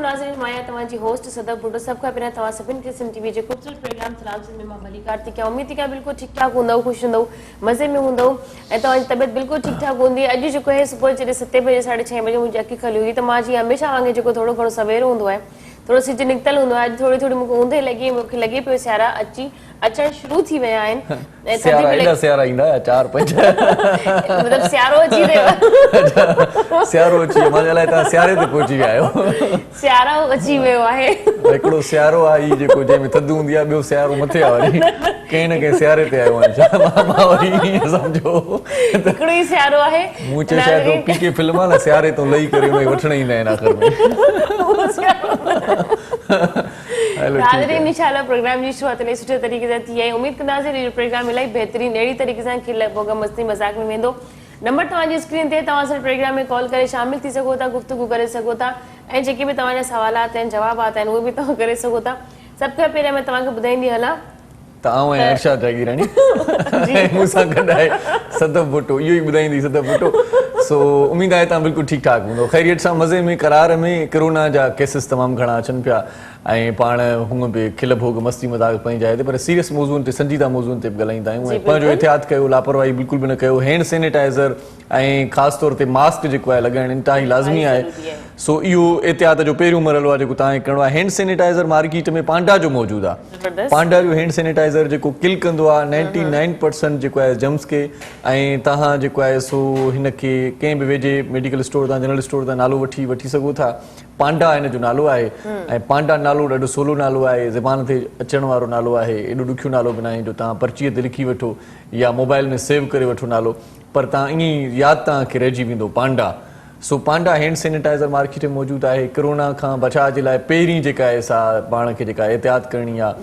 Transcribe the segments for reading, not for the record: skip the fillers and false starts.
नाज़रीन माया तव्हांजी होस्ट सदब बुड्ढो सब खां पहिरियों तव्हां सभिनी खे सिंध टीवी जे ख़ूबसूरत प्रोग्राम तलाज़ुल में मां भली कार्तिक उम्मीद थी कयां बिल्कुलु ठीकु ठाक हूंदव ख़ुशि हूंदव मज़े में हूंदव ऐं तव्हांजी तबियत बिल्कुलु ठीकु ठाक हूंदी। अॼु जेको आहे सुबुह जॾहिं 7 बजे 6:30 बजे मुंहिंजी अखि खुली हुई त मां जीअं हमेशह वांगुरु जेको थोरो घणो सवेरो हूंदो आहे थोरो सिज निकितल हूंदो आहे। अॼु थोरी थोरी मूंखे मूंखे लॻे पियो सियारा अचणु शुरू थी विया आहिनि। सियारा ईंदा 4-5 मतिलबु सियारो अची रहियो आहे। सियारो अची वियो मुंहिंजे लाइ तव्हां सियारे ते पहुची विया आहियो। सियारो अची वियो आहे। हिकिड़ो सियारो आहे जेको जंहिंमें थधि हूंदी आहे, ॿियो सियारो मथे आहे वरी कंहिं न कंहिं सियारे ते आयो आहियां। मां वरी ईअं सम्झो हिकिड़ो ई सियारो आहे। मूं चयो शायदि पीके फिल्म आहे न, सियारे तो लही करे उन वठण ईंदा आहिनि आख़िर में। नाज़रीन इंशाअल्लाह प्रोग्राम जी शुरूआत इलाही सुठे तरीक़े सां थी आहे। उम्मीद कंदासीं इहो प्रोग्राम इलाही बहितरीन अहिड़ी तरीक़े सां खिल भोग मस्ती मज़ाक में वेंदो। नंबर तव्हांजी स्क्रीन ते तव्हां असांजे प्रोग्राम में कॉल करे शामिल थी सघो था, गुफ़्तगू करे सघो था ऐं जेके बि तव्हांजा सवालात आहिनि जवाबात आहिनि उहे बि तव्हां करे सघो था। सभ खां पहिरियों मैं तव्हांखे ॿुधाईंदी हलां तव्हां ऐं अर्शा जागीरानी मूंसां गॾु आहे सदब भुट्टो, इहो ई ॿुधाईंदी सदब भुट्टो। सो उम्मीद आहे तव्हां बिल्कुलु ठीकु ठाक हूंदो, ख़ैरियत सां मज़े में करार में। कोरोना जा केसिस तमामु घणा अचनि पिया ऐं पाण हूअं बि खिल भोग मस्ती मज़ाक पंहिंजी जाइ ते, पर सीरियस मौज़ूअनि ते संजीदा मौज़ूअनि ते बि ॻाल्हाईंदा आहियूं ऐं पंहिंजो एहतियात कयो, लापरवाही बिल्कुलु बि न कयो। हैंड सैनिटाइज़र ऐं ख़ासि तौर ते मास्क जेको आहे लॻाइणु इंतिहाई लाज़मी आहे। सो इहो एहतियात जो पहिरियों मरहलो आहे जेको तव्हांखे करिणो आहे। हैंड सैनिटाइज़र मार्केट में पांडा जो मौजूदु आहे। पांडा जो हैंड सैनिटाइज़र जेको किल कंदो आहे 99% जेको आहे जम्स खे, ऐं तव्हां जेको आहे सो हिनखे कंहिं बि वेझे मेडिकल स्टोर तां जनरल स्टोर तां नालो वठी सघो था। पांडा हिन जो नालो आहे ऐं पांडा नालो ॾाढो सवलो नालो आहे, ज़बान ते अचण वारो नालो आहे। एॾो ॾुखियो नालो बि न आहे जो तव्हां पर्चीअ ते लिखी वठो या मोबाइल में सेव करे वठो नालो, पर तव्हां ईअं ई यादि तव्हांखे रहिजी वेंदो पांडा। सो पांडा हैंड सैनिटाइज़र मार्केट में मौजूदु आहे। कोरोना खां बचाव जे लाइ पहिरीं जेका आहे सा पाण खे जेका एहतियात करणी आहे,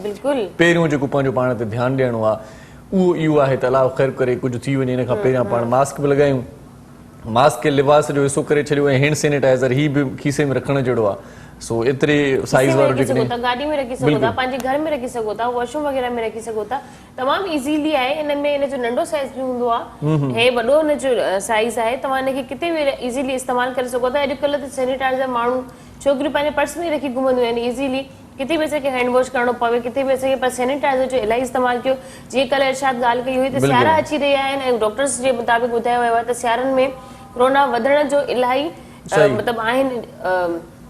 पहिरियों जेको पंहिंजो पाण ते ध्यानु ॾियणो आहे उहो इहो आहे त अलाह ख़ैर करे कुझु थी वञे हिन खां पहिरियां पाण मास्क बि लॻायूं, मास्क खे लिबास जो हिसो करे छॾियो ऐं हैंड सैनिटाइज़र ही बि खीसे में रखण जहिड़ो आहे। सो एतिरे साइज़ वारो जेकॾहिं गाॾी में रखी सघो था, पंहिंजे घर में रखी सघो था, वॉशरूम वग़ैरह में रखी सघो था, तमामु इज़ीली आहे। इन में इन जो नंढो साइज़ बि हूंदो आहे, हे वॾो इन जो साइज़ आहे। तव्हां इनखे किथे बि इज़ीली इस्तेमालु करे सघो था। अॼुकल्ह त सैनिटाइज़र माण्हू छोकिरियूं पंहिंजे पर्स में रखी घुमंदियूं आहिनि इज़ीली, किथे बि असांखे हैंड वॉश करणो पवे, किथे बि असांखे, पर सैनिटाइज़र जो इलाही इस्तेमालु कयो। जीअं कल्ह इरशाद ॻाल्हि कई हुई त सियारा अची रहिया आहिनि ऐं डॉक्टर्स जे मुताबिक़ ॿुधायो वियो आहे त सियारनि में कोरोना वधण जो इलाही मतिलबु आहिनि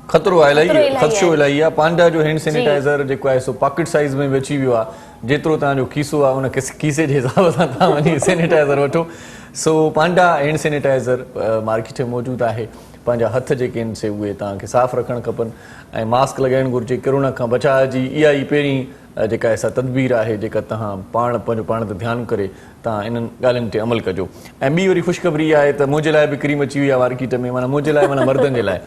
खतरो आहे, ख़दशो इलाही आहे। पांडा जो हैंड सैनिटाइज़र जेको आहे सो पॉकेट साइज़ में बि अची वियो आहे। जेतिरो तव्हांजो खीसो आहे उन खीसे जे हिसाब सां तव्हां वञी सैनिटाइज़र वठो। सो पांडा हैंड सैनिटाइज़र मार्केट में मौजूदु आहे। पंहिंजा हथ जेके आहिनि से उहे तव्हांखे साफ़ु रखणु खपनि ऐं मास्क लॻाइणु घुरिजे। कोरोना खां बचाव जी इहा ई पहिरीं जेका आहे सा तदबीर आहे जेका तव्हां पंहिंजो पाण ते ध्यानु करे तव्हां इन्हनि ॻाल्हियुनि ते अमल कजो। ऐं ॿी वरी ख़ुशख़बरी आहे त मुंहिंजे लाइ बि क्रीम अची वई आहे मार्केट में, माना मुंहिंजे लाइ माना मर्दनि जे लाइ।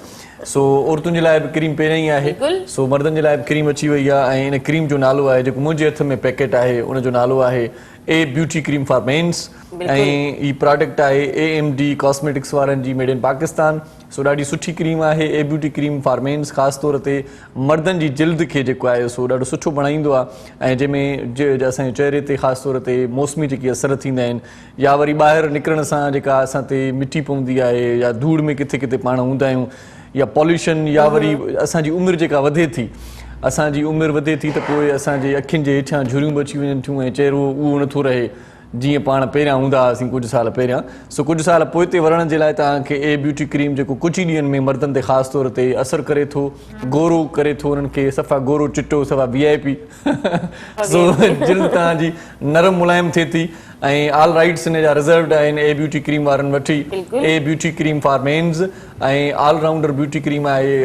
सो औरतुनि जे लाइ बि क्रीम पहिरियों ई आहे, सो मर्दनि जे लाइ बि क्रीम अची वई आहे ऐं इन क्रीम जो नालो आहे, जेको मुंहिंजे हथ में पैकेट आहे उनजो नालो आहे ए ब्यूटी क्रीम फॉर मेंस ऐं ही प्रोडक्ट आहे AMD कॉस्मेटिक्स वारनि जी, मेड इन पाकिस्तान। सो ॾाढी सुठी क्रीम आहे ए ब्यूटी क्रीम फॉर मेंस, ख़ासि तौर ते मर्दनि जी जिल्द खे जेको आहे सो ॾाढो सुठो बणाईंदो आहे ऐं जंहिंमें असांजे चहिरे ते ख़ासि तौर ते मौसमी जेकी असर थींदा आहिनि या वरी ॿाहिरि निकिरण सां जेका असां ते मिटी पवंदी आहे या धूड़ में किथे किथे पाण हूंदा आहियूं या पॉल्यूशन या वरी असांजी उमिरि जेका वधे थी, असांजी उमिरि वधे थी त पोइ असांजे अखियुनि जे हेठां झुरियूं बि अची वञनि थियूं ऐं चहिरो उहो नथो रहे जीअं पाण पहिरियां हूंदा हुआसीं कुझु साल पहिरियां। सो कुझु साल पोइ ते वरण जे लाइ तव्हांखे ए ब्यूटी क्रीम जेको कुझु ई ॾींहंनि में मर्दनि ते ख़ासि तौर ते असरु करे थो, गोरो करे थो उन्हनि खे, सफ़ा गोरो चिटो, सफ़ा VIP। सो जिल्द तव्हांजी नरम मुलायम थिए थी ऐं ऑल राइट्स हिन जा रिज़र्व्ड आहिनि ए ब्यूटी क्रीम वारनि वठी। ए ब्यूटी क्रीम फॉर मेंस ऐं ऑल राउंडर ब्यूटी क्रीम आहे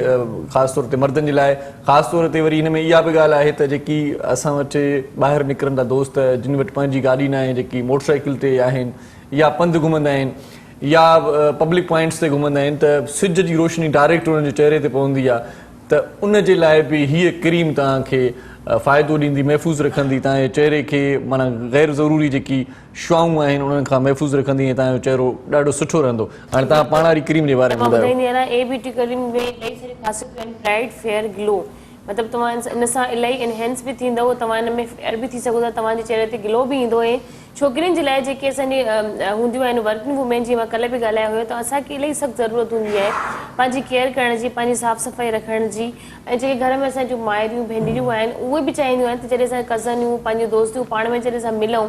ख़ासि तौर ते मर्दनि जे लाइ। ख़ासि तौर ते वरी हिन में इहा बि ॻाल्हि आहे त जेकी असां वटि ॿाहिरि निकिरंदा दोस्त जिन वटि पंहिंजी गाॾी न आहे, जेकी मोटरसाइकिल ते आहिनि या पंधु घुमंदा आहिनि या पब्लिक पॉइंट्स ते घुमंदा आहिनि, त सिज जी रोशनी डायरेक्ट उन्हनि जे चहिरे ते पवंदी आहे, त उन जे लाइ बि हीअ क्रीम तव्हांखे फ़ाइदो ॾींदी, महफ़ूज़ रखंदी, तव्हांजे चहिरे खे माना गैर ज़रूरी जेकी शुआऊं आहिनि उन्हनि खां महफ़ूज़ रखंदी ऐं तव्हांजो चहिरो ॾाढो सुठो रहंदो। हाणे तव्हां पाण वारी क्रीम जे बारे में ॿुधायो। ए ब्यूटी क्रीम में इलाही सारी ख़ासियतूं आहिनि। ब्राइट फेयर ग्लो, मतिलबु तव्हां इन सां इलाही इनहेंस बि थींदव, तव्हां इन में फेयर बि थी सघो था, तव्हांजे चहिरे ते ग्लो बि ईंदो। ऐं छोकिरियुनि जे लाइ जेके असांजी हूंदियूं आहिनि वर्किंग वुमेन, जीअं मां कल्ह बि ॻाल्हायो हुयो, त असांखे इलाही सख़्तु ज़रूरत हूंदी आहे पंहिंजी केयर करण जी, पंहिंजी साफ़ सफ़ाई रखण जी। ऐं जेके घर में असांजूं माइरियूं भेनरियूं आहिनि उहे बि चाहींदियूं आहिनि त जॾहिं असां कज़नियूं पंहिंजियूं दोस्तियूं पाण में जॾहिं असां मिलूं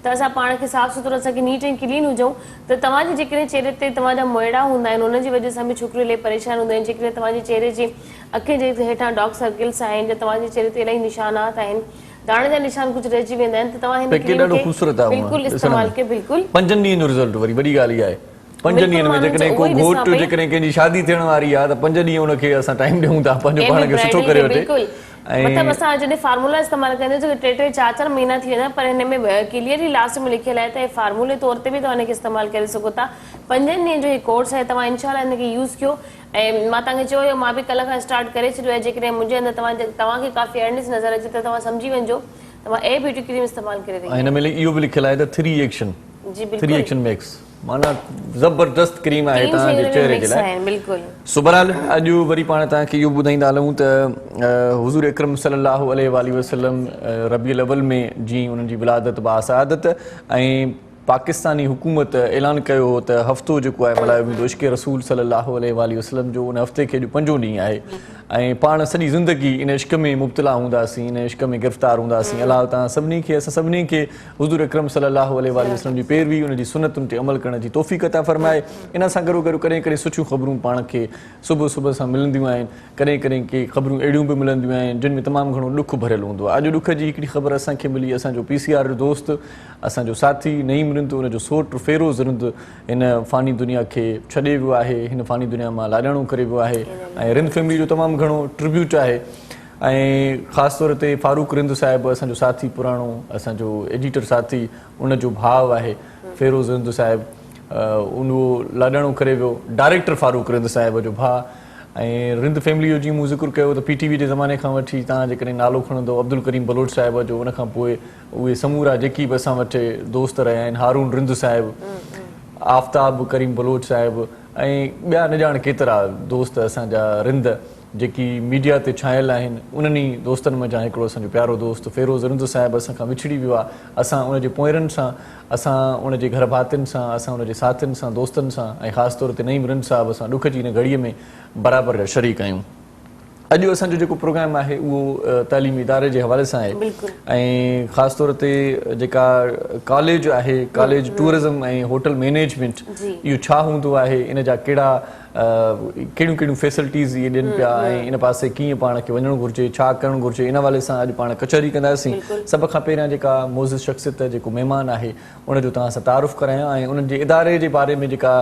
त असां पाण खे साफ़ सुथरो, असांखे नीट एंड क्लीन हुजूं। त तव्हांजे जेकॾहिं चहिरे ते तव्हांजा मोइड़ा हूंदा आहिनि, उनजी वजह सां बि छोकिरियूं इलाही परेशान हूंदियूं आहिनि। जेकॾहिं तव्हांजे चहिरे जे अखि जे हेठां डार्क सर्किल्स आहिनि, या तव्हांजे चहिरे ते इलाही निशानात आहिनि, दाणे जा निशान कुझु रहिजी वेंदा आहिनि, त तव्हां हिन पैकेट ॾाढो क्रीम खे ख़ूबसूरत आहे बिल्कुलु इस्तेमालु कयो। बिल्कुलु 5 ॾींहंनि जो रिज़ल्ट, वरी वॾी ॻाल्हि इहा आहे 5 ॾींहंनि में जेकॾहिं को घोट जेकॾहिं कंहिंजी शादी थियण वारी आहे त 5 ॾींहं उनखे असां टाइम ॾियूं था पंहिंजो पाण खे सुठो करे वठे। मतिलबु असां जॾहिं फार्मूला इस्तेमालु कंदा आहियूं 3-3 4-4 महीना थी वेंदा, पर हिन में क्लियरली लास्ट में लिखियल आहे त फार्मूले तौर ते बि तव्हां हिनखे इस्तेमालु करे सघो था। 5 ॾींहं जो ही कोर्स आहे, तव्हां इनशाला हिनखे यूज़ कयो। ऐं मां तव्हांखे चयो, मां बि कल्ह खां स्टार्ट करे छॾियो आहे। जेकॾहिं मुंहिंजे अंदरि तव्हांखे का फेयरनेस नज़र अचे त तव्हां सम्झी वञिजो तव्हां ए ब्यूटी क्रीम इस्तेमालु करे रही। हिन में इहो बि लिखियल आहे त 3 एक्शन जी 3 एक्शन मैक्स, माना ज़बरदस्त क्रीम आहे तव्हांजे चहिरे जे लाइ। बिल्कुलु। सो बहरहाल अॼु वरी पाण तव्हांखे इहो ॿुधाईंदा हलूं त हुज़ूर अकरम सल्लल्लाहु अलैहि वसल्लम रबीउल अव्वल में जीअं उन्हनि जी विलादत बासादत, ऐं पाकिस्तानी हुकूमत ऐलान कयो त हफ़्तो जेको आहे मल्हायो वेंदो इश्क़ रसूल सल्लल्लाहु अलैहि वसल्लम जो। उन हफ़्ते खे अॼु 5 ॾींहुं आहे ऐं पाण सॼी ज़िंदगी इन इश्क़ में मुब्तला हूंदासीं, इन इश्क़ में गिरफ़्तार हूंदासीं। अलाह तव्हां सभिनी खे, असां सभिनी खे हुज़ूर अकरम सल्लल्लाहु अलैहि वसल्लम जी पैरवी, उन जी सुनतुनि ते अमल करण जी तौफ़ीक़ अता फ़रमाए। इन सां गॾो गॾु कॾहिं कॾहिं सुठियूं ख़बरूं पाण खे सुबुह सुबुह सां मिलंदियूं आहिनि, कॾहिं कॾहिं के ख़बरूं अहिड़ियूं बि मिलंदियूं आहिनि जिन में तमामु घणो ॾुखु भरियलु हूंदो आहे। अॼु ॾुख जी हिकिड़ी ख़बर असांखे मिली, असांजो PCR जो दोस्त, असांजो साथी नईम रिंद, उनजो सोट फेरोज़ रिंद हिन फ़ानी दुनिया खे छॾे वियो आहे, हिन फ़ानी दुनिया मां लाॾाणो करे वियो आहे। ऐं रिंद फैमिली जो तमामु घणो ट्रिब्यूट आहे। ऐं ख़ासि तौर ते फारूक रिंद साहिबु, असांजो साथी पुराणो, असांजो एडिटर साथी, उनजो भाउ आहे फेरोज़ रिंद साहिबु, उहो लाॾाणो करे वियो। डायरेक्टर फारूक रिंद साहिब जो भाउ। ऐं रिंद फैमिली जो जीअं मूं ज़िक्र कयो त PTV जे ज़माने खां वठी तव्हां जेकॾहिं नालो खणंदो अब्दुल करीम बलोच साहिब जो, उनखां पोइ उहे समूरा जेकी बि असां वटि दोस्त रहिया आहिनि, हारून रिंद साहिबु, आफ्ताब करीम बलोच साहिबु, ऐं ॿिया न ॼाण केतिरा दोस्त असांजा रिंद जेकी मीडिया ते छायल आहिनि। उन्हनि दोस्तनि में हिकिड़ो असांजो प्यारो दोस्त फेरोज़ रिंद साहिबु असांखां विछड़ी वियो आहे। असां उनजे पोइरनि सां, असां उनजे घर भातियुनि सां, असां उनजे साथियुनि सां, दोस्तनि सां, ऐं ख़ासि तौर ते नईम रिंद साहिबु असां ॾुख जी हिन घड़ीअ में बराबरि जा शरीक आहियूं। अॼु असांजो जेको प्रोग्राम आहे उहो तइलीमी इदारे जे हवाले सां आहे। ऐं ख़ासि तौर ते जेका कॉलेज आहे, कॉलेज टूरिज़म ऐं होटल मैनेजमेंट, इहो छा हूंदो आहे, इन जा कहिड़ियूं कहिड़ियूं फैसिलिटीज़ इहे ॾियनि पिया, ऐं इन पासे कीअं पाण खे वञणु घुरिजे, छा करणु घुरिजे, इन हवाले सां अॼु पाण कचहरी कंदासीं। सभ खां पहिरियां जेका मोज़िज़ शख़्सियत जेको महिमान आहे उनजो तव्हां सां तारुफ़ करायां, ऐं उन्हनि जे इदारे जे बारे में जेका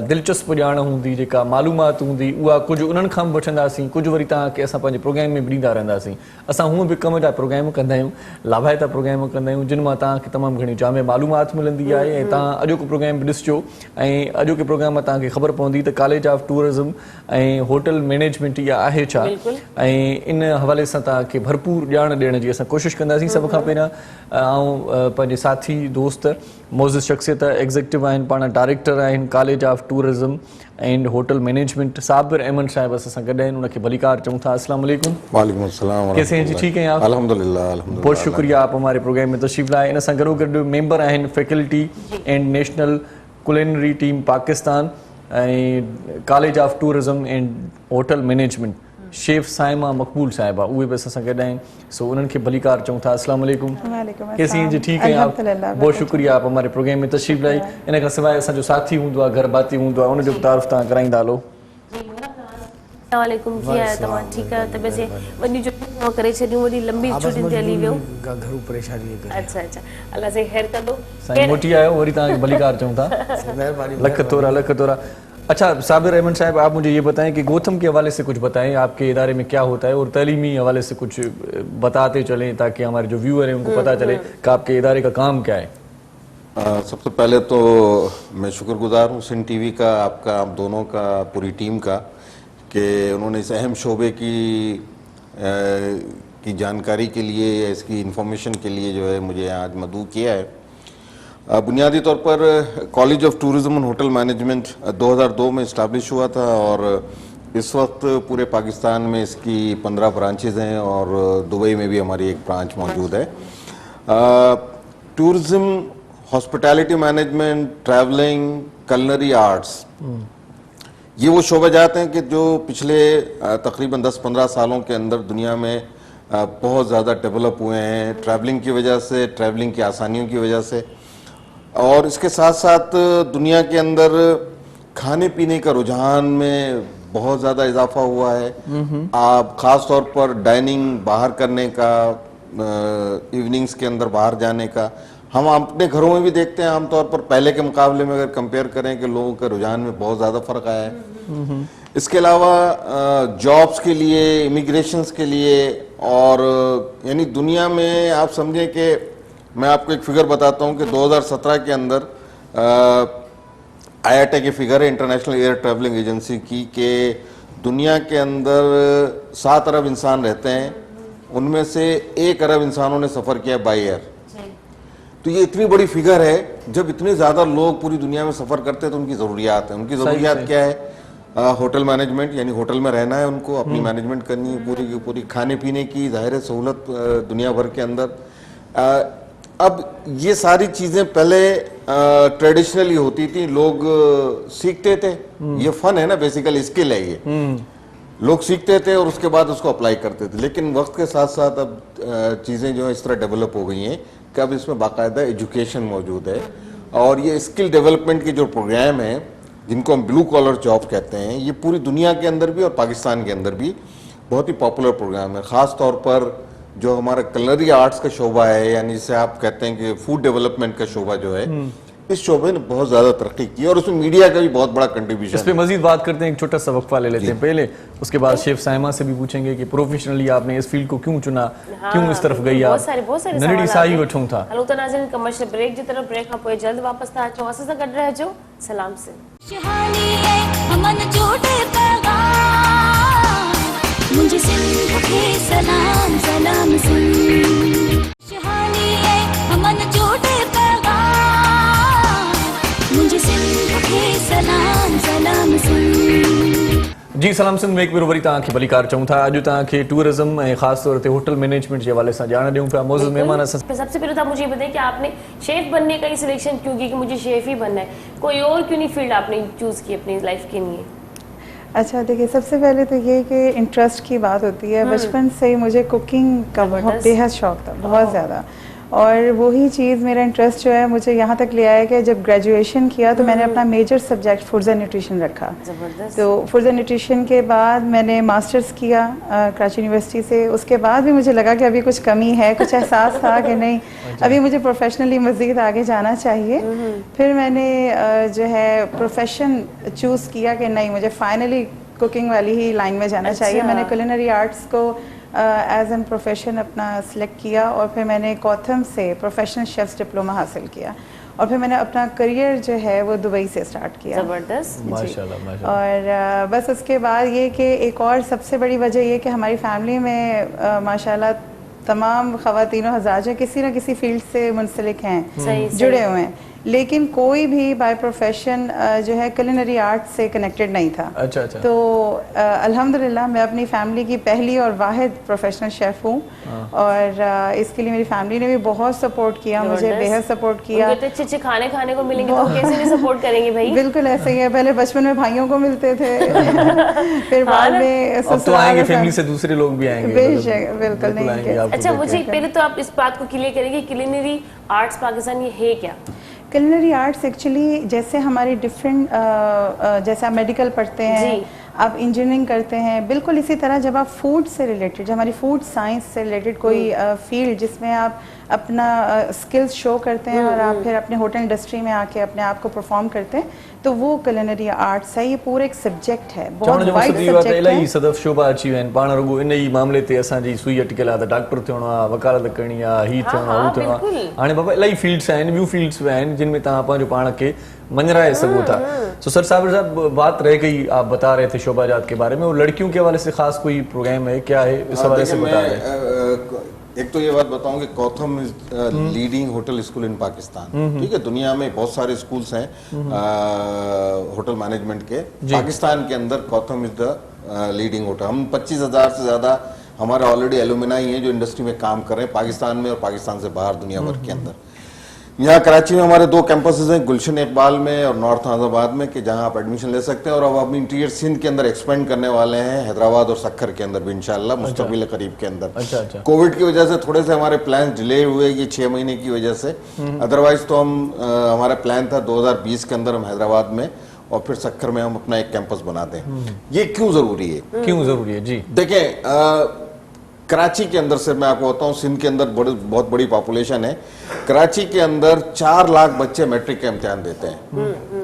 दिलचस्प ॼाण हूंदी, जेका मालूमात हूंदी, उहा कुझु उन्हनि खां बि वठंदासीं, कुझु वरी तव्हांखे असां पंहिंजे प्रोग्राम में बि ॾींदा रहंदासीं। असां हूअं बि कम जा प्रोग्राम कंदा आहियूं, लाभाइता प्रोग्राम कंदा आहियूं, जिन मां तव्हांखे तमामु घणी जाम मालूमात मिलंदी आहे। ऐं तव्हां अॼोको प्रोग्राम बि ॾिसिजो, ऐं अॼोके प्रोग्राम मां तव्हांखे ख़बर पवंदी त कॉलेज ऑफ टूरिज़म ऐं होटल मैनेजमेंट इहा आहे छा, ऐं इन हवाले सां तव्हांखे भरपूर ॼाण ॾियण जी असां कोशिशि कंदासीं। सभ खां पहिरियां ऐं पंहिंजे साथी दोस्त मोज़िज़ शख़्सियत एग्ज़ेक्टिव आहिनि, पाण डायरेक्टर आहिनि college of tourism and hotel management, Sabir Ahmed sahib असां सां गॾु आहिनि, उनखे भलीकार चऊं था। अस्सलाम वालेकुम। वालेकुम अस्सलाम। कैसे हैं जी? ठीक हैं आप? अल्हम्दुलिल्लाह अल्हम्दुलिल्लाह। बहुत शुक्रिया आप हमारे प्रोग्राम में तशरीफ़ लाए। इन सां गॾो गॾु मेंबर आहिनि faculty and national culinary team Pakistan ऐं college of tourism and hotel management, chef Saima Maqbool sahiba, उहे बि असां सां गॾु आहिनि। सो उन्हनि खे भलीकार चऊं था। अस्सलाम वालेकुम। कैसी हैं जी? ठीक है आप? बहुत शुक्रिया आप हमारे प्रोग्राम में तशरीफ़ लाई। इन खां सवाइ असांजो साथी हूंदो आहे, घर भाती हूंदो आहे, उनजो बि तारुफ़ तव्हां कराईंदा हलो। वालेकुम, कीअं आहियो तव्हां? ठीकु आहे। त वैसे वॾी जो करे छॾियूं, वॾी लंबी छुटी ते हली वियो। घरू परेशानी है। अच्छा अच्छा, अल्लाह से खैर कंदो। साईं मोटी आयो, वरी तव्हांखे भलीकार चऊं था। लख तोरा लख तोरा। अच्छा साबिर अहमद साहब, आप मुझे ये बताएं कि गौतम के हवाले से कुछ बताएं, आपके इदारे में क्या होता है, और तलीमी हवाले से कुछ बताते चलें ताकि हमारे जो व्यूअर हैं उनको पता चले कि आपके इदारे का काम क्या है। सबसे पहले तो मैं शुक्रगुजार हूँ सिंध टीवी का, आपका, आप दोनों का, पूरी टीम का, कि उन्होंने इस अहम शोबे की जानकारी के लिए, इसकी इंफॉर्मेशन के लिए जो है मुझे आज मदऊ किया है। बुनियादी तौर पर college of tourism and hotel management 2002 में इस्टाब्लिश हुआ था, और इस वक्त पूरे पाकिस्तान में इसकी 15 ब्रांचेज हैं और दुबई में भी हमारी एक ब्रांच मौजूद है। Tourism, hospitality management, travelling, culinary arts, ये वो शोबाजात हैं कि जो पिछले तकरीबन 10-15 सालों के अंदर दुनिया में बहुत ज़्यादा डेवलप हुए हैं, ट्रैवलिंग की वजह से, ट्रैवलिंग की आसानियों की वजह से। और इसके साथ साथ दुनिया के अंदर खाने पीने का रुझान में बहुत ज़्यादा इजाफा हुआ है। आप ख़ास तौर पर डाइनिंग बाहर करने का, इवनिंग्स के अंदर बाहर जाने का, हम अपने घरों में भी देखते हैं आमतौर पर पहले के मुकाबले में अगर कंपेयर करें कि लोगों के रुझान में बहुत ज़्यादा फ़र्क आया है। इसके अलावा जॉब्स के लिए, इमिग्रेशंस के लिए, और यानी दुनिया में आप समझें कि मैं आपको एक फिगर बताता हूं कि 2017 के अंदर IATA की फिगर है, इंटरनेशनल एयर ट्रैवलिंग एजेंसी की, कि दुनिया के अंदर 7 अरब इंसान रहते हैं, उनमें से 1 अरब इंसानों ने सफ़र किया बाई एयर। तो ये इतनी बड़ी फिगर है। जब इतने ज़्यादा लोग पूरी दुनिया में सफ़र करते हैं तो उनकी ज़रूरियात है। उनकी ज़रूरियात क्या है? होटल मैनेजमेंट, यानी होटल में रहना है उनको, अपनी मैनेजमेंट करनी है पूरी की पूरी, खाने पीने की ज़ाहिर है सहूलत दुनिया भर के अंदर। अब ये सारी चीज़ें पहले ट्रेडिशनली होती थी, लोग सीखते थे, ये फन है ना, बेसिकली स्किल है ये, लोग सीखते थे और उसके बाद उसको अप्लाई करते थे। लेकिन वक्त के साथ साथ अब चीज़ें जो है इस तरह डेवलप हो गई हैं कि अब इसमें बाकायदा एजुकेशन मौजूद है, और ये स्किल डेवलपमेंट के जो प्रोग्राम हैं जिनको हम ब्लू कॉलर जॉब कहते हैं, ये पूरी दुनिया के अंदर भी और पाकिस्तान के अंदर भी बहुत ही पॉपुलर प्रोग्राम है। ख़ास तौर पर जो हमारा कलनरी आर्ट्स का शोबा है, यानी जिसे आप कहते हैं कि फूड डेवलपमेंट का शोबा जो है, इस शोबे ने बहुत ज़्यादा तरक्की की और उसमें मीडिया का भी बहुत बड़ा कंट्रीब्यूशन। इस पे मजीद बात करते हैं, एक छोटा सा वक्फा ले लेते हैं पहले, उसके बाद शेफ साइमा से भी पूछेंगे कि प्रोफेशनली आपने इस फील्ड को क्यों चुना, क्यों इस तरफ़ गई आप? बहुत सारे नंढड़ी साई वठूं था। हलो त नाज़रीन, कमर्शियल ब्रेक जी तरफ, ब्रेक खां पोइ जल्द वापस था अचूं। असां सां गॾु रहिजो। सलाम से मुझे सिंध के सलाम सलाम शहानी है अमन जोटे पैगाम, मुझे सिंध के सलाम सलाम जी। सलाम सिंध में एक बार वरी तव्हांखे भलीकार चऊं था। अॼु तव्हांखे टूरिज्म ऐं ख़ासि तौर ते होटल मैनेजमेंट जे हवाले सां ॼाण ॾियूं पिया। मौजूद मेहमान असां सबसे पहले तो मुझे बताइए कि आपने शेफ बनने का ही सिलेक्शन क्यों किया कि मुझे शेफ ही बनना है, कोई और क्यों नहीं फील्ड आपने चूज़ की अपनी लाइफ के लिए? अच्छा, देखिए, सबसे पहले तो ये कि इंटरेस्ट की बात होती है। बचपन से ही मुझे कुकिंग का बेहद शौक था, बहुत ज़्यादा, और वही चीज़ मेरा इंटरेस्ट जो है मुझे यहाँ तक ले आया कि जब ग्रेजुएशन किया तो मैंने अपना major subject foods and nutrition रखा। तो फूड्स एंड न्यूट्रिशन के बाद मैंने मास्टर्स किया कराची यूनिवर्सिटी से। उसके बाद भी मुझे लगा कि अभी कुछ कमी है, कुछ एहसास था कि नहीं, अभी मुझे प्रोफेशनली मज़ीद आगे जाना चाहिए। फिर मैंने जो है प्रोफेशन चूज़ किया कि नहीं, मुझे फाइनली कुकिंग वाली ही लाइन में जाना चाहिए। मैंने कुलिनरी आर्ट्स को एज एन प्रोफेशन अपना सिलेक्ट किया और फिर मैंने कॉथम से प्रोफेशनल शेफ्स डिप्लोमा हासिल किया और फिर मैंने अपना करियर जो है वो दुबई से स्टार्ट किया। ज़बरदस्त, माशाल्लाह माशाल्लाह। और बस उसके बाद ये कि एक और सबसे बड़ी वजह ये कि हमारी फैमिली में माशाल्लाह तमाम ख़वातीनों हज़ार जो किसी न किसी फील्ड से मुंसलिक हैं, जुड़े हुए हैं, लेकिन कोई भी बाय प्रोफेशन जो है कुलिनरी आर्ट से कनेक्टेड नहीं था। अच्छा अच्छा। तो अल्हम्दुलिल्लाह मैं अपनी फैमिली की पहली और वाहिद प्रोफेशनल शेफ़ हूँ और इसके लिए मेरी फैमिली ने भी बहुत सपोर्ट किया, मुझे बेहद सपोर्ट किया। अच्छे खाने खाने को मिलेंगे तो कैसे नहीं सपोर्ट करेंगे भाई? बिल्कुल ऐसे ही है, पहले बचपन में भाइयों को मिलते थे फिर बाद में अब तो आएंगे फैमिली से दूसरे लोग भी आएंगे। बिल्कुल नहीं। अच्छा, मुझे पहले तो आप इस बात को क्लियर करेंगे, कुलिनरी आर्ट्स पाकिस्तान ये है क्या? कुलिनरी आर्ट्स एक्चुअली जैसे हमारी डिफरेंट जैसे आप मेडिकल पढ़ते हैं, आप इंजीनियरिंग करते हैं, बिल्कुल इसी तरह जब आप फूड से रिलेटेड, जब हमारी फूड साइंस से रिलेटेड कोई फील्ड जिसमें आप अपना स्किल्स शो करते हैं और आप फिर अपने होटल इंडस्ट्री में आके अपने आप को परफॉर्म करते हैं, तो वो कुलिनरी आर्ट्स है। ये पूरा एक सब्जेक्ट है, बहुत वाइड सब्जेक्ट है। सदफ शोभा अची विया आहिनि, पाण रुगो इन ई मामले ते असांजी सुई अटकियल आहे त डॉक्टर थियणो आहे, वकालत करणी आहे, ही थियणो आहे, हू थियणो आहे। हाणे बाबा इलाही फील्ड्स आहिनि, ॿियूं फील्ड्स बि आहिनि जिन में तव्हां पंहिंजो पाण खे मंझराए सघो था। तो सर साहब बात रह गई, आप बता रहे थे शोभाजात के बारे में, और लड़कियों के हवाले से खास कोई प्रोग्राम है क्या है, इस हवाले से बता रहे हैं? एक तो ये बात बताऊं कि COTHM is leading hotel school in Pakistan. ठीक है, दुनिया में बहुत सारे स्कूल्स हैं होटल मैनेजमेंट के, पाकिस्तान के अंदर कॉथम इज द लीडिंग होटल। हम 25,000 से ज़्यादा हमारे ऑलरेडी एलुमिनाई हैं जो इंडस्ट्री में काम कर रहे हैं पाकिस्तान में और पाकिस्तान से बाहर दुनिया भर के अंदर। यहाँ कराची में हमारे 2 कैंपसेस हैं, गुलशन इकबाल में और नॉर्थ आज़ाबाद में, कि जहाँ आप एडमिशन ले सकते हैं। और अब हम इंटीरियर सिंध के अंदर एक्सपेंड करने वाले हैं, हैदराबाद और सक्खर के अंदर भी इंशाल्लाह मुस्तकबिल करीब के अंदर। अच्छा। कोविड की वजह से थोड़े से हमारे प्लान डिले हुए, ये 6 महीने की वजह से। अदरवाइज तो हम हमारा प्लान था 2020 के अंदर हम हैदराबाद में और फिर सक्खर में हम अपना एक कैंपस बनाते हैं। ये क्यों जरूरी है? क्यों जरूरी है जी? देखें, कराची के अंदर से मैं आपको बताऊं, सिंध के अंदर बहुत बड़ी पॉपुलेशन है। कराची के अंदर 4 लाख बच्चे मैट्रिक का इम्तिहान देते हैं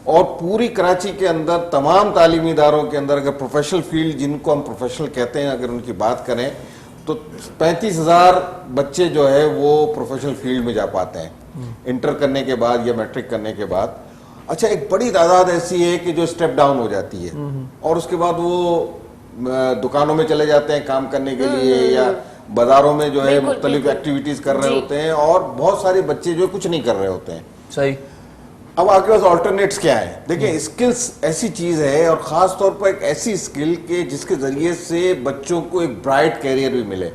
और पूरी कराची के अंदर तमाम तालीमी इदारों के अंदर अगर प्रोफेशनल फील्ड, जिनको हम प्रोफेशनल कहते हैं, अगर उनकी बात करें तो 35,000 बच्चे जो है वो प्रोफेशनल फील्ड में जा पाते हैं इंटर करने के बाद या मैट्रिक करने के बाद। अच्छा, एक बड़ी तादाद ऐसी है कि जो स्टेप डाउन हो जाती है और उसके बाद वो दुकानों में चले जाते हैं काम करने के लिए या बाजारों में जो है मुख्तलिफ एक्टिविटीज कर रहे होते हैं और बहुत सारे बच्चे जो कुछ नहीं कर रहे होते हैं। सही। अब आपके पास ऑल्टरनेट्स क्या है? देखिए, स्किल्स ऐसी चीज है और खास तौर पर एक ऐसी स्किल के जिसके जरिए से बच्चों को एक ब्राइट कैरियर भी मिले।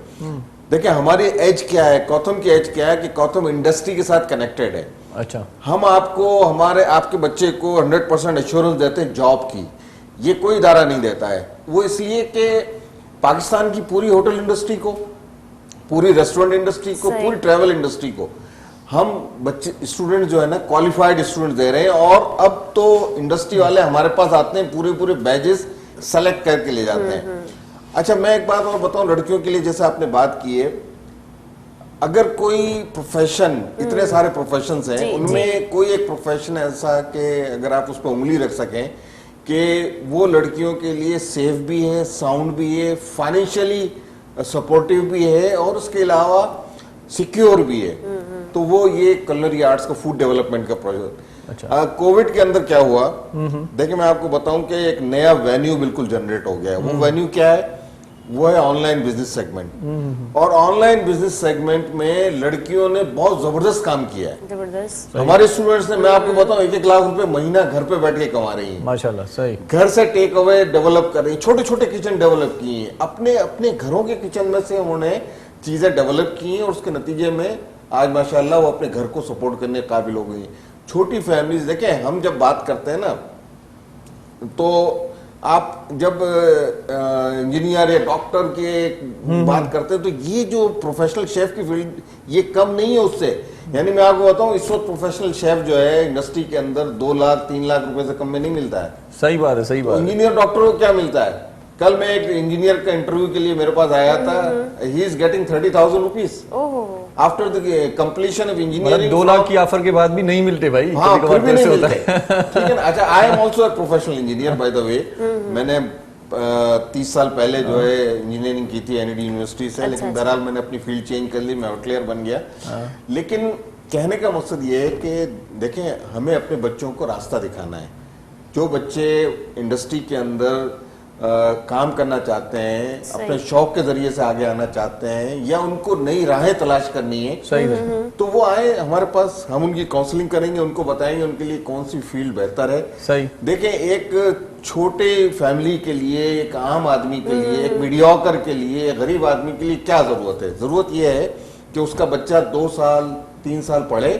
देखिए, हमारी एज क्या है, कॉथम की एज क्या है कि कॉथम इंडस्ट्री के साथ कनेक्टेड है। अच्छा। हम आपको आपके बच्चे को 100% एश्योरेंस देते हैं जॉब की। ये कोई इदारा नहीं देता है। वो इसलिए कि पाकिस्तान की पूरी होटल इंडस्ट्री को, पूरी रेस्टोरेंट इंडस्ट्री को, पूरी ट्रैवल इंडस्ट्री को हम बच्चे स्टूडेंट जो है ना क्वालिफाइड स्टूडेंट दे रहे हैं। और अब तो इंडस्ट्री वाले हमारे पास आते हैं, पूरे बैचेस सेलेक्ट करके ले जाते हैं। अच्छा, मैं एक बात और बताऊं लड़कियों के लिए, जैसे आपने बात की है, अगर कोई प्रोफेशन, इतने सारे प्रोफेशंस हैं, उनमें कोई एक प्रोफेशन ऐसा कि अगर आप उस पर उंगली रख सकें कि वो लड़कियों के लिए सेफ भी है, साउंड भी है, फाइनेंशियली सपोर्टिव भी है और उसके अलावा सिक्योर भी है, तो वो ये कुलिनरी आर्ट्स का फूड डेवलपमेंट का प्रोजेक्ट। अच्छा। कोविड के अंदर क्या हुआ, देखिए मैं आपको बताऊं कि एक नया वेन्यू बिल्कुल जनरेट हो गया है। वो वेन्यू क्या है? वो है ऑनलाइन बिजनेस सेगमेंट। और ऑनलाइन बिजनेस सेगमेंट में लड़कियों ने बहुत जबरदस्त काम किया है। जबरदस्त। हमारे स्टूडेंट्स ने, मैं आपको बताऊं, 1-1 लाख रुपए महीना घर पे बैठ के कमा रही हैं माशाल्लाह। सही। घर से टेक अवे डेवलप कर रही हैं, छोटे छोटे किचन डेवलप किए हैं, अपने अपने घरों के किचन में से उन्होंने चीजें डेवलप की हैं और उसके नतीजे में आज माशाल्लाह वो अपने घर को सपोर्ट करने के काबिल हो गई हैं। छोटी फैमिलीज, देखें हम जब बात करते हैं ना, तो आप जब इंजीनियर या डॉक्टर के बात करते हैं तो ये जो प्रोफेशनल शेफ की फील्ड, ये कम नहीं है उससे। यानी मैं आपको बताऊं, इस वक्त प्रोफेशनल शेफ जो है इंडस्ट्री के अंदर 2 लाख 3 लाख रुपए से कम में नहीं मिलता है। सही बात है, सही बात है। इंजीनियर डॉक्टर को क्या मिलता है? कल मैं एक इंजीनियर का इंटरव्यू के लिए मेरे पास आया था, he is getting 30,000 rupees after the completion of engineering. 2 लाख की ऑफर के बाद भी नहीं मिलते भाई। हाँ, फिर भी नहीं मिलते। ठीक है ना। अच्छा, I am also a professional engineer by the way. मैंने 30 साल पहले जो है इंजीनियरिंग की थी एनईडी यूनिवर्सिटी से, लेकिन बहरहाल मैंने अपनी फील्ड चेंज कर ली, मैं आउटलेयर बन गया। लेकिन कहने का मकसद ये है कि देखें, हमें अपने बच्चों को रास्ता दिखाना है। जो बच्चे इंडस्ट्री के अंदर काम करना चाहते हैं, अपने शौक के जरिए से आगे आना चाहते हैं या उनको नई राहें तलाश करनी है, सही है, तो वो आए हमारे पास, हम उनकी काउंसलिंग करेंगे, उनको बताएंगे उनके लिए कौन सी फील्ड बेहतर है। सही। देखें, एक छोटे फैमिली के लिए, एक आम आदमी के लिए, एक मीडियोकर के लिए, गरीब आदमी के लिए क्या जरूरत है? जरूरत यह है कि उसका बच्चा 2 साल 3 साल पढ़े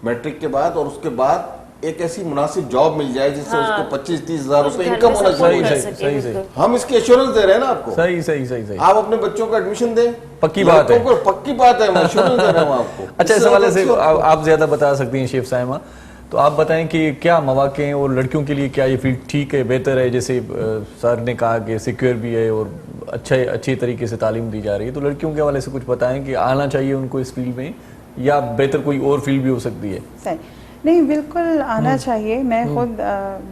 मैट्रिक के बाद और उसके बाद एक ऐसी मुनासिब जॉब मिल जाए जिससे उसको 25-30 हजार रुपए इनकम होना चाहिए। सही। हम इसकी एश्योरेंस दे रहे हैं ना आपको। सही। आप अपने बच्चों को एडमिशन दें, पक्की बात है, पक्की बात है, हम एश्योरेंस दे रहे हैं आपको। अच्छा, इस हवाले से आप ज्यादा बता सकती हैं शेफ साहिमा, तो आप बताएं कि क्या मौके हैं और लड़कियों के लिए क्या ये फील्ड ठीक है, बेहतर है? जैसे सर ने कहा कि सिक्योर भी है और अच्छे तरीके से तालीम दी जा रही है, तो लड़कियों के हवाले से कुछ बताएं कि आना चाहिए उनको इस फील्ड में या बेहतर कोई और फील्ड भी हो सकती है? सही नहीं, बिल्कुल आना चाहिए। मैं खुद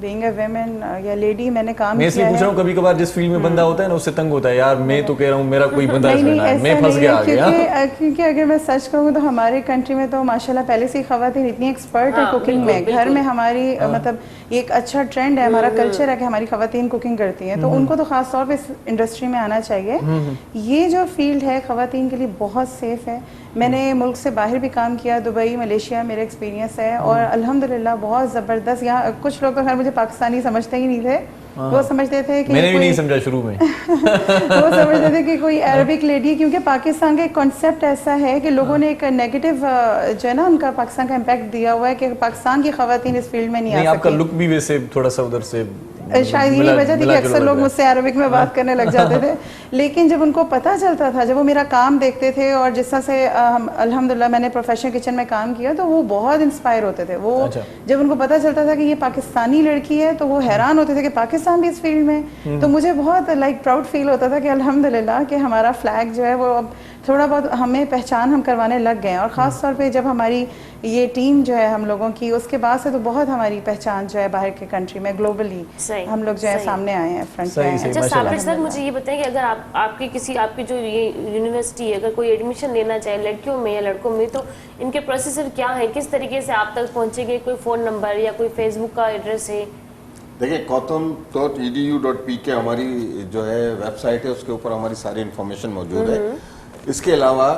बीइंग अ वुमेन या लेडी, मैंने काम किया है। मैं पूछ रहा हूँ, कभी कभार जिस फील्ड में बंदा होता है ना, उससे तंग होता है, यार मैं तो कह रहा हूँ मेरा कोई बंदा नहीं, मैं फंस गया आगे। क्योंकि अगर मैं सच कहूँ तो हमारे कंट्री में तो माशाल्लाह पहले से ही खवातीन इतनी एक्सपर्ट है कुकिंग में। घर में हमारी मतलब ये एक अच्छा ट्रेंड है, हमारा कल्चर है कि हमारी खवातीन कुकिंग करती हैं, तो उनको तो खास तौर पे इस इंडस्ट्री में आना चाहिए। ये जो फील्ड है खवातीन के लिए बहुत सेफ है। मैंने मुल्क से बाहर भी काम किया, दुबई, मलेशिया मेरा एक्सपीरियंस है और अल्हम्दुलिल्लाह बहुत ज़बरदस्त। यहाँ कुछ लोग तो खैर मुझे पाकिस्तानी समझते ही नहीं थे, वो समझते थे कि मैंने भी नहीं समझा शुरू में। वो समझते थे कि कोई अरबिक लेडी, क्योंकि पाकिस्तान का एक कॉन्सेप्ट ऐसा है कि लोगों ने एक नेगेटिव जो है ना उनका पाकिस्तान का इम्पैक्ट दिया हुआ है कि पाकिस्तान की खवातीन इस फील्ड में नहीं आ आपका सकती। लुक भी वैसे थोड़ा सा उधर से शायद यही वजह थी कि अक्सर लोग मुझसे अरबिक में बात करने लग जाते थे। लेकिन जब उनको पता चलता था, जब वो मेरा काम देखते थे और जिस तरह से अल्हम्दुलिल्लाह मैंने प्रोफेशनल किचन में काम किया, तो वो बहुत इंस्पायर होते थे। वो जब उनको पता चलता था कि ये पाकिस्तानी लड़की है तो वो हैरान होते थे कि पाकिस्तान भी इस फील्ड में। तो मुझे बहुत प्राउड फील होता था कि अल्हम्दुलिल्लाह कि हमारा फ्लैग जो है वो अब थोड़ा बहुत हमें पहचान हम करवाने लग गए हैं। और ख़ास तौर पे जब हमारी ये टीम जो है हम लोगों की, उसके बाद से तो बहुत हमारी पहचान जो है बाहर के कंट्री में ग्लोबली हम लोग जो है सामने आए हैं, फ्रंट पे आए हैं। अच्छा साबिर सर, मुझे ये बताएं कि अगर आपकी जो ये यूनिवर्सिटी है, अगर कोई एडमिशन लेना चाहे लड़कियों में या लड़कों में, तो इनके प्रोसीजर क्या है, किस तरीके से आप तक पहुंचेंगे? कोई फ़ोन नंबर या कोई फेसबुक का एड्रेस है? देखिए, kautam.edu.pk हमारी जो है वेबसाइट है, उसके ऊपर हमारी सारी इंफॉर्मेशन मौजूद है। इसके अलावा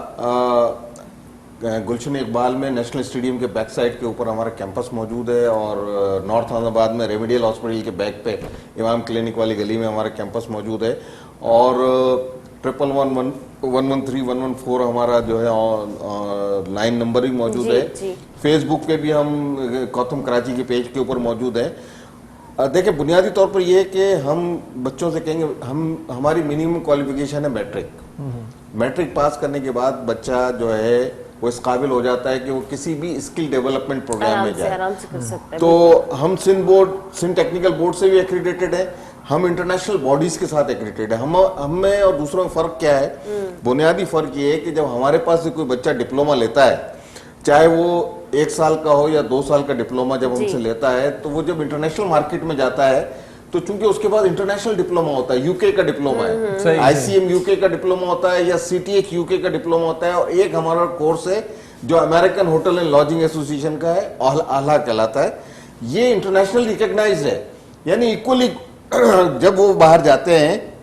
गुलशन इकबाल में नेशनल स्टेडियम के बैक साइड के ऊपर हमारा कैंपस मौजूद है, और नॉर्थ अहमदाबाद में रेमेडियल हॉस्पिटल के बैक पे इमाम क्लिनिक वाली गली में हमारा कैंपस मौजूद है। और 111-113-114 हमारा जो है लाइन नंबर भी मौजूद है। फेसबुक पे भी हम गौतम कराची के पेज के ऊपर मौजूद है। देखिए, बुनियादी तौर पर यह है कि हम बच्चों से कहेंगे, हमारी मिनिमम क्वालिफिकेशन है मैट्रिक। मैट्रिक पास करने के बाद बच्चा जो है वो इस काबिल हो जाता है कि वो किसी भी स्किल डेवलपमेंट प्रोग्राम में जाए। आराम से कर सकता है। तो हम सिंध टेक्निकल बोर्ड से भी एक्रीडेटेड है, हम इंटरनेशनल बॉडीज के साथ एक्रीडेटेड है। हमें और दूसरों में फर्क क्या है? बुनियादी फर्क ये है कि जब हमारे पास से कोई बच्चा डिप्लोमा लेता है, चाहे वो 1 साल का हो या 2 साल का डिप्लोमा जब हमसे लेता है, तो वो जब इंटरनेशनल मार्केट में जाता है तो चूंकि उसके पास इंटरनेशनल डिप्लोमा होता है, यूके का डिप्लोमा है, ICM यूके का डिप्लोमा होता है, या CTH यूके का डिप्लोमा होता है, और एक हमारा कोर्स है जो American hotel and lodging association का है, आला कहलाता है। ये इंटरनेशनल रिकॉग्नाइज्ड है, यानी इक्वली जब वो बाहर जाते हैं,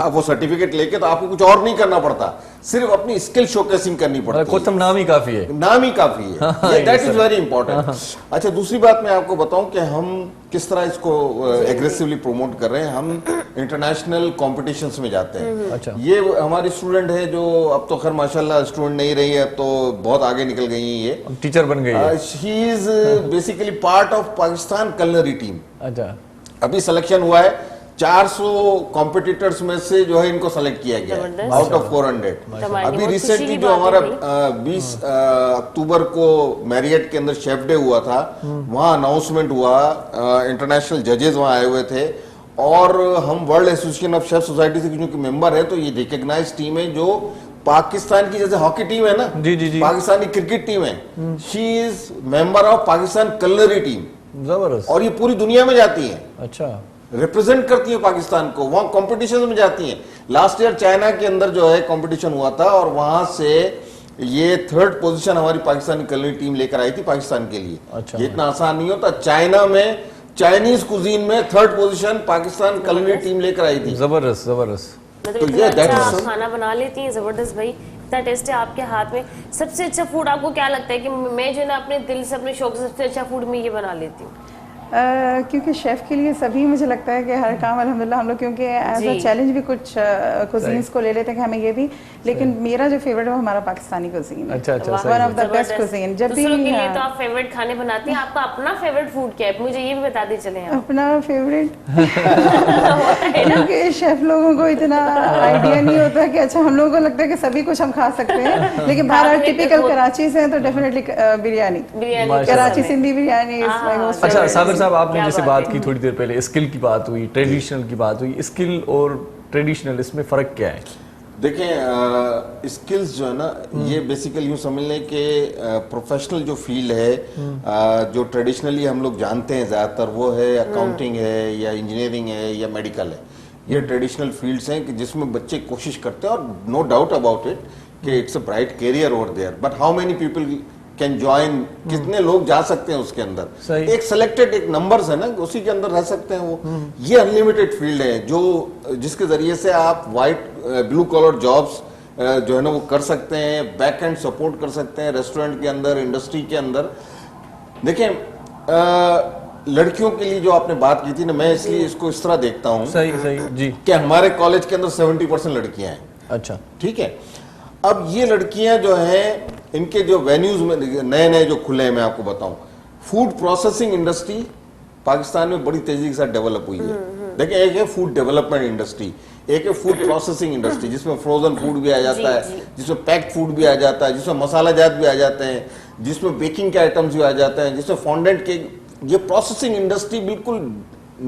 आप वो सर्टिफिकेट लेके, तो आपको कुछ और नहीं करना पड़ता, सिर्फ अपनी स्किल शोकेसिंग करनी पड़ती है। कोतम नाम ही काफी है, नाम ही काफी है। That is very important. अच्छा, दूसरी बात मैं आपको बताऊं कि हम किस तरह इसको एग्रेसिवली प्रमोट कर रहे हैं। हम इंटरनेशनल कॉम्पिटिशंस में जाते हैं। अच्छा। ये हमारी स्टूडेंट है जो अब तो खैर माशाल्लाह स्टूडेंट नहीं रही है, अब तो बहुत आगे निकल गई है, ये टीचर बन गई है। She is basically part of Pakistan culinary team. अच्छा। अभी सिलेक्शन हुआ है, 400 कॉम्पिटिटर्स में से जो है इनको सेलेक्ट किया गया है आउट ऑफ 400। अभी रिसेंटली जो हमारा 20 अक्टूबर को मैरियट के अंदर शेफ डे हुआ था, वहां अनाउंसमेंट हुआ, इंटरनेशनल जजेस वहां आए हुए थे, और हम world association of chef society से क्योंकि मेंबर है, तो ये रिकॉग्नाइज्ड टीम है जो पाकिस्तान की जैसे हॉकी टीम है ना, जी। पाकिस्तानी क्रिकेट टीम है, she is member of Pakistan culinary team. जबरदस्त। और ये पूरी दुनिया में जाती है, अच्छा, रिप्रेजेंट करती है पाकिस्तान को, वहां कंपटीशन में जाती हैं। लास्ट ईयर चाइना के अंदर जो है कंपटीशन हुआ था, और वहां से ये 3rd पोजीशन हमारी पाकिस्तानी कलनरी टीम लेकर आई थी पाकिस्तान के लिए। अच्छा। ये इतना आसान नहीं होता। चाइना में चाइनीज कुजीन में 3rd position Pakistan culinary team लेकर आई थी। जबरदस्त जबरदस्त। मतलब ये इतना अच्छा खाना बना लेती हैं, जबरदस्त भाई, इतना टेस्ट है आपके हाथ में। सबसे अच्छा फूड आपको क्या लगता है कि मैं जो है ना अपने दिल से, अपने शौक से सबसे अच्छा फूड में ये बना लेती हूँ? क्योंकि शेफ़ के लिए सभी, मुझे लगता है कि हर काम अल्हम्दुलिल्लाह हम लोग क्योंकि एज अ चैलेंज भी कुछ कुजीन्स को ले लेते हैं कि हमें ये भी, लेकिन मेरा जो फेवरेट है वो हमारा पाकिस्तानी कुजीन है। अच्छा, one of the best cuisine. जब भी दूसरों के लिए तो आप फेवरेट खाने बनाती हैं, आपका अपना फेवरेट फूड क्या है, मुझे ये भी बता दीजिए चले। अपना फेवरेट क्योंकि शेफ लोगों को इतना आइडिया नहीं होता कि अच्छा, हम लोगों को लगता है कि सभी कुछ हम खा सकते हैं, लेकिन बाहर टिपिकल कराची से तो डेफिनेटली बिरयानी, कराची सिंधी बिरयानी। अच्छा साबिर साहब, आपने जैसे बात की थोड़ी देर पहले, स्किल की बात हुई, ट्रेडिशनल की बात हुई, स्किल और ट्रेडिशनल इसमें फर्क क्या है? देखें, स्किल्स जो है ना, ये बेसिकली यूँ समझ लें कि प्रोफेशनल जो फील्ड है, जो ट्रेडिशनली हम लोग जानते हैं ज़्यादातर, वो है अकाउंटिंग है या इंजीनियरिंग है या मेडिकल है। ये ट्रेडिशनल फील्ड्स हैं कि जिसमें बच्चे कोशिश करते हैं, और नो डाउट अबाउट इट कि it's a bright career over there, but how many people can join, कितने लोग जा सकते हैं उसके अंदर? एक सिलेक्टेड एक नंबर्स है ना, उसी के अंदर रह सकते हैं वो। ये अनलिमिटेड फील्ड है जो जिसके जरिए से आप वाइट ब्लू कॉलर जॉब्स जो है ना वो कर सकते हैं, बैक एंड सपोर्ट कर सकते हैं रेस्टोरेंट के अंदर, इंडस्ट्री के अंदर। देखें, लड़कियों के लिए जो आपने बात की थी ना, मैं इसलिए इसको इस तरह देखता हूँ सही सही जी। कि हमारे कॉलेज के अंदर 70% लड़कियां हैं, अच्छा ठीक है। अब ये लड़कियां जो हैं, इनके जो वेन्यूज में नए नए जो खुले हैं, मैं आपको बताऊं, फूड प्रोसेसिंग इंडस्ट्री पाकिस्तान में बड़ी तेजी के साथ डेवलप हुई है। देखिए, एक है फूड डेवलपमेंट इंडस्ट्री, एक है फूड प्रोसेसिंग इंडस्ट्री, जिसमें फ्रोजन फूड भी आ जाता है, जिसमें पैक्ड फूड भी आ जाता है, जिसमें मसाला जात भी आ जाते हैं, जिसमें बेकिंग के आइटम्स भी आ जाते हैं, जिसमें फॉन्डेंट के, ये प्रोसेसिंग इंडस्ट्री बिल्कुल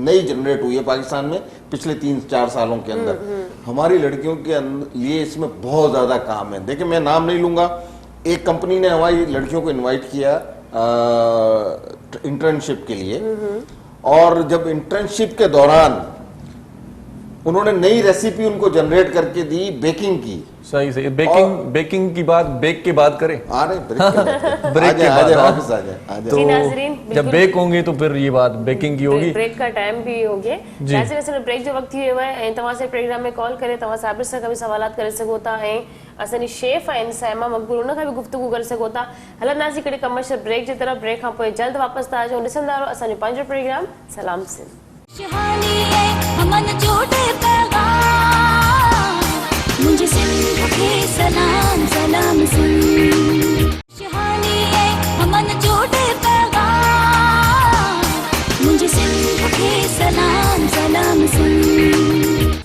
नई जनरेट हुई है पाकिस्तान में पिछले 3-4 सालों के अंदर। हमारी लड़कियों के लिए इसमें बहुत ज्यादा काम है। देखिए, मैं नाम नहीं लूंगा, एक कंपनी ने हमारी लड़कियों को इनवाइट किया इंटर्नशिप के लिए, और जब इंटर्नशिप के दौरान उन्होंने नई रेसिपी उनको जनरेट करके दी बेकिंग की। सही सही। बेकिंग की बात बेक के बाद करें, आ रहे ब्रेक के बाद वापस आ जाए। जी नाज़रीन, जब बेक होंगे तो फिर ये बात बेकिंग की होगी। ब्रेक का टाइम भी हो गया। जैसे जैसे ब्रेक जो वक्त हुए है, तव्हां से प्रोग्राम में कॉल करे, तव्हां साबिर सां कभी सवालात करे सघो था, ऐं असांजी शेफ आहिनि साइमा मकबूल, उन खां बि गुफ्तगू करे सघो था। हलंदासीं हिकिड़े कमर्शियल ब्रेक जी तरफ़। ब्रेक खां पोइ जल्द वापसि था अचूं। ॾिसंदा रहो असांजो पंहिंजो प्रोग्राम सलाम सिंध। मुझे सिंध के सलाम सलाम सिंध, शहानी है हमन जोड़े पैगाम, मुझे सिंध के सलाम सलाम सिंध।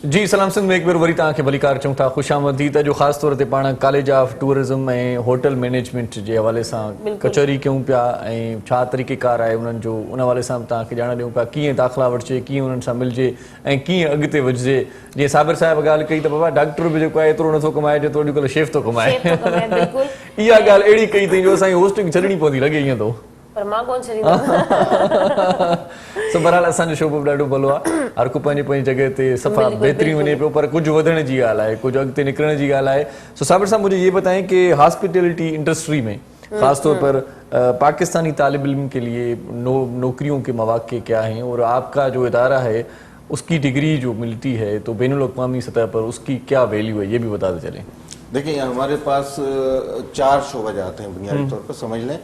जी सलाम सिंध में एक बार वरी तव्हांखे भलीकार चऊं था, ख़ुशि आमदीद। जो ख़ासि तौर ते पाण कॉलेज ऑफ टूरिज़म ऐं होटल मैनेजमेंट जे हवाले सां कचहरी कयूं पिया, ऐं छा तरीक़ेकार आहे उन्हनि जो, उन हवाले सां तव्हांखे ॼाण ॾियूं पिया कीअं दाख़िला वठिजे, कीअं उन्हनि सां मिलिजे ऐं कीअं अॻिते वधिजे। जीअं साबिर साहिब ॻाल्हि कई त बाबा डॉक्टर बि जेको आहे एतिरो नथो कमाए जेतिरो अॼुकल्ह शेफ थो कमाए। इहा ॻाल्हि अहिड़ी कई अथई जो असांजी होस्टिंग छॾणी पवंदी लॻे ईअं थो। पर मां कोन छॾींदमि। सो बहरहाल असांजो शो बि ॾाढो भलो आहे, हर को पंहिंजी पंहिंजी जॻह ते सफ़ा बेहतरीन वञे पियो, पर कुझु वधण जी ॻाल्हि आहे, कुझु अॻिते निकिरण जी ॻाल्हि आहे। सो साबिर साहब, मुझे ये बताएं कि हॉस्पिटैलिटी इंडस्ट्री में खासतौर पर पाकिस्तानी तालिब इल्म के लिए नौकरियों के मौके क्या हैं, और आपका जो इदारा है उसकी डिग्री जो मिलती है तो बैनुल अक़वामी सतह पर उसकी क्या वैल्यू है, ये भी बताते चलें। देखिए, हमारे पास 4 शोबे आते हैं बुनियादी तौर पर, समझ लें।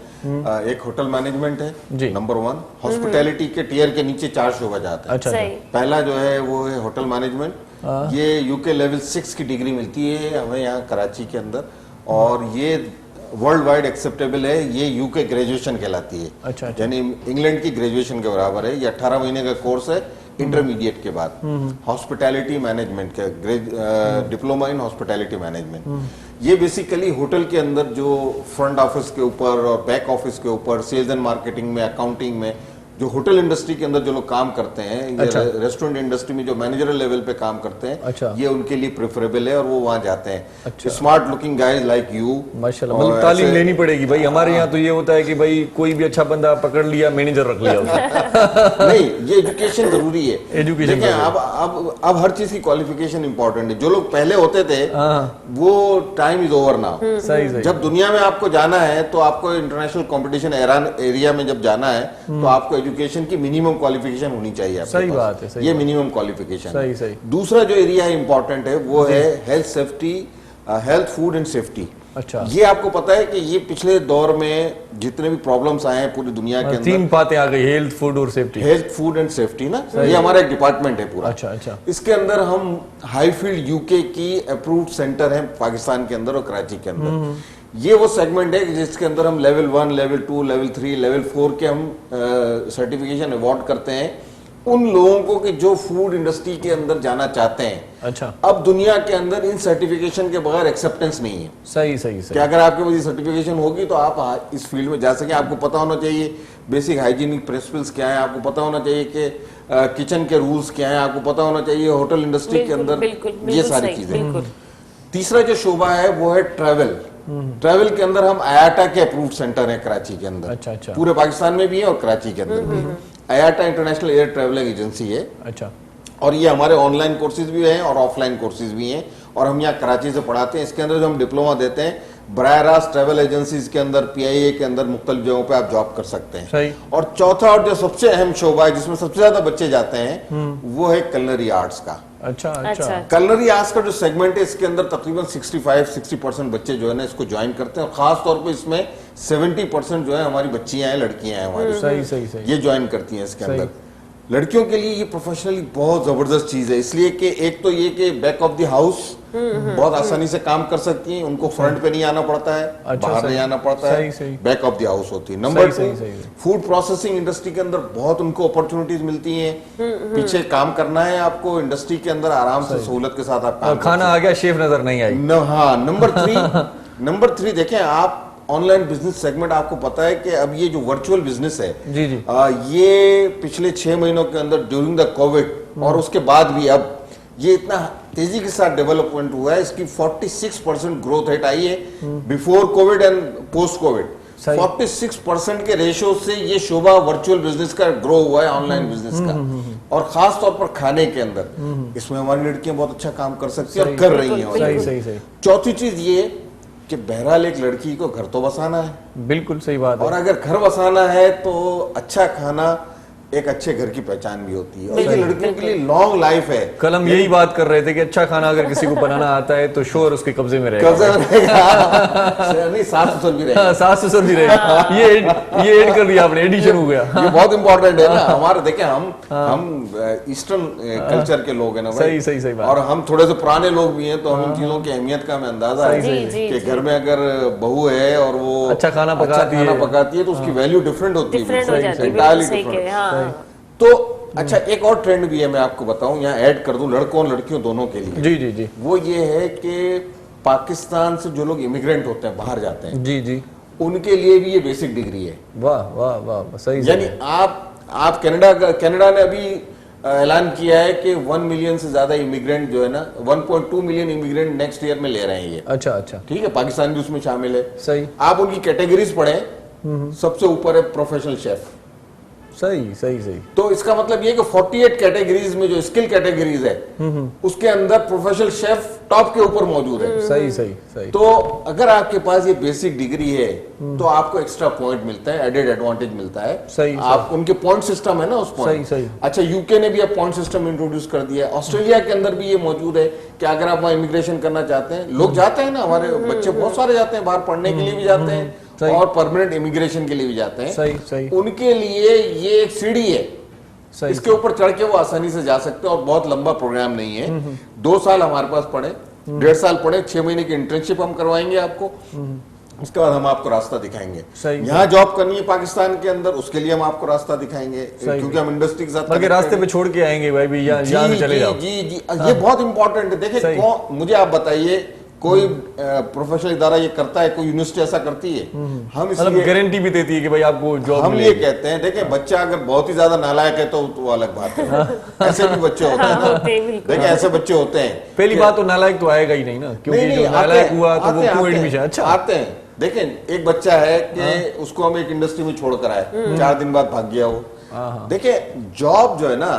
एक होटल मैनेजमेंट है नंबर 1, हॉस्पिटैलिटी के टियर के नीचे 4 शोबे आते हैं। अच्छा, पहला जो है वो है होटल मैनेजमेंट। ये यूके लेवल 6 की डिग्री मिलती है हमें यहाँ कराची के अंदर, और ये वर्ल्ड वाइड एक्सेप्टेबल है। ये यूके ग्रेजुएशन कहलाती है। अच्छा, यानी इंग्लैंड की ग्रेजुएशन के बराबर है। ये 18 महीने का कोर्स है इंटरमीडिएट के बाद। हॉस्पिटैलिटी मैनेजमेंट का डिप्लोमा इन हॉस्पिटैलिटी मैनेजमेंट। ये बेसिकली होटल के अंदर जो फ्रंट ऑफिस के ऊपर और बैक ऑफिस के ऊपर, सेल्स एंड मार्केटिंग में, अकाउंटिंग में, जो होटल इंडस्ट्री के अंदर जो लोग काम करते हैं, अच्छा। रेस्टोरेंट इंडस्ट्री में जो मैनेजरल लेवल पे काम करते हैं, अच्छा। ये उनके लिए प्रेफरेबल है और वो वहां जाते हैं। अच्छा। Smart looking guys like U, माशाल्लाह। मतलब तालीम लेनी पड़ेगी भाई। हमारे यहाँ तो ये होता है कि भाई कोई भी अच्छा बंदा पकड़ लिया, मैनेजर रख लिया। नहीं, ये एजुकेशन जरूरी है। एजुकेशन देखिए, अब हर चीज की क्वालिफिकेशन इंपॉर्टेंट है। जो लोग पहले होते थे वो टाइम इज ओवर नाउ। सही सही। जब दुनिया में आपको जाना है तो आपको इंटरनेशनल कंपटीशन एरिया में जब जाना है तो आपको एजुकेशन की मिनिमम क्वालिफिकेशन होनी चाहिए। सही बात है, सही ये मिनिमम क्वालिफिकेशन। सही सही। दूसरा जो एरिया है इंपॉर्टेंट है वो है health safety, health food and safety. अच्छा। ये आपको पता है कि ये पिछले दौर में जितने भी प्रॉब्लम्स आए हैं पूरी दुनिया के अंदर, 3 बातें आ गई, हेल्थ फूड और safety. Health food and safety ना, ये हमारा एक डिपार्टमेंट है पूरा। अच्छा अच्छा। इसके अंदर हम हाईफील्ड यूके की अप्रूव्ड सेंटर है पाकिस्तान के अंदर और कराची के अंदर। ये वो सेगमेंट है जिसके अंदर हम लेवल 1, लेवल 2, लेवल 3, लेवल 4 के हम सर्टिफिकेशन अवार्ड करते हैं उन लोगों को कि जो फूड इंडस्ट्री के अंदर जाना चाहते हैं। अच्छा। अब दुनिया के अंदर इन सर्टिफिकेशन के बगैर एक्सेप्टेंस नहीं है। सही सही सही। कि अगर आपके पास ये सर्टिफिकेशन होगी तो आप इस फील्ड में जा सके। आपको पता होना चाहिए बेसिक हाइजीनिक प्रिंसिपल्स क्या है, आपको पता होना चाहिए कि किचन के रूल्स क्या है, आपको पता होना चाहिए होटल इंडस्ट्री के अंदर ये सारी चीजें। तीसरा जो शोबा है वो है ट्रैवल। ट्रैवल के अंदर हम आयाटा के अप्रूव्ड सेंटर है कराची के अंदर। अच्छा अच्छा। पूरे पाकिस्तान में भी है और कराची के अंदर भी है। आयाटा इंटरनेशनल एयर ट्रैवलिंग एजेंसी है। अच्छा। और ये हमारे ऑनलाइन कोर्सेज भी हैं और ऑफलाइन कोर्सेज भी हैं और हम यहाँ कराची से पढ़ाते हैं। इसके अंदर जो हम डिप्लोमा देते हैं बराह रास्त ट्रेवल एजेंसीज के अंदर, PIA के अंदर मुख्तलिफ जगहों पे आप जॉब कर सकते हैं। सही। और चौथा और जो सबसे अहम शोबा है जिसमें सबसे ज्यादा बच्चे जाते हैं वो है कलनरी आर्ट्स का। अच्छा अच्छा। अच्छा। कलनरी आर्ट्स का जो सेगमेंट है इसके अंदर तकरीबन 65-60% बच्चे जो है ना इसको ज्वाइन करते हैं, और खास तौर पे इसमें 70% जो है हमारी बच्चियां हैं, लड़कियां हैं हमारी, सही सही सही। ये ज्वाइन करती हैं इसके सही। अंदर। लड़कियों के लिए ये प्रोफेशनली बहुत जबरदस्त चीज है, इसलिए कि एक तो ये कि बैक ऑफ द हाउस बहुत आसानी से काम कर सकती हैं, उनको फ्रंट पे नहीं आना पड़ता है, अच्छा, बाहर सही। नहीं आना पड़ता सही, है, सही। बैक ऑफ द हाउस होती है। नंबर सही, 2, सही, सही। फूड प्रोसेसिंग इंडस्ट्री के अंदर बहुत उनको अपॉर्चुनिटीज मिलती हैं। पीछे काम करना है आपको, इंडस्ट्री के अंदर आराम से सहूलत के साथ आप काम खाना आ गया, शेफ नजर नहीं आई। हाँ। नंबर 3 देखें आप, ऑनलाइन बिजनेस सेगमेंट आपको पता है कि अब ये जो वर्चुअल बिजनेस है, जी जी। ये पिछले 6 महीनों के अंदर ड्यूरिंग द कोविड और उसके बाद भी अब ये इतना तेजी के साथ डेवलपमेंट हुआ है, इसकी 46% ग्रोथ रेट आई है before Covid and post Covid. 46% के रेशियो से ये शोभा वर्चुअल बिजनेस का ग्रो हुआ है, ऑनलाइन बिजनेस का, और खास तौर पर खाने के अंदर इसमें हमारी लड़कियां बहुत अच्छा काम कर सकती हैं और कर रही हैं। सही सही सही। चौथी चीज ये कि बहरहाल एक लड़की को घर तो बसाना है, बिल्कुल सही बात है। और अगर घर बसाना है तो अच्छा खाना एक अच्छे घर की पहचान भी होती है, और ये लड़कियों के लिए लॉन्ग लाइफ है। कल हम यही बात कर रहे थे कि अच्छा खाना अगर किसी को बनाना आता है तो शोर उसके कब्जे में रहेगा। कब्जे में रहेगा, नहीं सास ससुर भी रहेगा। सास ससुर भी रहेगा। ये ऐड कर दिया आपने, एडिशन हो गया। ये बहुत इंपॉर्टेंट है ना हमारे। देखें हम ईस्टर्न कल्चर के लोग हैं ना भाई, सही सही सही बात। और हम थोड़े से पुराने लोग भी हैं, तो हम इन चीजों की अहमियत का हमें अंदाजा है कि घर में अगर बहू है और वो अच्छा खाना पकाती है तो उसकी वैल्यू डिफरेंट होती है, डिफरेंट हो जाती है, entirely बिल्कुल सही different। कहे, हाँ। तो अच्छा, एक और ट्रेंड भी है, मैं आपको बताऊं, यहाँ ऐड कर दूं लड़कों और लड़कियों दोनों के लिए। जी जी जी। वो ये है कि पाकिस्तान से जो लोग इमिग्रेंट होते हैं, बाहर जाते हैं, जी जी, उनके लिए भी ये बेसिक डिग्री है। वाह वाह वाह, सही। यानी आप कनाडा ने अभी ऐलान किया है कि 1 मिलियन से ज्यादा इमिग्रेंट जो है ना, 1.2 मिलियन इमिग्रेंट नेक्स्ट ईयर में ले रहे हैं ये। अच्छा अच्छा, ठीक है, पाकिस्तान भी उसमें शामिल है। सही। आप उनकी कैटेगरीज पढ़ें, सबसे ऊपर है प्रोफेशनल शेफ। सही सही सही। तो इसका मतलब ये कि 48 कैटेगरीज में जो स्किल कैटेगरीज है उसके अंदर प्रोफेशनल शेफ टॉप के ऊपर मौजूद है। सही सही सही। तो अगर आपके पास ये बेसिक डिग्री है तो आपको एक्स्ट्रा पॉइंट मिलता है, एडेड एडवांटेज मिलता है। सही। आप उनके पॉइंट सिस्टम है ना, उस पॉइंट। सही। अच्छा, यूके ने भी अब पॉइंट सिस्टम इंट्रोड्यूस कर दिया है। ऑस्ट्रेलिया के अंदर भी ये मौजूद है कि अगर आप वहाँ इमिग्रेशन करना चाहते हैं, लोग जाते हैं ना, हमारे बच्चे बहुत सारे जाते हैं, बाहर पढ़ने के लिए भी जाते हैं और परमानेंट इमिग्रेशन के लिए भी जाते हैं। सही सही। उनके लिए ये एक सीढ़ी है, सही। इसके ऊपर चढ़ के वो आसानी से जा सकते हैं, और बहुत लंबा प्रोग्राम नहीं है। 2 साल हमारे पास पढ़े, 1.5 साल पढ़े, 6 महीने की इंटर्नशिप हम करवाएंगे आपको, उसके बाद हम आपको रास्ता दिखाएंगे। यहाँ जॉब करनी है पाकिस्तान के अंदर, उसके लिए हम आपको रास्ता दिखाएंगे, क्योंकि हम इंडस्ट्री के साथ रास्ते पे छोड़ के आएंगे भाई, भी यहाँ से चले जाओ। जी जी, ये बहुत इंपॉर्टेंट है। देखिए, मुझे आप बताइए, कोई प्रोफेशनल इदारा ये करता है, कोई यूनिवर्सिटी ऐसा करती है? हम इसलिए गारंटी भी देती है कि भाई आपको जॉब हम ये कहते हैं, देखिए बच्चा अगर बहुत ही ज्यादा नालायक है तो वो अलग बात है, ऐसे भी बच्चे होते हैं ना। देखिए ऐसे बच्चे होते हैं। पहली बात तो नालायक तो आएगा ही नहीं ना, क्योंकि जो नालायक हुआ तो वो क्यों एडमिशन। अच्छा, आते हैं। देखें, एक बच्चा है कि उसको हम एक इंडस्ट्री में छोड़ कर आए, 4 दिन बाद भाग गया वो। देखिए, जॉब जो है ना,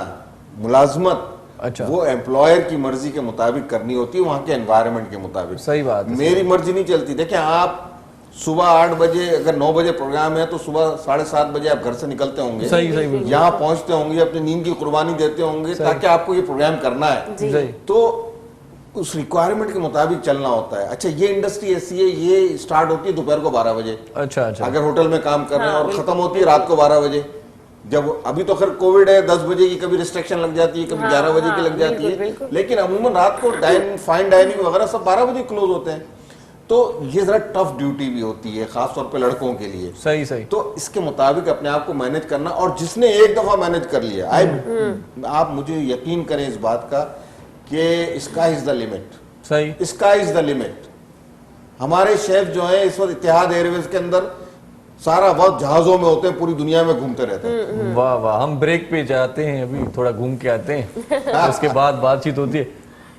मुलाजमत, अच्छा, वो एम्प्लॉयर की मर्जी के मुताबिक करनी होती है, वहां के एनवायरनमेंट के मुताबिक। सही बात है। मेरी मर्जी नहीं चलती। देखिए, आप सुबह 8 बजे, अगर 9 बजे प्रोग्राम है तो सुबह 7:30 बजे आप घर से निकलते होंगे, सही सही, यहाँ पहुंचते होंगे, अपनी नींद की कुर्बानी देते होंगे ताकि आपको ये प्रोग्राम करना है। तो उस रिक्वायरमेंट के मुताबिक चलना होता है। अच्छा, ये इंडस्ट्री ऐसी है, ये स्टार्ट होती है दोपहर को 12 बजे। अच्छा अच्छा, अगर होटल में काम कर रहे हैं, और खत्म होती है रात को 12 बजे। जब अभी तो खैर कोविड है, 10 बजे की कभी रिस्ट्रिक्शन लग जाती है, कभी 11 बजे की लग जाती है, लेकिन अमूमन रात को फाइन डाइनिंग वगैरह सब 12 बजे क्लोज होते हैं। तो ये जरा टफ ड्यूटी भी होती है, खास तौर पे लड़कों के लिए। सही सही। तो इसके मुताबिक अपने आप को मैनेज करना, और जिसने एक दफा मैनेज कर लिया, आप मुझे यकीन करें इस बात का कि स्काई इज द लिमिट। सही, स्काई इज द लिमिट। हमारे शेफ जो है इस वक्त इतिहाद एयरवेज के अंदर सारा वक्त जहाजों में होते हैं, पूरी दुनिया में घूमते रहते हैं। वाह वाह, हम ब्रेक पे जाते हैं, अभी थोड़ा घूम के आते हैं, उसके बाद बातचीत होती है।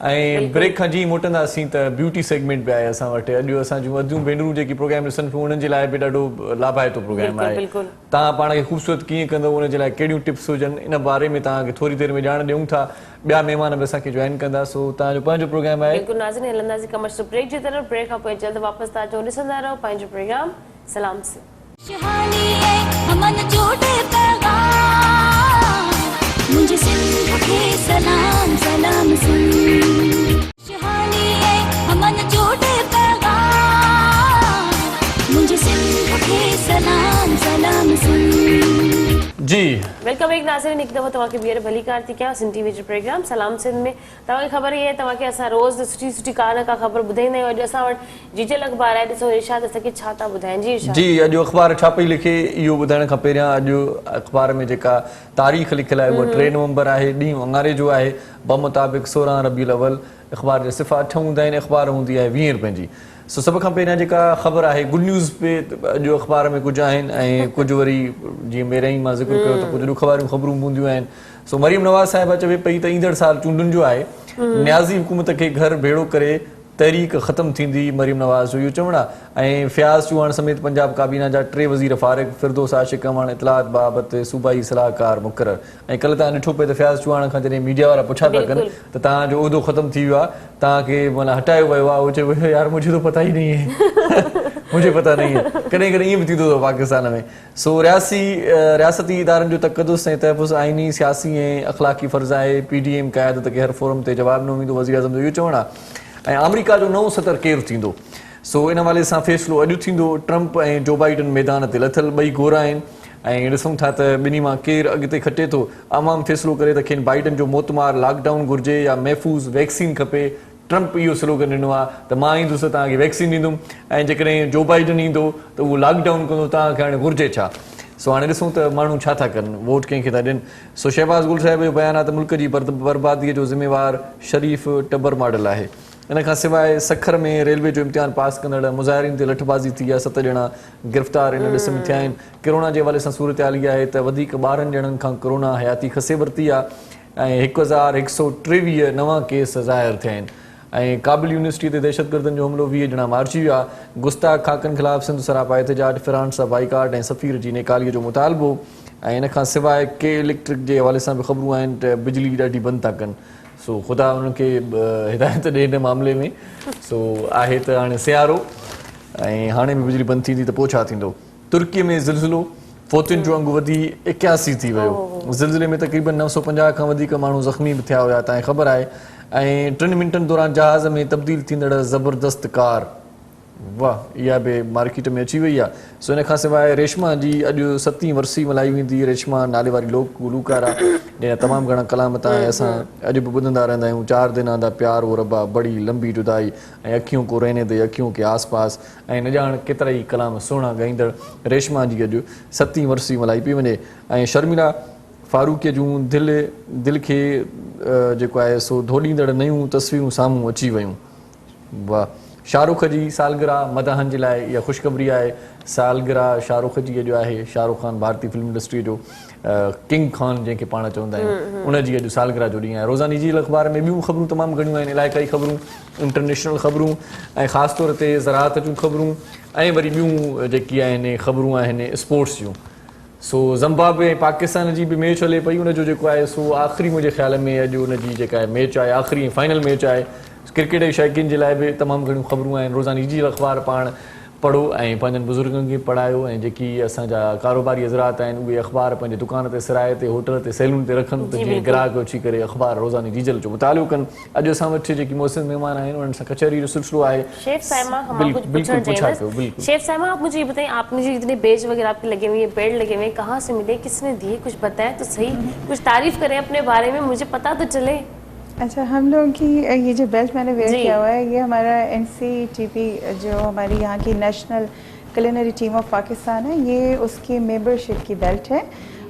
ऐं ब्रेक खां जीअं मोटंदासीं त ब्यूटी सेगमेंट बि आहे असां वटि। अॼु असां जूं वधियूं भेनरूं जेकी प्रोग्राम ॾिसनि पियूं उन्हनि जे लाइ बि ॾाढो लाभाइतो प्रोग्राम आहे। बिल्कुलु। तव्हां पाण खे ख़ूबसूरत कीअं कंदव, उन जे लाइ कहिड़ियूं टिप्स हुजनि, इन बारे में तव्हांखे थोरी देरि में ॼाण ॾियूं था। ॿिया महिमान बि असांखे जॉइन कंदा। सो तव्हांजो पंहिंजो प्रोग्राम आहे। बिल्कुलु नाज़रीन, हलंदासीं कमर्शियल ब्रेक जी तरफ़। ब्रेक खां पोइ जल्द वापसि तव्हां जो ॾिसंदा रहो पंहिंजो प्रोग्राम सलाम से। खुशहाली है अमन जोड़े पैगाम मुझे सिंध के सलाम सलाम सुन। खुशहाली है अमन जोड़े पैगाम मुझे सिंध के सलाम सलाम सुन। जी वेलकम बैक नाज़रीन, हिकु दफ़ो तव्हांखे ॿीहर भली कार थी कयां सिंध टीवी जे प्रोग्राम सलाम सिंध में। तव्हांखे ख़बर ई आहे तव्हांखे असां रोज़ सुठी सुठी का न का ख़बर ॿुधाईंदा आहियूं। अॼु असां वटि जीजल अख़बार आहे। ॾिसो इरशाद असांखे छा था ॿुधाइनि। जी इरशाद जी, अॼु अख़बार छा पई लिखे इहो ॿुधाइण खां पहिरियां अॼु अख़बार में जेका तारीख़ लिखियलु आहे उहा 3 नवंबर आहे, ॾींहुं अंगारे जो आहे। बमुताबिक़ 16 रबीउल अव्वल। अख़बार जा सिफ़ा 8 हूंदा आहिनि। अख़बार हूंदी आहे 20 रुपए जी। सो सभ खां पहिरियां जेका ख़बर आहे गुड न्यूज़ पे अॼु अख़बार में कुझु आहिनि ऐं कुझु वरी जीअं पहिरियों ई मां ज़िक्र कयो त कुझु ॾुख वारियूं ख़बरूं हूंदियूं आहिनि। सो मरियम नवाज़ साहिबा चवे पई त ईंदड़ साल चूंडुनि जो आहे, न्याज़ी हुकूमत खे घर भेड़ो करे तहरीक ख़तम थींदी। मरियम नवाज़ जो इहो चवणु आहे। ऐं फयाज़ चौहान समेत पंजाब काबीना जा 3 वज़ीर फ़ारिग़। फिरदौस आशिक़ अमण इतलात बाबति सूबाई सलाहकार मुक़रर। ऐं कल्ह तव्हां ॾिठो पिए त फयाज़ चौहान खां जॾहिं मीडिया वारा पुछा था कनि त तव्हांजो उहिदो ख़तम थी वियो आहे, तव्हांखे माना हटायो वियो आहे, उहो चए यार मुझे तो पता ही नहीं है मुझे पता नहीं है। कॾहिं कॾहिं ईअं बि थींदो अथव पाकिस्तान में। सो रियासती इदारनि जो तक़दुस ऐं तहफ़ुज़ आइनी सियासी ऐं अख़लाक़ी फ़र्ज़ु आहे। PDM क़यादत खे हर फोरम ते जवाबु न ईंदो, वज़ीर आज़म जो इहो चवणु आहे। ऐं अमेरिका जो नओं सदर केरु थींदो, सो इन हवाले सां फ़ैसिलो अॼु थींदो। ट्रंप ऐं जो बाइडन मैदान ते लथल, ॿई घोरा आहिनि ऐं ॾिसूं था त ॿिन्ही मां केरु अॻिते खटे थो। आवाम फ़ैसिलो करे त खेनि बाइडन जो मोतमार लॉकडाउन घुरिजे या महफ़ूज़ वैक्सीन खपे। ट्रंप इहो स्लोगन ॾिनो आहे त मां ईंदुसि तव्हांखे वैक्सीन ॾींदुमि ऐं जेकॾहिं जो बाइडन ईंदो त उहो लॉकडाउन कंदो। तव्हांखे हाणे घुरिजे छा? सो हाणे ॾिसूं त माण्हू छा था कनि, वोट कंहिंखे था ॾियनि। सो शहबाज़ गुल साहिब जो बयानु आहे त मुल्क जी बर्बादीअ जो ज़िम्मेवार शरीफ़ टबर मॉडल आहे। इन खां सवाइ सखर में रेलवे जो इम्तिहान पास कंदड़ मुज़ाहिरीन ते लठबाज़ी थी आहे। 7 ॼणा गिरफ़्तार इन ॾिस में थिया आहिनि। कोरोना जे हवाले सां सूरत हाल इहा आहे त वधीक 12 ॼणनि खां कोरोना हयाती खसे वरिती आहे ऐं 1123 नवां केस ज़ाहिर थिया आहिनि। ऐं काबिल यूनिवर्सिटी ते दहशतगर्दनि जो हमिलो 20 ॼणा मारिजी विया। गुस्ताख़ खाकनि ख़िलाफ़ सिंध सरापा एहतजाज, फिरान सां बाइकाट ऐं सफ़ीर जी नेकालीअ जो मुतालबो। ऐं इन खां सवाइ के इलेक्ट्रिक जे हवाले सां बि ख़बरूं आहिनि त बिजली ॾाढी बंदि था कनि। सो ख़ुदा उन्हनि खे हिदायत ॾे हिन मामले में। सो आहे त हाणे सियारो ऐं हाणे बि बिजली बंदि थींदी त पोइ छा थींदो। तुर्कीअ में ज़िलज़िलो, फ़ौतियुनि जो अंगु वधी 81 थी वियो। ज़िलज़िले में तक़रीबन 950 खां वधीक माण्हू ज़ख़्मी बि थिया हुया, तव्हांखे ख़बर आहे। ऐं 3 मिंटनि दौरान जहाज़ में तब्दील थींदड़ ज़बरदस्त कार, वाह, इहा बि मार्केट में अची वई आहे। सो इन खां सवाइ रेशमा जी अॼु 7वीं वरसी मल्हाई वेंदी। रेशमा नाले वारी गुलूकार आहे जंहिं तमामु घणा कलामत ऐं असां अॼु बि ॿुधंदा रहंदा आहियूं। 4 दिन दा प्यार वो रबा, बड़ी लंबी जुदाई ऐं अखियों को रहने दे अखियों के आस पास ऐं न ॼाण केतिरा ई कलाम सुहिणा ॻाईंदड़ रेशमा जी अॼु 7वीं वरसी मल्हाई पई वञे। ऐं शर्मिला फारूक़ीअ जूं दिलि खे जेको आहे सो धोॾींदड़ नयूं तस्वीरूं साम्हूं अची वियूं। वाह, शाहरुख़ जी सालगिरह मदाहनि जे लाइ इहा ख़ुशख़बरी आहे। सालगिरह शाहरुख़ जी अॼु आहे। शाहरुख़ ख़ान भारतीय फिल्म इंडस्ट्री जो किंग खान जंहिंखे पाण चवंदा आहियूं, उनजी अॼु सालगिरह जो ॾींहुं आहे। रोज़ानी जी अख़बार में ॿियूं ख़बरूं तमामु घणियूं आहिनि, इलाइक़ाई ख़बरूं, इंटरनेशनल ख़बरूं ऐं ख़ासि तौर ते ज़राअत जूं ख़बरूं ऐं वरी ॿियूं जेकी आहिनि ख़बरूं आहिनि स्पोर्ट्स जूं। सो ज़िम्बाब्वे ऐं पाकिस्तान जी बि मैच हले पई, उनजो जेको आहे सो आख़िरी मुंहिंजे ख़्याल में अॼु उनजी जेका आहे मैच आहे, आख़िरी फाइनल मैच आहे। क्रिकेट जे शौक़ीन जे लाइ बि तमामु घणियूं ख़बरूं आहिनि। रोज़ानी जी अख़बार पाण पढ़ो ऐं पंहिंजनि बुज़ुर्गनि खे पढ़ायो ऐं जेकी असांजा कारोबारी हज़रात आहिनि उहे अख़बार पंहिंजे दुकान ते सिराए ते होटल ते सैलून ते रखनि त जीअं ग्राहक अची करे अख़बार रोज़ानी डीजल जो मुतालो कनि। अॼु असां वटि जेकी मौसम महिमान आहिनि उन्हनि सां कचहरी जो सिलसिलो आहे। शेफ साहिबा, हम कुछ पूछना चाहिए। शेफ साहिबा, आप मुझे ये बताएं, आपने जो इतने बेज वगैरह आपके लगे हुए, बेड लगे हुए, कहाँ से मिले, किसने दिए, कुछ बताएं तो सही, कुछ तारीफ करें अपने बारे में, मुझे पता तो चले। अच्छा, हम लोगों की ये जो बेल्ट मैंने वेयर किया हुआ है ये हमारा NCTP जो हमारी यहाँ की national culinary team of Pakistan है, ये उसकी मेंबरशिप की बेल्ट है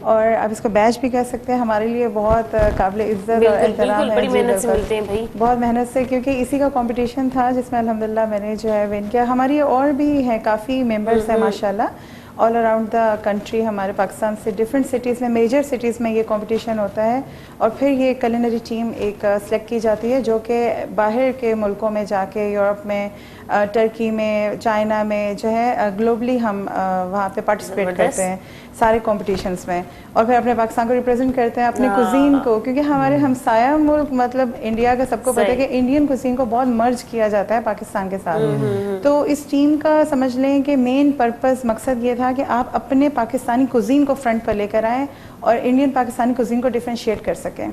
और आप इसको बैच भी कह सकते हैं। हमारे लिए बहुत काबिल इज्जत और एहतराम है। बड़ी मेहनत से मिलते हैं भाई, बहुत मेहनत से, क्योंकि इसी का कंपटीशन था जिसमें अल्हम्दुलिल्लाह मैंने जो है विन किया। हमारी और भी हैं, काफ़ी मेंबर्स हैं माशाल्लाह, ऑल अराउंड द कंट्री, हमारे पाकिस्तान से डिफरेंट सिटीज़ में, मेजर सिटीज़ में ये कंपटीशन होता है और फिर ये कुलिनरी टीम एक सेलेक्ट की जाती है जो कि बाहर के मुल्कों में जाके, यूरोप में, टर्की में, चाइना में जो है ग्लोबली हम वहाँ पे पार्टिसिपेट करते हैं सारे कॉम्पिटिशन्स में और फिर अपने पाकिस्तान को रिप्रेजेंट करते हैं, अपने कुजीन को, क्योंकि हमारे हमसाया मुल्क मतलब इंडिया का सबको पता है कि इंडियन कुजीन को बहुत मर्ज किया जाता है पाकिस्तान के साथ। तो इस टीम का समझ लें कि मेन पर्पस, मकसद ये था कि आप अपने पाकिस्तानी कुजीन को फ्रंट पर लेकर आएँ और इंडियन पाकिस्तानी कुजीन को डिफ्रेंशिएट कर सकें।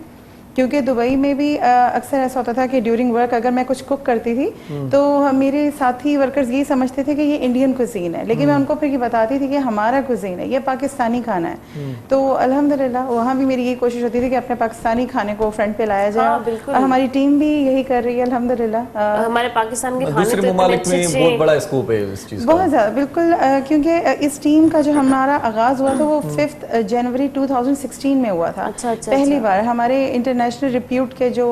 क्योंकि दुबई में भी अक्सर ऐसा होता था कि ड्यूरिंग वर्क अगर मैं कुछ कुक करती थी तो मेरे साथी वर्कर्स यही समझते थे कि ये इंडियन कुजीन है, लेकिन मैं उनको फिर ये बताती थी कि हमारा कुजीन है, ये पाकिस्तानी खाना है। तो अल्हम्दुलिल्लाह वहाँ भी मेरी यही कोशिश होती थी कि अपने पाकिस्तानी खाने को फ्रंट पे लाया जाए और हमारी टीम भी यही कर रही है अल्हम्दुलिल्लाह। हमारे पाकिस्तान के खाने दूसरे ममालिक में बहुत बड़ा स्कोप है इस चीज का, बहुत ज़्यादा, बिल्कुल, क्योंकि इस टीम का जो हमारा आगाज़ हुआ था वो 5 जनवरी 2016 में हुआ था। पहली बार हमारे इंटरनेशनल रिप्यूट के जो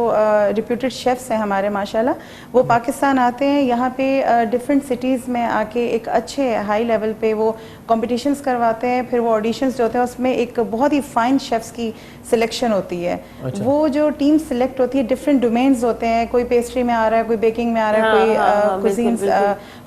रिप्यूटेड शेफ्स हैं हमारे माशाल्लाह, वो पाकिस्तान आते हैं, यहाँ पे डिफरेंट सिटीज़ में आके एक अच्छे हाई लेवल पे वो कॉम्पिटिशन्स करवाते हैं, फिर वो ऑडिशंस जो होते हैं उसमें एक बहुत ही फाइन शेफ्स की सिलेक्शन होती है। अच्छा। वो जो टीम सिलेक्ट होती है, डिफरेंट डोमेन्स होते हैं, कोई पेस्ट्री में आ रहा है, कोई बेकिंग में आ रहा है, कोई कुजीन्स,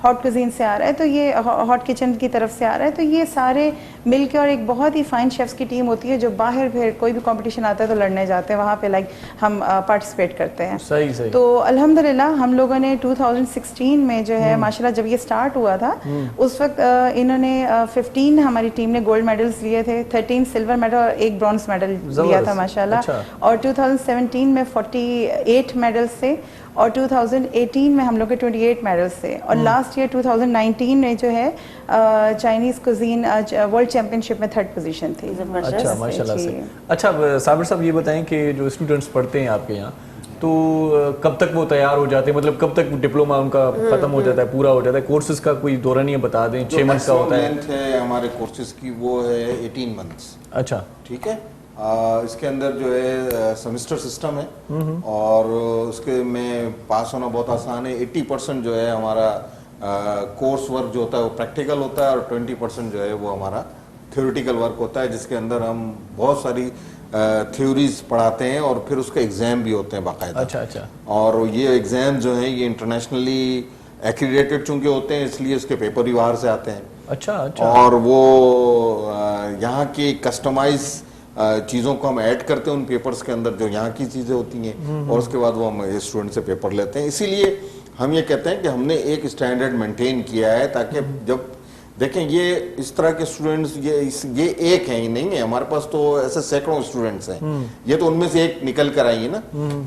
हॉट कुजीन से आ रहा है, तो ये हॉट किचन की तरफ से आ रहा है, तो ये सारे मिलके और एक बहुत ही फाइन शेफ्स की टीम होती है जो बाहर फिर कोई भी कंपटीशन आता है तो लड़ने जाते हैं वहाँ पे, लाइक हम पार्टिसिपेट करते हैं। सही सही। तो अल्हम्दुलिल्लाह हम लोगों ने 2016 में जो है माशाल्लाह जब ये स्टार्ट हुआ था उस वक्त इन्होंने 15 हमारी टीम ने गोल्ड मेडल्स लिए थे, 13 सिल्वर मेडल और 1 ब्रॉन्ज मेडल लिया था माशाल्लाह। अच्छा। और 2017 में 48 मेडल्स थे और 2018 में हम लोग के 28 मेडल्स थे और लास्ट ईयर 2019 में जो है चाइनीज कुजीन वर्ल्ड चैंपियनशिप में 3rd पोजीशन थी। अच्छा माशाल्लाह से। अच्छा साबिर साहब ये बताएं कि जो स्टूडेंट्स पढ़ते हैं आपके यहाँ तो कब तक वो तैयार हो जाते हैं, मतलब कब तक डिप्लोमा उनका खत्म हो जाता है, पूरा हो जाता है? कोर्सेज का कोई दौरान ये बता दें। 6 मंथ्स का होता है हमारे कोर्सेज की, वो है 18 मंथ्स। अच्छा ठीक है। इसके अंदर जो है सेमेस्टर सिस्टम है और उसके में पास होना बहुत आसान है। 80% जो है हमारा कोर्स वर्क जो होता है वो प्रैक्टिकल होता है और 20% जो है वो हमारा थ्योरेटिकल वर्क होता है, जिसके अंदर हम बहुत सारी थ्योरीज पढ़ाते हैं और फिर उसके एग्जाम भी होते हैं बाकायदा। अच्छा अच्छा। और ये एग्जाम जो है ये इंटरनेशनली एक्रीडेटेड चूंकि होते हैं इसलिए उसके पेपर भी बाहर से आते हैं। अच्छा अच्छा। और वो यहाँ की कस्टमाइज चीज़ों को हम ऐड करते हैं उन पेपर्स के अंदर जो यहाँ की चीज़ें होती हैं और उसके बाद वो हम स्टूडेंट से पेपर लेते हैं। इसीलिए हम ये कहते हैं कि हमने एक स्टैंडर्ड मेंटेन किया है ताकि जब देखें ये इस तरह के स्टूडेंट्स ये एक हैं ही नहीं है, हमारे पास तो ऐसे सैकड़ों स्टूडेंट्स हैं, ये तो उनमें से एक निकल कर आई है ना।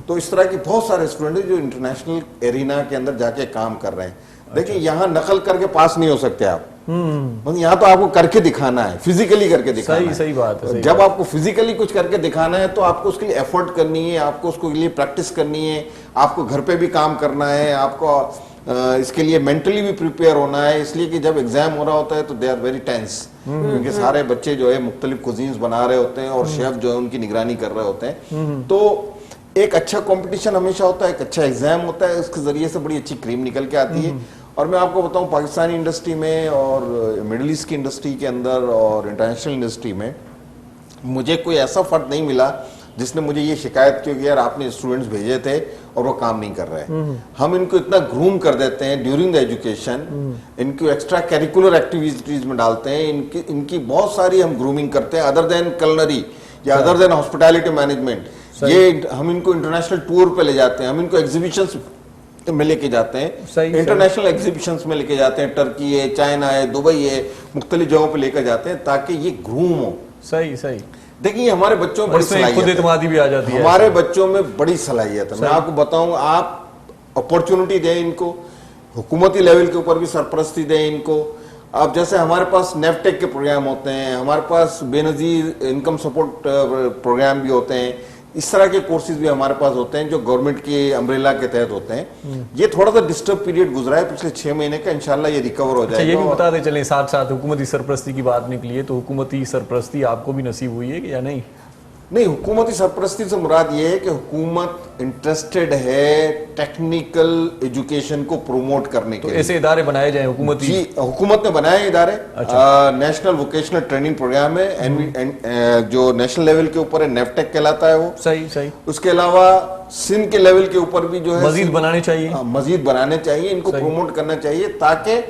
तो इस तरह के बहुत सारे स्टूडेंट हैं जो इंटरनेशनल एरिना के अंदर जाके काम कर रहे हैं। देखिए यहाँ नकल करके पास नहीं हो सकते आप, यहाँ तो आपको करके दिखाना है, फिजिकली करके दिखाना है। सही बात है। जब आपको फिजिकली कुछ करके दिखाना है तो आपको उसके लिए एफर्ट करनी है, आपको उसके लिए प्रैक्टिस करनी है, आपको घर पे भी काम करना है, आपको इसके लिए मेंटली भी प्रिपेयर होना है। इसलिए कि जब एग्जाम हो रहा होता है तो दे आर वेरी टेंस, क्योंकि सारे बच्चे जो है मुख्तलिफ कुजीन्स बना रहे होते हैं और शेफ जो है उनकी निगरानी कर रहे होते हैं। तो एक अच्छा कंपटीशन हमेशा होता है, एक अच्छा एग्जाम होता है, उसके जरिए से बड़ी अच्छी क्रीम निकल के आती है। और मैं आपको बताऊं पाकिस्तानी इंडस्ट्री में और मिडिल ईस्ट की इंडस्ट्री के अंदर और इंटरनेशनल इंडस्ट्री में मुझे कोई ऐसा फर्क नहीं मिला जिसने मुझे ये शिकायत की कि यार आपने स्टूडेंट्स भेजे थे और वो काम नहीं कर रहे। हम इनको इतना ग्रूम कर देते हैं ड्यूरिंग द एजुकेशन, इनको एक्स्ट्रा करिकुलर एक्टिविटीज में डालते हैं, इनकी बहुत सारी हम ग्रूमिंग करते हैं अदर देन कलनरी या अदर देन हॉस्पिटैलिटी मैनेजमेंट। ये हम इनको इंटरनेशनल टूर पे ले जाते हैं, हम इनको एग्जीबिशंस में लेके जाते हैं, इंटरनेशनल एग्जीबिशंस में लेके जाते हैं, टर्की है, चाइना है, दुबई है, मुख्तलिफ जगहों पे लेकर जाते हैं ताकि ये ग्रूम हो। सही सही। देखिए हमारे बच्चों में बड़ी सलाहियत भी आ जाती है, हमारे बच्चों में बड़ी सलाहियत है। मैं आपको बताऊं, आप अपॉर्चुनिटी दें इनको, हुकूमती लेवल के ऊपर भी सरपरस्ती दें इनको। अब जैसे हमारे पास नेफटेक के प्रोग्राम होते हैं, हमारे पास बेनजीर इनकम सपोर्ट प्रोग्राम भी होते हैं, इस तरह के कोर्सेज भी हमारे पास होते हैं जो गवर्नमेंट की अम्ब्रेला के तहत होते हैं। ये थोड़ा सा डिस्टर्ब पीरियड गुजरा है पिछले 6 महीने का, इंशाल्लाह ये रिकवर हो जाएगा। ये भी बता दें चलें साथ साथ हुकूमती सरपरस्ती की बात निकली है तो हुकूमती सरपरस्ती आपको भी नसीब हुई है कि या नहीं? नहीं, हुकूमती सरपरस्ती से मुराद ये है कि हुकूमत इंटरेस्टेड है टेक्निकल एजुकेशन को प्रमोट करने तो के लिए। ऐसे इदारे बनाए जाएं हुकूमती? जी, हुकूमत ने बनाए इदारे। नेशनल वोकेशनल ट्रेनिंग प्रोग्राम है, जो नेशनल लेवल के ऊपर है, नेफटेक कहलाता है वो। सही सही। उसके अलावा सिंध के लेवल के ऊपर भी जो है मजीद बनाने चाहिए। मजीद बनाने चाहिए, इनको सही। प्रमोट करना चाहिए, ताकि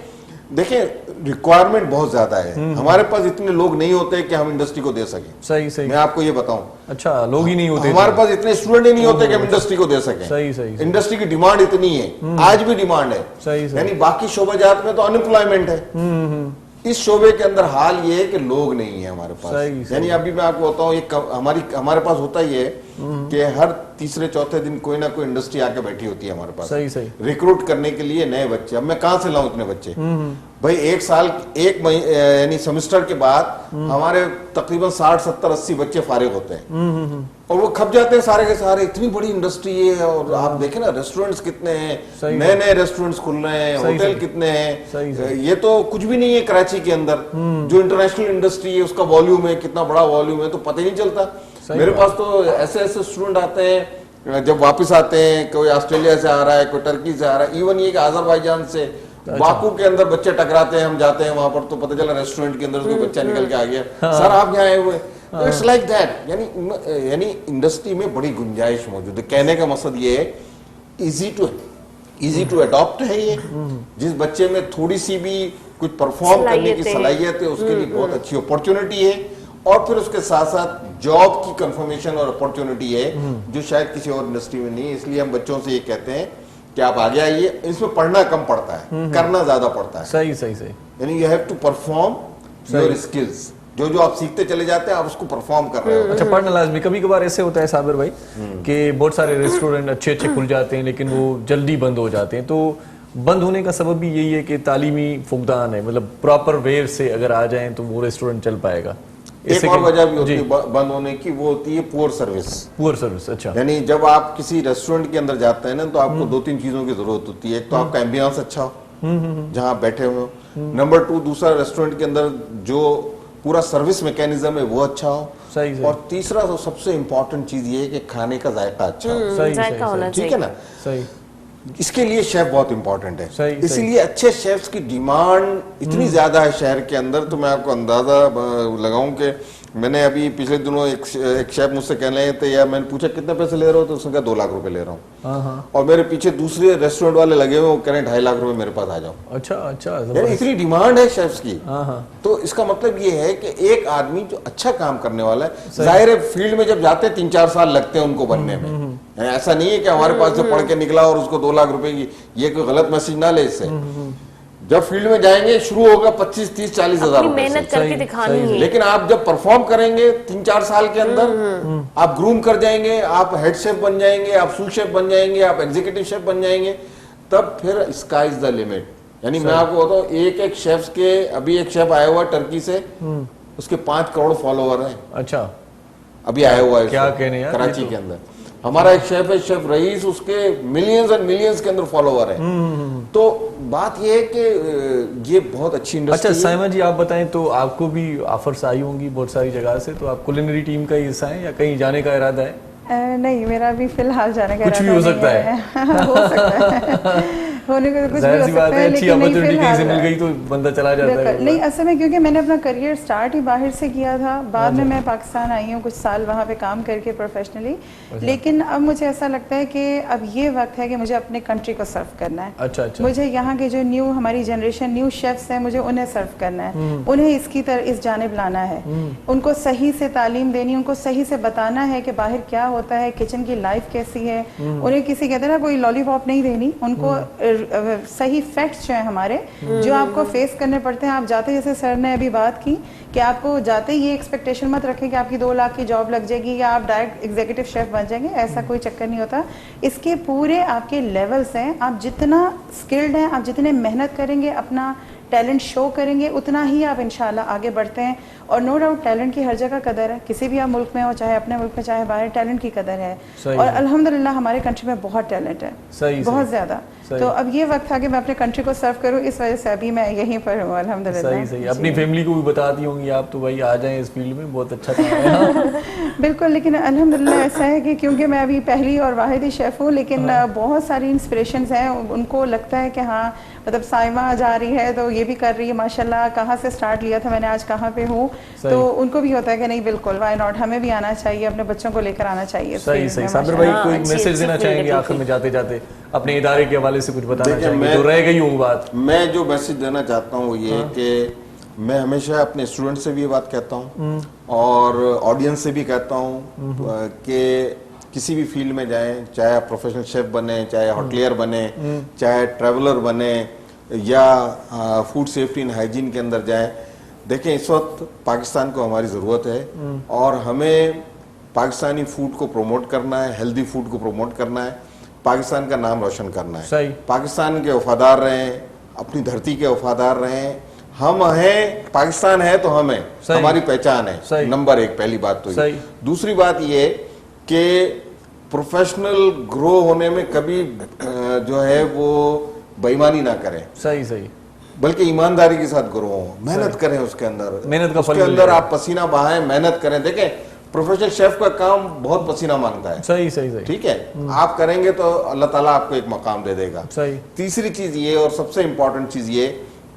देखिए रिक्वायरमेंट बहुत ज्यादा है, हमारे पास इतने लोग नहीं होते कि हम इंडस्ट्री को दे सकें। सही सही। मैं आपको ये बताऊं, अच्छा, लोग ही नहीं होते हमारे पास इतने स्टूडेंट ही नहीं होते कि हम इंडस्ट्री को दे सकें। सही सही। इंडस्ट्री की डिमांड इतनी है, आज भी डिमांड है। सही सही। यानी बाकी शोबाजात में तो अनएम्प्लॉयमेंट है, इस शोबे के अंदर हाल ये है कि लोग नहीं है हमारे पास। सही, सही। यानी अभी मैं आपको बताऊं, ये हमारे पास होता ही है कि हर तीसरे चौथे दिन कोई ना कोई इंडस्ट्री आके बैठी होती है हमारे पास, सही सही। रिक्रूट करने के लिए नए बच्चे। अब मैं कहां से लाऊं इतने बच्चे? भाई एक साल, यानी सेमेस्टर के बाद हमारे तकरीबन 60 70 80 बच्चे फारिग होते हैं और वो खप जाते हैं सारे के सारे। इतनी बड़ी इंडस्ट्री है, और आप देखें ना रेस्टोरेंट्स कितने हैं, नए नए रेस्टोरेंट्स खुल रहे हैं, होटल कितने हैं। ये तो कुछ भी नहीं है कराची के अंदर। जो इंटरनेशनल इंडस्ट्री है उसका वॉल्यूम है, कितना बड़ा वॉल्यूम है, तो पता ही नहीं चलता। मेरे पास तो ऐसे ऐसे स्टूडेंट आते हैं, जब वापस आते हैं, कोई ऑस्ट्रेलिया से आ रहा है, कोई टर्की से आ रहा है, इवन ये कि आजरबाईजान से, बाकू के अंदर बच्चे टकराते हैं, हम जाते हैं वहां पर तो पता चला रेस्टोरेंट के अंदर कोई बच्चा निकल के आ गया, सर आप यहाँ आए हुए। It's like that. यानी इंडस्ट्री में बड़ी गुंजाइश मौजूद है। कहने का मकसद ये है, इजी टू अडॉप्ट है ये। जिस बच्चे में थोड़ी सी भी कुछ परफॉर्म करने की सलाहियत है, उसके लिए बहुत अच्छी अपॉर्चुनिटी है। और फिर उसके साथ साथ जॉब की कंफर्मेशन और अपॉर्चुनिटी है, जो शायद किसी और इंडस्ट्री में नहीं है। इसलिए हम बच्चों से ये कहते हैं कि आप आगे आइए। इसमें पढ़ना कम पड़ता है, करना ज्यादा पड़ता है। सही सही सही। यानी you have to perform your skills. जो आप सीखते चले जाते हैं, आप उसको परफॉर्म कर रहे हो। अच्छा, पढ़ना लाजमी। कभी कभार ऐसे होता है साबिर भाई कि बहुत सारे रेस्टोरेंट अच्छे अच्छे खुल जाते हैं, लेकिन वो जल्दी बंद हो जाते हैं। तो बंद होने का सबब भी यही है कि तालीमी फुकदान है, मतलब प्रॉपर वेयर से अगर आ जाएं तो वो रेस्टोरेंट चल पाएगा। एक और वजह भी होती है बंद होने की, वो होती है पुअर सर्विस। Poor service. अच्छा। यानी जब आप किसी रेस्टोरेंट के अंदर जाते हैं ना, तो आपको 2-3 चीजों की जरूरत होती है। एक तो आपका एम्बियंस अच्छा हो, जहां आप बैठे हुए हो। नंबर 2, दूसरा रेस्टोरेंट के अंदर जो पूरा सर्विस मैकेनिज्म है वो अच्छा हो। सही। और तीसरा तो सबसे इंपॉर्टेंट चीज ये है कि खाने का जायका अच्छा हो। जायका होना ठीक है ना? सही। इसके लिए शेफ बहुत इंपॉर्टेंट है। सही, इसीलिए अच्छे शेफ्स की डिमांड इतनी ज्यादा है शहर के अंदर। तो मैं आपको अंदाजा लगाऊं कि मैंने अभी पिछले दिनों एक शेफ मुझसे कहने लगे थे, यार मैंने पूछा कितने पैसे ले रहे हो, तो उसने कहा 2 लाख रुपए ले रहा हूँ। और मेरे पीछे दूसरे रेस्टोरेंट वाले लगे हुए, वो कह रहे हैं 2.5 लाख रुपए मेरे पास आ जाओ। अच्छा अच्छा। यानी इतनी डिमांड है शेफ्स की। तो इसका मतलब ये है कि एक आदमी जो अच्छा काम करने वाला है, जाहिर है फील्ड में जब जाते हैं 3-4 साल लगते हैं उनको बनने में। ऐसा नहीं है कि हमारे पास से पढ़ के निकला और उसको 2 लाख रुपए की, ये कोई गलत मैसेज ना ले इससे। जब फील्ड में जाएंगे शुरू होगा 25, 30, 40 हजार रुपए मेहनत करके दिखानी है। लेकिन आप जब परफॉर्म करेंगे 3-4 साल के अंदर, आप ग्रूम कर जाएंगे, आप हेड शेफ बन जाएंगे, आप सूप शेफ बन जाएंगे, आप एग्जीक्यूटिव शेफ बन जाएंगे, तब फिर स्काई इज द लिमिट। यानी मैं आपको बताऊं, एक शेफ के, अभी एक शेफ आया हुआ टर्की से, उसके 5 करोड़ फॉलोवर हैं। अच्छा, अभी आया हुआ है, क्या कहने यार, कराची के अंदर। हमारा एक शेफ है, शेफ रईस, उसके मिलियंस एंड मिलियंस के अंदर फॉलोवर है। तो बात ये है कि ये बहुत अच्छी इंडस्ट्री। अच्छा साइमा जी, आप बताएं, तो आपको भी ऑफर्स आई होंगी बहुत सारी जगह से, तो आप कुलिनरी टीम का हिस्सा हैं या कहीं जाने का इरादा है? नहीं, मेरा अभी फिलहाल जाने का कुछ भी हो सकता है। हो सकता है होने को तो कुछ भी हो सकता है, अच्छी लेकिन नहीं अपॉर्चुनिटी कहीं से मिल फिलहाल। गई तो बंदा चला जाता है। नहीं, असल में क्योंकि मैंने अपना करियर स्टार्ट ही बाहर से किया था, बाद में मैं पाकिस्तान आई हूँ कुछ साल वहाँ पे काम करके प्रोफेशनली। लेकिन अब मुझे ऐसा लगता है कि अब ये वक्त है कि मुझे अपने कंट्री को सर्व करना है। अच्छा अच्छा। मुझे यहाँ के जो न्यू हमारी जनरेशन न्यू शेफ्स हैं, मुझे उन्हें सर्व करना है, उन्हें इसकी तरह इस जानिब लाना है, उनको सही से तालीम देनी, उनको सही से बताना है कि बाहर क्या होता है, किचन की लाइफ कैसी है। उन्हें किसी कहते हैं ना, कोई लॉलीपॉप नहीं देनी, उनको सही फैक्ट्स जो है हमारे, जो आपको फेस करने पड़ते हैं। आप जाते, जैसे सर ने अभी बात की कि आपको जाते ही ये एक्सपेक्टेशन मत रखें कि आपकी 2 लाख की जॉब लग जाएगी या आप डायरेक्ट एग्जीक्यूटिव शेफ बन जाएंगे, ऐसा कोई चक्कर नहीं होता। इसके पूरे आपके लेवल्स हैं, आप जितना स्किल्ड हैं, आप जितने मेहनत करेंगे, अपना टैलेंट शो करेंगे, उतना ही आप इंशाल्लाह आगे बढ़ते हैं। और नो डाउट टैलेंट की हर जगह कदर है, किसी भी आप मुल्क में हो, चाहे अपने मुल्क में चाहे बाहर, टैलेंट की कदर है। और अल्हम्दुलिल्लाह हमारे कंट्री में बहुत टैलेंट है, बहुत ज्यादा। सही। तो अब ये वक्त था कि मैं अपने कंट्री को सर्व करूं, इस वजह से अभी मैं यहीं पर हूँ अल्हम्दुलिल्लाह। सही सही। जी। अपनी फैमिली को भी बताती होंगी आप तो भाई आ जाएं इस फील्ड में, बहुत अच्छा काम है। हाँ। बिल्कुल, लेकिन अल्हम्दुलिल्लाह ऐसा है कि क्योंकि मैं अभी पहली और वाहिद ही शेफ़ हूँ, लेकिन बहुत सारी इंस्पिरेशंस हैं। उनको लगता है कि हाँ मतलब साइमा जा रही है तो ये भी कर रही है माशाल्लाह, कहाँ से स्टार्ट लिया था मैंने, आज कहाँ पे हूँ। तो उनको भी होता है कि नहीं बिल्कुल वाई नॉट, हमें भी आना चाहिए, अपने बच्चों को लेकर आना चाहिए। सही सही। साबिर भाई कोई मैसेज देना चाहेंगे आखिर में जाते जाते, अपने इदारे के हवाले से कुछ बताना चाहेंगे जो रह गई हो बात? मैं जो मैसेज देना चाहता हूँ ये कि मैं हमेशा अपने स्टूडेंट से भी ये बात कहता हूँ और ऑडियंस से भी कहता हूँ कि किसी भी फील्ड में जाएं, चाहे आप प्रोफेशनल शेफ बने, चाहे होटलियर बने, चाहे ट्रैवलर बने या फूड सेफ्टी एंड हाइजीन के अंदर जाएं, देखें इस वक्त पाकिस्तान को हमारी ज़रूरत है और हमें पाकिस्तानी फूड को प्रमोट करना है, हेल्दी फूड को प्रमोट करना है, पाकिस्तान का नाम रोशन करना है। सही। पाकिस्तान के वफादार रहें, अपनी धरती के वफादार रहें। हम हैं, पाकिस्तान है तो हमें, हमारी पहचान है। नंबर एक, पहली बात तो ये। दूसरी बात ये कि प्रोफेशनल ग्रो होने में कभी जो है वो बेईमानी ना करें। सही सही। बल्कि ईमानदारी के साथ ग्रो हो, मेहनत करें उसके अंदर, मेहनत का फल उसके अंदर आप पसीना बहाएं, मेहनत करें। देखें प्रोफेशनल शेफ का काम बहुत पसीना मांगता है। सही सही सही। ठीक है, आप करेंगे तो अल्लाह ताला आपको एक मकाम दे देगा। सही। तीसरी चीज ये और सबसे इम्पोर्टेंट चीज ये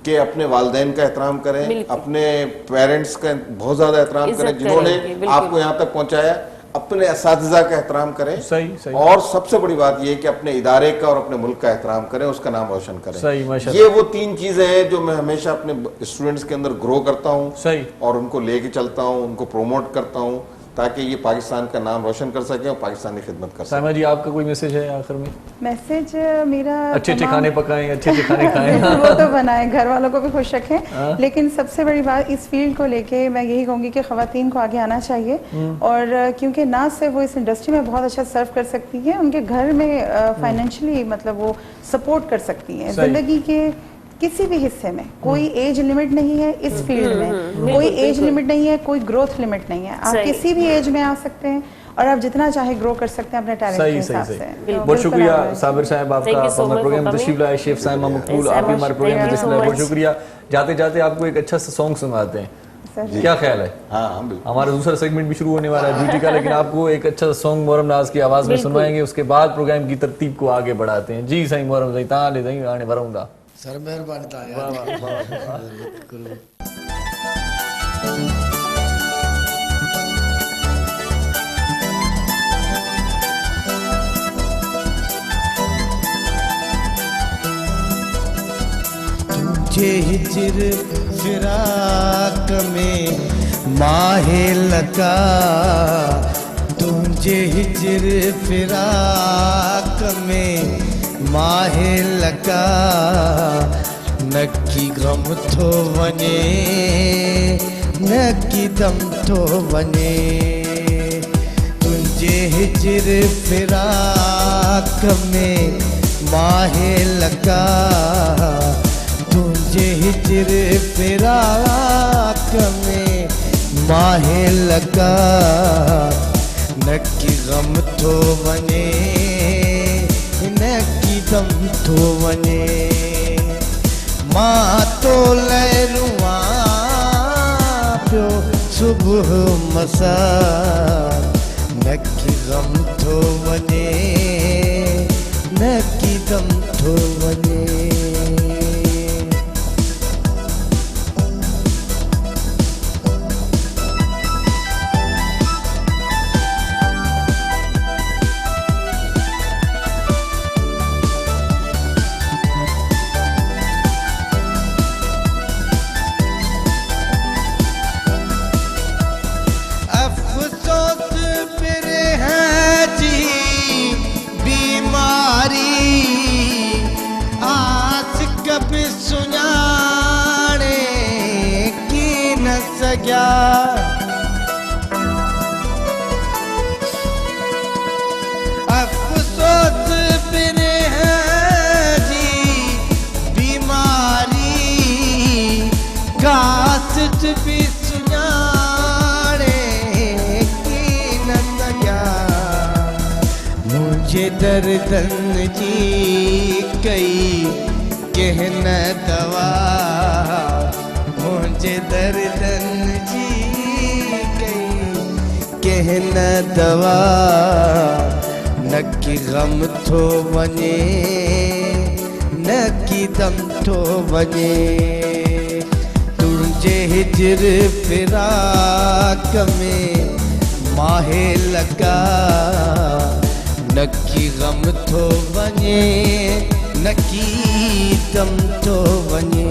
कि अपने वालिदैन का एहतराम करें, अपने पेरेंट्स का बहुत ज्यादा एहतराम करें जिन्होंने आपको यहाँ तक पहुंचाया, अपने असातिज़ा का एहतराम करें। सही सही। और सबसे बड़ी बात यह कि अपने इदारे का और अपने मुल्क का एहतराम करें, उसका नाम रोशन करें। सही, माशाल्लाह। ये वो तीन चीजें हैं जो मैं हमेशा अपने स्टूडेंट्स के अंदर ग्रो करता हूँ। सही। और उनको लेके चलता हूँ, उनको प्रोमोट करता हूँ ताकि ये पाकिस्तान का नाम रोशन कर सके और पाकिस्तानी खिदमत कर सके। साइमा जी आपका कोई मैसेज है आखिर में? मैसेज मेरा अच्छे अच्छे खाने पकाएं, अच्छे अच्छे खाने खाएं। वो तो बनाएं, घर वालों को भी खुश रखें। लेकिन सबसे बड़ी बात इस फील्ड को लेके मैं यही कहूँगी कि ख़वातीन को आगे आना चाहिए। और क्योंकि ना सिर्फ वो इस इंडस्ट्री में बहुत अच्छा सर्व कर सकती हैं, उनके घर में फाइनेंशियली मतलब वो सपोर्ट कर सकती हैं। ज़िंदगी के किसी भी हिस्से में कोई एज लिमिट नहीं है, इस फील्ड में कोई एज लिमिट नहीं है, कोई ग्रोथ लिमिट नहीं है। आप किसी भी एज में आ सकते हैं और आप जितना चाहे ग्रो कर सकते हैं अपने टैलेंट के हिसाब से। बहुत शुक्रिया साबिर साहब आपका हमारे प्रोग्राम तशरीफ लाए। शेफ साइमा मकबूल आप भी हमारे प्रोग्राम में तशरीफ लाए, बहुत शुक्रिया। जाते जाते आपको एक अच्छा सा सॉन्ग सुनाते हैं, क्या ख्याल है? हाँ, हमारा दूसरा सेगमेंट भी शुरू होने वाला है ब्यूटी का, लेकिन आपको एक अच्छा सॉन्ग मोहरम नाज की आवाज में सुनवाएंगे, उसके बाद प्रोग्राम की तरतीब को आगे बढ़ाते हैं। जी सही मोहरम सही ता ले सही आने वरूंगा सर मेहरबानी था यार। तुझे हिजर फिराक में माहे लगा, तुझे हिजर फिराक में माहे लगा, नक्की गम थो वने, नक्की दम थो वने, तुझे हिजर फिराक में माहे लगा, तुझे हिजर फिराक में माहे लगा, नक्की गम थो वने, नक्की दम थो वने, मां तो लहरुआ पियो सुबह मसा, नक्की गम थो वने, नक्की दम थो वने। अफसोस बिरे है जी बीमारी, काश भी सुनाने की न सजा, मुझे दर्दन जी कई कहन दवा मुझे दर्दन जी कई कहन दवा न की गम थो वञे न की दम थो वञे तुझे हिजर फिराक में माहे लगा न की गम थो वञे न की दम थो वञे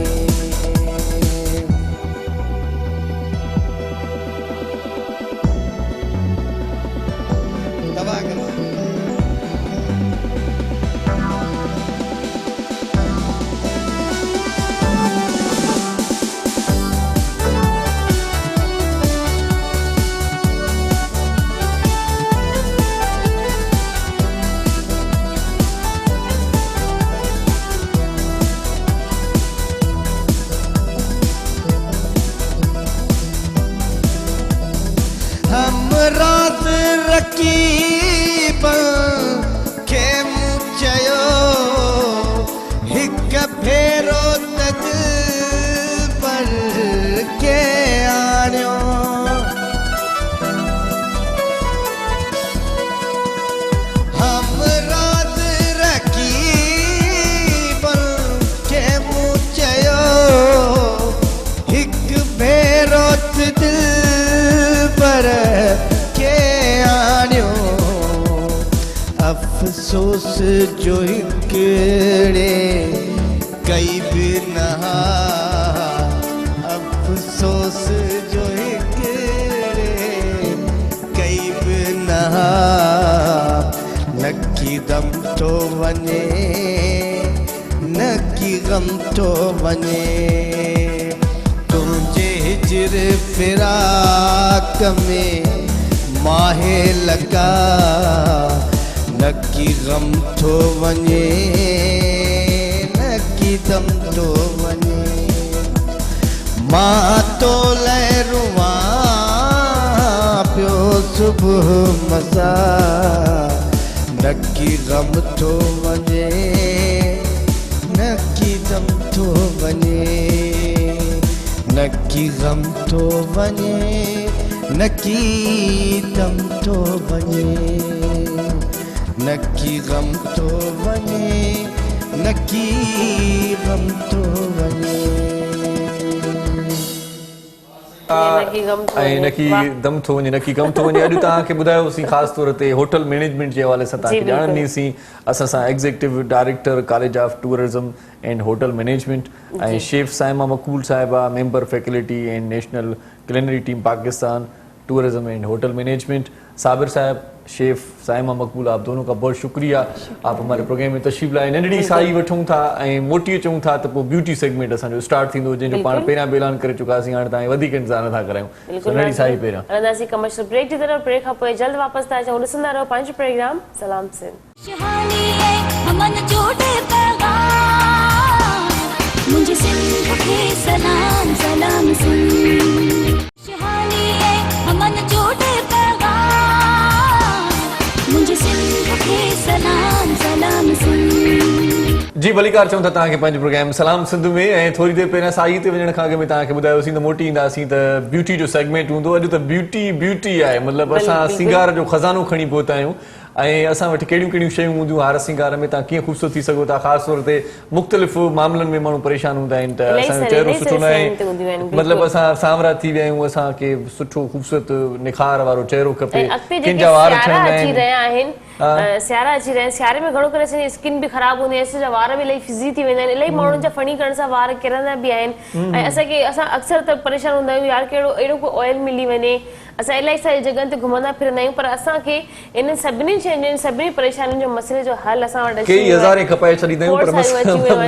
हम रात रकीब के मुचयो हिक फेरो तज पर के आयो हम रात रकीब के मुचयो हिक फेरो तज पर के आयो अफसोस जो हिकड़े कई भी नहा अफसोस जो हिकड़े कई भी नहा न की दम तो वञे न की गम तो वञे तुझे हिजर फिराक में माहे लगा न की गम थो वञे न की दम थो वञे मां तो लहरुआ पियो सुबुह मसा न की गम थो वञे न की दम थो वञे न की गम थो वञे न की दम थो वञे न की गम थो वञे न की गम थो वञे ऐं न की दम थो वञे न की गम थो वञे अॼु तव्हांखे ॿुधायोसीं ख़ासि तौर ते होटल मैनेजमेंट जे हवाले सां तव्हांखे ॼाणंदीसीं असां सां executive director college of tourism and hotel management ऐं chef Saima Maqbool sahiba member faculty and national culinary team Pakistan tourism and hotel management Sabir sahab chef Saima Maqbool आप दोनों का बहुत शुक्रिया आप हमारे प्रोग्राम में तशरीफ़ लाए नंढड़ी साई वठूं था ऐं मोटी अचूं था त पोइ ब्यूटी सेगमेंट असांजो स्टार्ट थींदो जंहिंजो पाण पहिरियां बि ऐलान करे चुकासीं हाणे तव्हां वधीक इंतज़ार नथा करायूं नंढड़ी साई पहिरियां हलंदासीं कमर्शियल ब्रेक जी तरफ़ ब्रेक खां पोइ जल्द वापसि था अचूं ॾिसंदा रहो पंहिंजो प्रोग्राम सलाम सिंध खुशहाली है अमन जोड़े पैगाम मुझे सिंध के सलाम सलाम सिंध खुशहाली है अमन जोड़े पैगाम मुझे सिंध के सलाम सलाम सिंध जी भलीकार चऊं था तव्हांखे पंहिंजो प्रोग्राम सलाम सिंध में ऐं थोरी देरि पहिरियां साई ते वञण खां अॻु में तव्हांखे ॿुधायोसीं त मोटी ईंदासीं त ब्यूटी जो सेगमेंट हूंदो अॼु त ब्यूटी आहे मतिलबु असां सिंगार जो खज़ानो खणी पहुता आहियूं ऐं असां वटि कहिड़ियूं कहिड़ियूं शयूं हूंदियूं हार सिंगार में तव्हां कीअं ख़ूबसूरत थी सघो था ख़ासि तौर ते मुख़्तलिफ़ मामलनि में माण्हू परेशान हूंदा आहिनि त असांजो चहिरो सुठो न आहे मतिलबु असां सांवरा थी विया आहियूं असांखे सुठो ख़ूबसूरत निखार वारो चहिरो खपे कंहिंजा वार ठहंदा आहिनि सियारा अची रहिया आहिनि सियारे में घणो करे असांजी स्किन बि ख़राबु हूंदी आहे असांजा वार बि इलाही फिज़ी थी वेंदा आहिनि इलाही माण्हुनि जा फणी करण सां वार किरंदा बि आहिनि ऐं असां अक्सर त परेशान हूंदा आहियूं यार कहिड़ो अहिड़ो को ऑयल मिली वञे असां इलाही सारी जॻहियुनि ते घुमंदा फिरंदा आहियूं पर असांखे इन सभिनी शयुनि सभिनी परेशानियुनि जो मसइले जो हल असां वटि कई हज़ारे खपाए छॾींदा आहियूं पर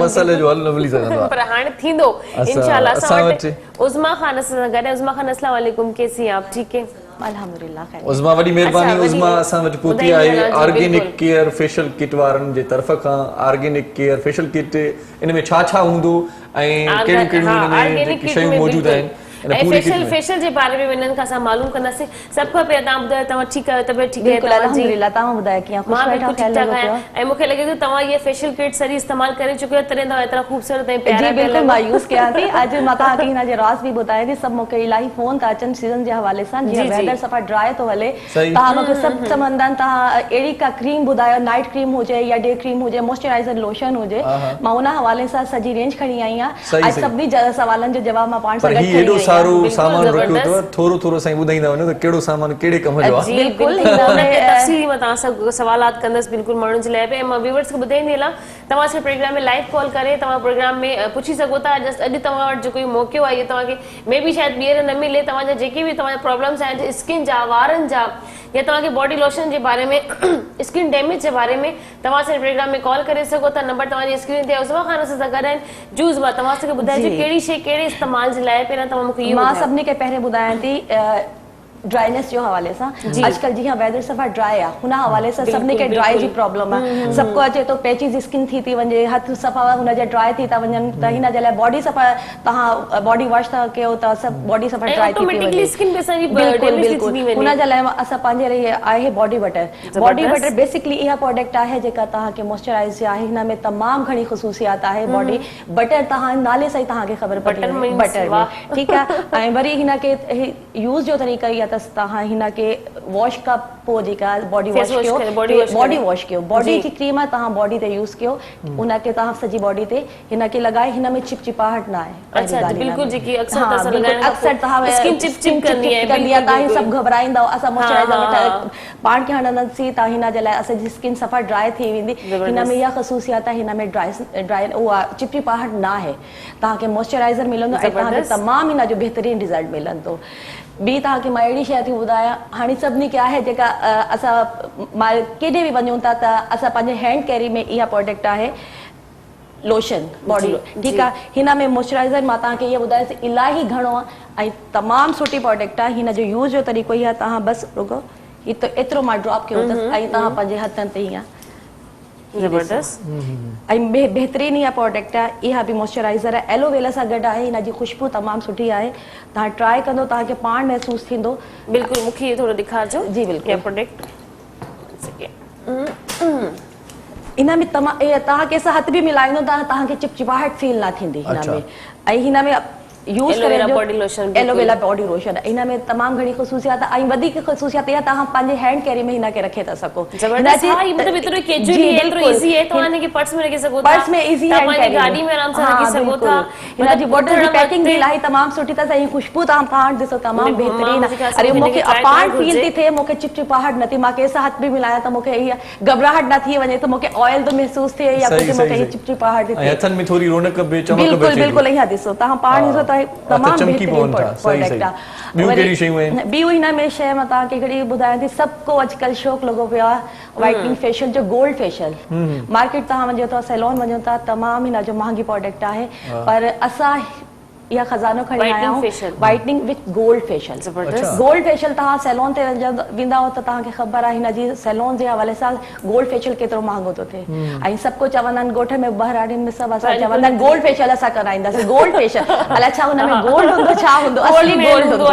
मसइले जो हल न मिली सघंदो पर हाणे थींदो इंशाल्लाह असां वटि उज़मा ख़ान असां सां गॾु आहे उज़मा ख़ान अस्सलाम वालेकुम कैसी हैं आप ठीक है अल्हम्दुलिल्लाह खैर उज़मा वॾी महिरबानी उज़मा असां वटि पहुती आहे ऑर्गेनिक केयर फेशियल किट वारनि जे तरफ़ खां ऑर्गेनिक केयर फेशियल किट इन में छा छा हूंदो ऐं कहिड़ियूं कहिड़ियूं इन में जेकी शयूं मौजूदु आहिनि इन पूरी किट में फेशियल जे बारे में वञनि खां असां मालूम कंदासीं। सब खां पहिरियों तव्हां ॿुधायो तव्हां ठीकु आहियो, तबियत ठीकु आहे बिल्कुलु अल्हम्दुलिल्लाह। तव्हां ॿुधायो कीअं? मां ख़ुशि बिल्कुलु वेठा ठीकु ठाक आहियां ऐं मूंखे लॻे थो तव्हां ये फेशियल किट सॼी इस्तेमालु करे चुकियो तॾहिं तव्हां एतिरा ख़ूबसूरत ऐं जी प्यारा बिल्कुलु मां यूज़ कयां थी। अॼु मां तव्हांखे हिन जे राज़ बि ॿुधायां थी। सभु मूंखे इलाही फोन था अचनि सीज़न जे हवाले सां, जीअं वेदर सफ़ा ड्राई थो हले, सही। तव्हां मूंखे सभु चवंदा आहिनि तव्हां अहिड़ी का क्रीम ॿुधायो, नाइट क्रीम हुजे या डे क्रीम हुजे, मॉइस्चराइज़र लोशन हुजे। मां उन हवाले सां सॼी रेंज खणी आई आहियां। सही, ऐं सही। सभिनी सवालनि जो जवाब मां पाण सां पर गॾु ही खणी एॾो आई सारो आहियां। सामान रखियो ज़बरदस्त। अथव, थोरो थोरो साईं ॿुधाईंदा वञो त कहिड़ो सामान कहिड़े कम जो आहे। जी बिल्कुलु, बिल्कुलु हिन में, तफ़सीली मां तव्हां सां सवालात कंदसि बिल्कुलु माण्हुनि जे लाइ बि। ऐं मां व्यूअर्स खे ॿुधाईंदी हलां तव्हां सिर्फ़ु प्रोग्राम में लाइव कॉल करे तव्हां प्रोग्राम में पुछी सघो था। जस्ट अॼु तव्हां वटि जेको मौक़ो आहे इहो तव्हांखे मे बि शायदि ॿीहर न मिले। तव्हांजा जेके बि तव्हांजा प्रॉब्लम्स आहिनि स्किन जा, वारनि जा, या तव्हांखे बॉडी लोशन जे बारे में स्किन डैमेज जे बारे में तव्हां असांजे प्रोग्राम में कॉल करे सघो था। नंबर तव्हांजी स्क्रीन ते उस्मा ख़ान सां गॾु आहिनि। जूज़ मां तव्हां सां ॿुधाइजो जी। कहिड़ी शइ कहिड़े इस्तेमाल जे लाइ पहिरियों तव्हां मूंखे इहो मां ॿुधायो। सभिनी खे पहिरें ॿुधायां थी ड्राइनेस जो हवाले सां। अॼुकल्ह जीअं वेदर सफ़ा ड्राई आहे, हुन हवाले सां सभिनी खे ड्राई जी प्रॉब्लम आहे। सबको अचे थो पैचिस स्किन थी वञे, हथ सफ़ा हुनजा ड्राई थी था वञनि, त हिन जे लाइ बॉडी सफ़ा तव्हां बॉडी वॉश था कयो त सभु बॉडी सफ़ा ड्राई थी ऑटोमेटिकली वञे। स्किन पे असांजी बिल्कुलु डैमेज थी बिल्कुलु वञे। हुन जे लाइ असां पंहिंजे लाइ आहे body butter. Body butter basically इहा प्रोडक्ट आहे जेका तव्हांखे मॉइस्चराइज़ आहे। हिन में तमामु घणी ख़ुशूसियात आहे। बॉडी बटर तव्हां नाले सां ई तव्हांखे ख़बर पवंदी Butter means बटर वाह। ठीकु आहे। ऐं वरी हिन खे यूज़ जो तरीक़ा इहा अथसि, तव्हां हिन खे वॉश खां पोइ जेका बॉडी वॉश Face wash कयो, करे, body wash बॉडी करे। वॉश कयो, बॉडी जी। जी क्रीम आहे तव्हां बॉडी ते यूज़ कयो, उनखे तव्हां सॼी बॉडी ते हिन खे लॻाए। हिन में चिपचिपाहट न आहे। अच्छा, पहिरीं ॻाल्हि बिल्कुल हिन में। जेकी अक्सर हाँ, असां बिल्कुल, लॻाइण खां अक्सर पोइ तव्हां skin चिप कंदी आहे, कंदी आहे, तव्हां बिल्कुल, सभु घबराईंदव। असां मॉइस्चराइज़र हाँ, वठा पाण खे हणंदासीं त हिन जे लाइ असांजी स्किन सफ़ा ड्राई थी वेंदी। हिन में इहा ख़ुशूसियात आहे, हिन में ड्राई उहा चिपचिपाहट न आहे। तव्हांखे मॉइस्चराइज़र मिलंदो ऐं तव्हांखे ज़बरदस्त। तमामु हिन जो बहितरीनु रिज़ल्ट मिलंदो। ॿी तव्हांखे मां अहिड़ी शइ थी ॿुधायां, हाणे सभिनी खे आहे जेका असां केॾे बि वञूं था त असां पंहिंजे हैंड कैरी में इहा प्रोडक्ट आहे लोशन बॉडी। ठीकु आहे। हिन में मॉइस्चराइज़र मां तव्हांखे इहो ॿुधायोसीं इलाही घणो आहे ऐं तमामु सुठी प्रोडक्ट आहे। हिन जो यूज़ जो तरीक़ो इहा तव्हां बसि रुगो एतिरो मां ड्रॉप कयो अथसि ऐं तव्हां पंहिंजे हथनि ते हीअं ज़बरदस्त। ऐं बहितरीनु इहा प्रोडक्ट आहे। इहा बि मॉइस्चराइज़र आहे, एलोवेरा सां गॾु आहे। हिन जी ख़ुशबू तमामु सुठी आहे। तव्हां ट्राई कंदो तव्हांखे पाण महसूसु थींदो। बिल्कुलु मूंखे इहो थोरो ॾेखारिजो। जी, बिल्कुलु। इहा प्रोडक्ट हिन में तव्हां कंहिंसां हथ बि मिलाईंदो त तव्हांखे चिपचिपाहट फील न थींदी हिन अच्छा। में। ऐं हिन में यूज़ एलोवेरा करे body lotion, बिल्कुलु। Aloe vera body lotion. हिन में तमामु घणी ख़ुशूसियात ऐं वधीक ख़ुशूसियात इहा तव्हां पंहिंजे हैंड कैरी में हिन खे रखे था सघो। ज़बरदस्त। हाँ, ये मतलब इतना कैजुअली है, इतना इजी है, तो आने के पर्स में रख सको था। पर्स में इजी हैंड कैरी गाड़ी में आराम से रख सको था। हिन जी बॉटल जी पैकिंग भी इलाही तमामु सुठी अथसि ऐं ख़ुशबू तव्हां पाण ॾिसो तमामु बहितरीनु आहे। अरे मूंखे पाण फील थी थिए, मूंखे चिपचिपाहट न थी। मां कंहिंसां हथ बि मिलायां त मूंखे इहा घबराहट न थी वञे त मूंखे ऑयल थो महसूसु थिए या कुझु मूंखे इहा चिपचिपाहट थी ऐं थिए। हथनि में थोरी रौनक बि चमक बि बिल्कुलु अचे थी। बिल्कुलु इहा ॾिसो तव्हां पाण ॾिसो त तमामु चमकी पवनि था। सही, सही। ॿियूं कहिड़ी शयूं आहिनि? ॿियूं हिन में शइ मां तव्हांखे हिकिड़ी ॿुधायां थी। सबको अॼुकल्ह शौक़ु लॻो पियो आहे वाइटनिंग फेशियल जो, गोल्ड फेशियल। मार्केट तव्हां वञो था, सैलून वञो था, तमामु हिन जो महांगी प्रोडक्ट आहे, पर असां इहा खज़ानो खणी आया आहियूं वाइटनिंग विथ गोल्ड फेशियल। ज़बरदस्त। गोल्ड फेशियल तव्हां सैलून ते वेंदा हो त तव्हांखे ख़बर आहे हिन जी सैलून जे हवाले सां गोल्ड फेशियल केतिरो महांगो थो थिए। ऐं सभु को चवंदा आहिनि ॻोठ में ॿाहिराड़ियुनि में सभु असां चवंदा आहिनि गोल्ड फेशियल असां कराईंदासीं। गोल्ड फेशियल अलाए छा हुन में गोल्ड हूंदो, छा हूंदो, असली गोल्ड हूंदो।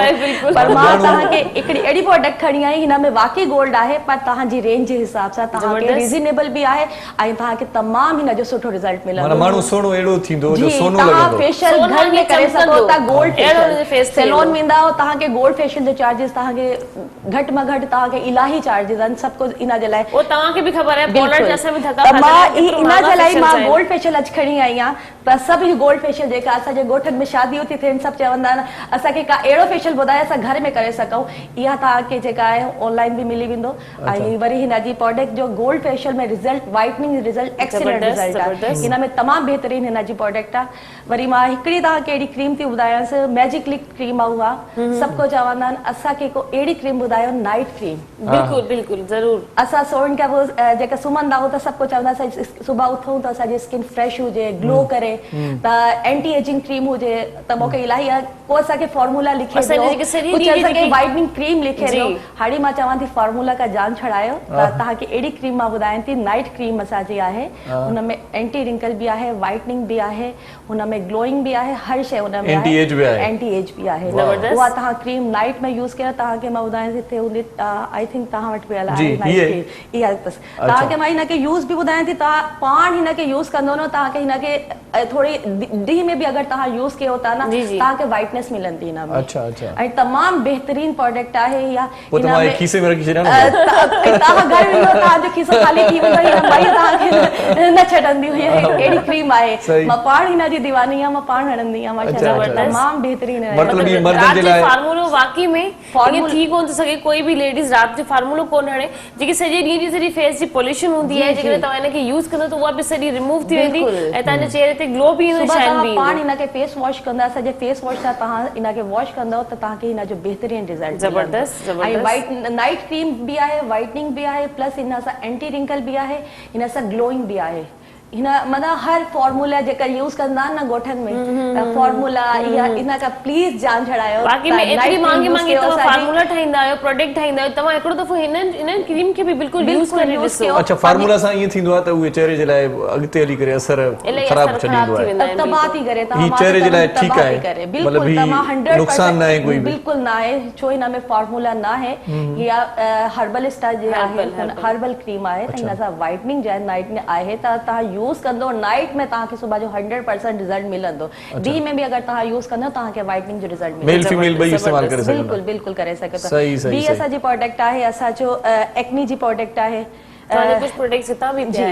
पर मां तव्हांखे हिकिड़ी अहिड़ी प्रोडक्ट खणी आई, हिन में वाकई गोल्ड आहे, पर तव्हांजी रेंज जे हिसाब सां तव्हांखे रिज़नेबल बि आहे ऐं तव्हांखे तमामु हिन जो सुठो रिज़ल्ट मिलंदो। माण्हू सोनो अहिड़ो थींदो जो सोनो तव्हां लॻंदो। फेशियल घर में करे सघो था। गोल्ड फेशियल सैलून वेंदा हो तव्हांखे गोल्ड फेशियल जो चार्जेस तव्हांखे घटि में घटि तव्हांखे इलाही चार्जेस आहिनि। सभु कुझु इन जे लाइ वो तव्हांखे बि ख़बर आहे पाउडर जैसे भी धक्का त मां इन जे लाइ मां गोल्ड फेशियल अॼु खणी आई आहियां। त सभु ही गोल्ड फेशियल जेका असांजे ॻोठनि में शादियूं थी थियनि, सभु चवंदा आहिनि असांखे का अहिड़ो फेशियल ॿुधाए असां घर में करे सघूं। इहा तव्हांखे जेका आहे ऑनलाइन बि मिली वेंदो। ऐं वरी हिन जी प्रोडक्ट जो गोल्ड फेशियल में result whitening result excellent result आहे। हिन में तमामु बहितरीनु हिन जी प्रोडक्ट आहे। वरी मां हिकिड़ी तव्हांखे अहिड़ी क्रीम थी ॿुधायांसि, मैजिक लिक क्रीम आहे उहा। सभु को चवंदा आहिनि असांखे को अहिड़ी क्रीम ॿुधायो नाइट क्रीम। बिल्कुलु बिल्कुलु ज़रूरु। असां सोण खां पोइ जेका सुम्हंदा आहियूं त सभु को चवंदा सुबुह उथूं त असांजी स्किन फ्रेश हुजे, ग्लो करे, त एंटी एजिंग क्रीम हुजे त मूंखे इलाही आहे। को असांखे फॉर्मूला लिखे ॾियो, वाइटनिंग क्रीम लिखे ॾियो। हाणे मां चवां थी फॉर्मूला का जान छड़ायो त तव्हांखे अहिड़ी क्रीम मां ॿुधायां थी। नाइट क्रीम असांजी आहे, हुन में एंटी रिंकल बि आहे, वाइटनिंग बि आहे, हुन में ग्लोइंग बि आहे, हर शइ हुन में Anti-age भी आहे। एंटी एज बि आहे ज़बरदस्त। उहा तव्हां क्रीम नाइट में यूज़ कयो तव्हांखे मां ॿुधायां थी हिते हूंदी आई थिंक तव्हां वटि बि जी, आहे इहा तव्हांखे मां हिनखे यूज़ बि ॿुधायां थी तव्हां पाण हिनखे यूज़ कंदो न तव्हांखे हिनखे थोरी ॾींहं में बि अगरि तव्हां यूज़ कयो था न जी, जी। तव्हांखे वाइटनेस मिलंदी हिन में अच्छा अच्छा ऐं तमामु बहितरीन प्रोडक्ट आहे इहा पोइ हिन तव्हां में- खीसे में रखी छॾिया न तव्हां घर वेंदो तव्हांजो खीसो ख़ाली थी वेंदो हिन माई तव्हांखे न छॾंदी हुई अहिड़ी क्रीम आहे सही। मां पाण हिनजी दीवानी आहियां मां पाण हणंदी आहियां अच्छा, माशाल्लाह अच्छा। तमामु बहितरीन आहे मतिलबु ये मर्दनि रात जे जो लाइ फार्मूलो वाकई में फार्मूलो- थी कोन थो सघे कोई बि लेडीज रात जो फार्मूलो कोन हणे जेकी सॼे ॾींहं जी सॼी फेस जी पॉल्यूशन हूंदी आहे जेकॾहिं तव्हां हिनखे यूज़ कंदो त उहा बि सॼी रिमूव थी वेंदी बिल्कुलु। ऐं तव्हांजे चेहरे ते ग्लो बि ईंदो सुबुह शाइन तव्हां बि पाण ईंदो हिनखे फेस वॉश कंदा सॼे फेस वॉश सां तव्हां हिनखे वॉश कंदव त तव्हांखे हिन जो बहितरीन रिज़ल्ट ज़बरदस्त, ज़बरदस्त। ऐं वाइट नाइट क्रीम बि आहे वाइटनिंग बि आहे प्लस हिन सां एंटी रिंकल बि आहे हिन सां ग्लोइंग बि आहे हिन मतिलबु हर फॉर्मूला जेका यूज़ कंदा आहिनि न ॻोठनि में फॉर्मूला इहा हिन खां प्लीज़ जान छॾायो बाक़ी में तव्हां एतिरी night महांगी cream use महांगी कयो तव्हां असांजी। फार्मूला ठाहींदा आहियो प्रोडक्ट ठाहींदा आहियो तव्हां हिकिड़ो दफ़ो हिननि क्रीम खे बि बिल्कुलु यूज़ बिल्कुलु करे use ॾिसो कयो। अच्छा फार्मूला सां ईअं थींदो आहे त उहे चेहरे जे लाइ अॻिते हली करे असर इलाही ख़राब असर छॾींदो ख़राब थी आहे वेंदा आहिनि तबाह थी करे ही चेहरे जे लाइ ठीकु आहे बिल्कुलु मतिलबु तव्हां ही 100% नुक़सान न आहे कोई बि बिल्कुलु न आहे छो हिन में फॉर्मूला न आहे या हर्बल स्टार जे आहे हर्बल क्रीम आहे त हिन सां वाइटनिंग जो आहे नाइट में आहे त तव्हां यूज़ कंदो नाइट में तव्हांखे सुबुह जो 100% रिज़ल्ट मिलंदो ॾींहं में बि अगरि तव्हां यूज़ कंदो तव्हांखे वाइटनिंग जो रिज़ल्ट मेल फीमेल ॿई इस्तेमालु करे सघंदा बिल्कुलु बिल्कुलु करे सघो था सही, सही, ॿी सही। असांजी प्रोडक्ट आहे असांजो एक्नी जी प्रोडक्ट आहे तव्हांजे कुझु प्रोडक्ट्स हितां बि जी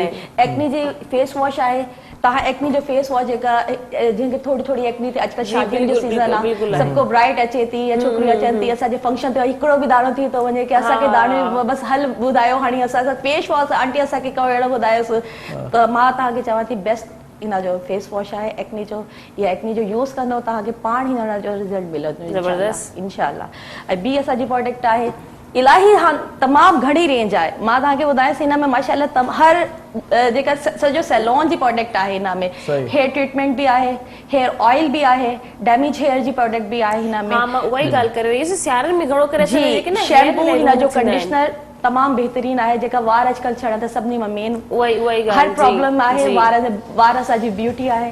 एक्नी जी फेस वॉश आहे तव्हां एक्नी जो फेस वॉश जेका जंहिंखे थोरी थोरी एक्नी थी अॼुकल्ह शादियुनि जो बिल्कुलु, सीज़न आहे बिल्कुलु आहे। सबको ब्राइट अचे थी या छोकिरियूं अचनि थी असांजे फंक्शन ते हिकिड़ो बि दाणो थी थो वञे की असांखे दाणे बसि हल ॿुधायो हाणे असां फेस वॉश आंटी असांखे कयो अहिड़ो ॿुधायोसि त मां तव्हांखे चवां थी बेस्ट हिन जो फेस वॉश आहे एक्नी जो या एक्नी जो यूज़ कंदो तव्हांखे पाण हिन जो रिज़ल्ट मिलंदो ज़बरदस्त। इंशाल्लाह ऐं ॿी असांजी प्रोडक्ट आहे इलाही तमामु घणी रेंज आहे मां तव्हांखे ॿुधायांसि हिन में माशाल्लाह हर जेका सॼो सैलॉन जी प्रोडक्ट आहे हिन में सही। हेयर ट्रीटमेंट बि आहे हेयर ऑयल बि आहे डैमेज हेयर जी प्रोडक्ट बि आहे हिन में हा मां उहा ई ॻाल्हि करे रही आहियां सियारनि में घणो करे जी शैम्पू हिन जो कंडीशनर तमामु बहितरीन आहे जेका वार अॼुकल्ह छॾनि त सभिनी मां मेन उहा ई ॻाल्हि हर जी, प्रॉब्लम आहे जी। वार असांजी ब्यूटी आहे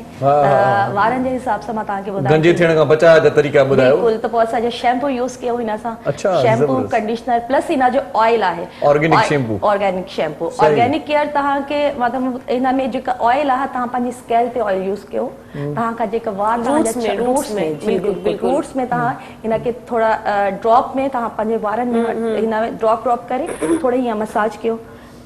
वारनि जे हिसाब सां मां तव्हांखे ॿुधायां गंजे थियण खां बचाव जा तरीक़ा ॿुधायो बिल्कुलु त पोइ असांजो शैम्पू यूज़ कयो हिन सां अच्छा, शैम्पू ज़बरदस्त। कंडीशनर प्लस हिन जो ऑयल आहे Organic shampoo। ऑर्गेनिक शैम्पू सही। ऑर्गेनिक केयर तव्हांखे मतिलबु हिन में जेका ऑयल आहे तव्हां पंहिंजी स्कैल ते ऑयल यूज़ कयो तव्हांखां जेका वार Roots में, roots में, बिल्कुलु, बिल्कुलु। रूट्स में तव्हां हिनखे थोरा ड्रॉप में तव्हां पंहिंजे वारनि में हिन में ड्रॉप करे थोरो हीअं मसाज कयो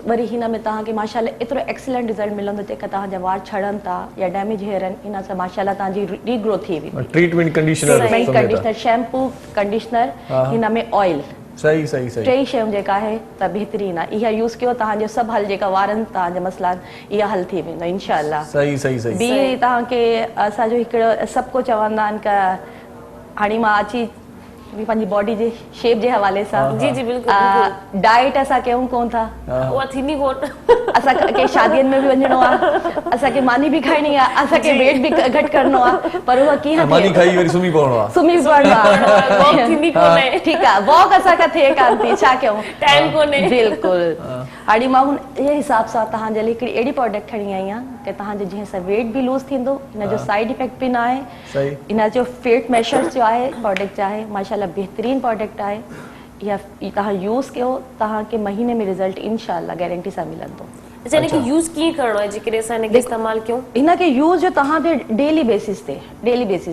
वरी हिन में तव्हांखे माशाल्लाह एतिरो एक्सीलेंट रिज़ल्ट मिलंदो जेका तव्हांजा वार छड़नि था या डैमेज हेयर आहिनि हिन सां माशाल्लाह तव्हांजी रीग्रो थी वेंदी treatment conditioner treatment conditioner shampoo conditioner हिन में ऑयल सही सही सही टई शयूं जेका आहे त बहितरीन आहे इहा यूज़ कयो तव्हांजो सभु हल जेका वारनि तव्हांजा मसइला आहिनि इहा हल थी वेंदो इंशाल्लाह सही सही सही ॿी तव्हांखे असांजो हिकिड़ो सभु को चवंदा आहिनि की हाणे मां अची पंहिंजी बॉडी जे शेप जे हवाले सां जी जी बिल्कुलु डाइट असां कयूं कोन था उहा थींदी कोन असां के शादियुनि में बि वञिणो आहे असांखे मानी बि खाइणी आहे असांखे वेट बि घटि करिणो आहे पर उहा कीअं मानी खाई वरी सुम्ही पवणो आहे सुम्ही पवणो आहे वॉक थींदी कोन्हे ठीकु आहे वॉक असांखां थिए कान थी छा कयूं टाइम कोन्हे बिल्कुलु हाणे मां हुन जे हिसाब सां तव्हांजे लाइ हिकिड़ी अहिड़ी प्रोडक्ट खणी आई आहियां की तव्हांजो जंहिं सां वेट बि लूज़ थींदो हिन जो साइड इफेक्ट बि न आहे सही हिन जो फेट मेशर्स जो आहे प्रोडक्ट जो आहे माशाल्लाह बहितरीन प्रोडक्ट आहे इहा तव्हां यूज़ कयो तव्हांखे महीने में रिज़ल्ट इंशाल्लाह गारंटी सां मिलंदो अच्छा हिनखे यूज़ कीअं करणो आहे जेकॾहिं असां हिनखे इस्तेमालु कयूं हिनखे यूज़ जो तव्हांखे डेली बेसिस ते